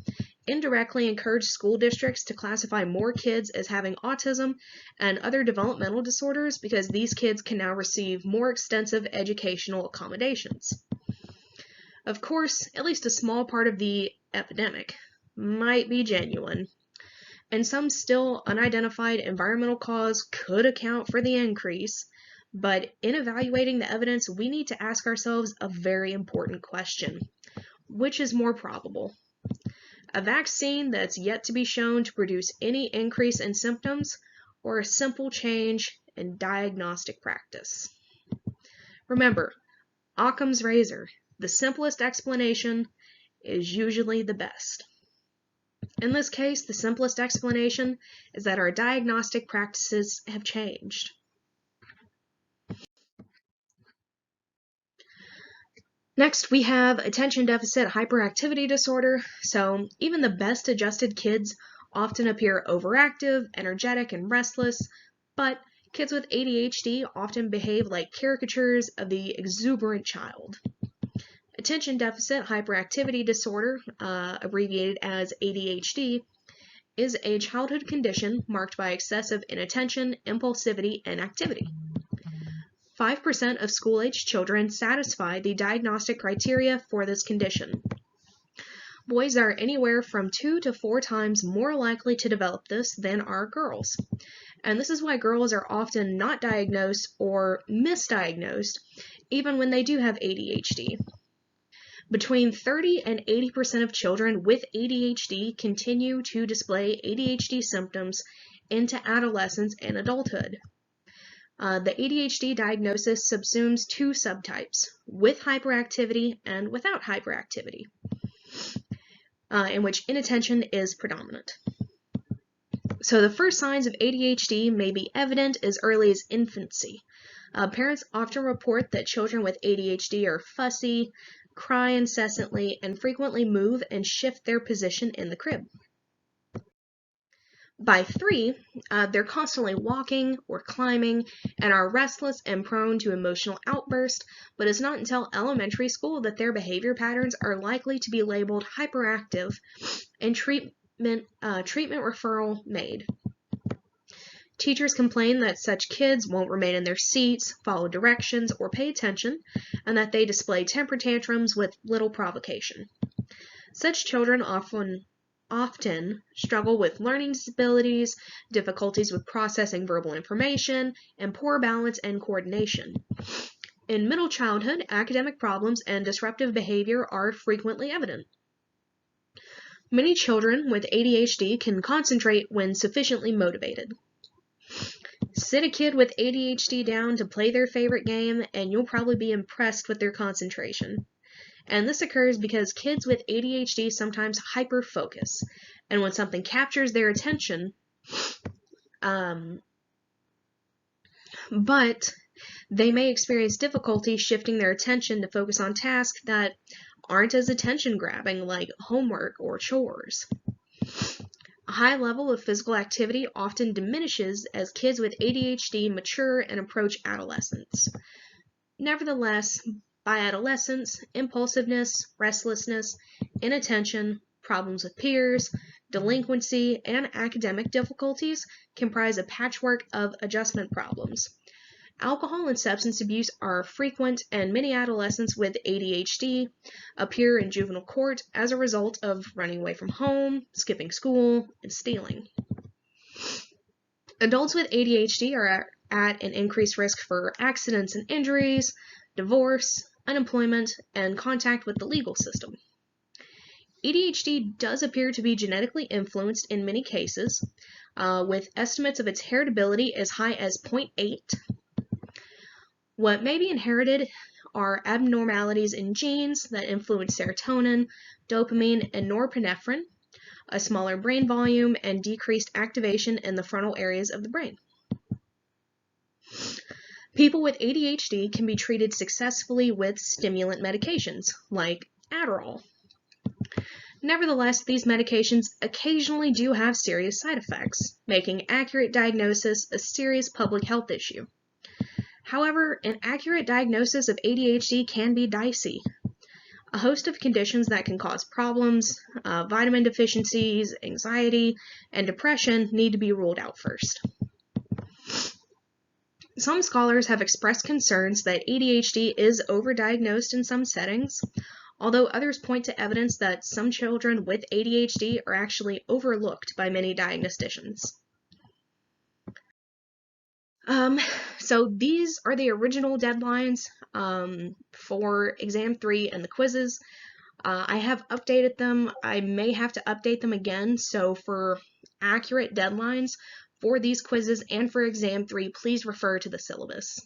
indirectly encourage school districts to classify more kids as having autism and other developmental disorders because these kids can now receive more extensive educational accommodations. Of course, at least a small part of the epidemic might be genuine, and some still unidentified environmental cause could account for the increase, but in evaluating the evidence, we need to ask ourselves a very important question. Which is more probable? A vaccine that's yet to be shown to produce any increase in symptoms, or a simple change in diagnostic practice? Remember, Occam's razor, the simplest explanation is usually the best. In this case, the simplest explanation is that our diagnostic practices have changed. Next, we have attention deficit hyperactivity disorder. So even the best adjusted kids often appear overactive, energetic, and restless, but kids with ADHD often behave like caricatures of the exuberant child. Attention deficit hyperactivity disorder, abbreviated as ADHD, is a childhood condition marked by excessive inattention, impulsivity, and activity. 5% of school-aged children satisfy the diagnostic criteria for this condition. Boys are anywhere from 2 to 4 times more likely to develop this than are girls. And this is why girls are often not diagnosed or misdiagnosed, even when they do have ADHD. Between 30 and 80% of children with ADHD continue to display ADHD symptoms into adolescence and adulthood. The ADHD diagnosis subsumes 2 subtypes, with hyperactivity and without hyperactivity, in which inattention is predominant. So the first signs of ADHD may be evident as early as infancy. Parents often report that children with ADHD are fussy, cry incessantly, and frequently move and shift their position in the crib. By 3, they're constantly walking or climbing and are restless and prone to emotional outbursts, but it's not until elementary school that their behavior patterns are likely to be labeled hyperactive and treatment referral made. Teachers complain that such kids won't remain in their seats, follow directions, or pay attention, and that they display temper tantrums with little provocation. Such children often struggle with learning disabilities, difficulties with processing verbal information, and poor balance and coordination. In middle childhood, academic problems and disruptive behavior are frequently evident. Many children with ADHD can concentrate when sufficiently motivated. Sit a kid with ADHD down to play their favorite game, and you'll probably be impressed with their concentration. And this occurs because kids with ADHD sometimes hyper-focus, and when something captures their attention, but they may experience difficulty shifting their attention to focus on tasks that aren't as attention-grabbing like homework or chores. A high level of physical activity often diminishes as kids with ADHD mature and approach adolescence. Nevertheless, by adolescence, impulsiveness, restlessness, inattention, problems with peers, delinquency, and academic difficulties comprise a patchwork of adjustment problems. Alcohol and substance abuse are frequent, and many adolescents with ADHD appear in juvenile court as a result of running away from home, skipping school, and stealing. Adults with ADHD are at an increased risk for accidents and injuries, divorce, unemployment, and contact with the legal system. ADHD does appear to be genetically influenced in many cases, with estimates of its heritability as high as 0.8. What may be inherited are abnormalities in genes that influence serotonin, dopamine, and norepinephrine, a smaller brain volume, and decreased activation in the frontal areas of the brain. People with ADHD can be treated successfully with stimulant medications, like Adderall. Nevertheless, these medications occasionally do have serious side effects, making accurate diagnosis a serious public health issue. However, an accurate diagnosis of ADHD can be dicey. A host of conditions that can cause problems, vitamin deficiencies, anxiety, and depression need to be ruled out first. Some scholars have expressed concerns that ADHD is overdiagnosed in some settings, although others point to evidence that some children with ADHD are actually overlooked by many diagnosticians. So these are the original deadlines for Exam 3 and the quizzes. I have updated them. I may have to update them again, so for accurate deadlines for these quizzes and for Exam 3, please refer to the syllabus.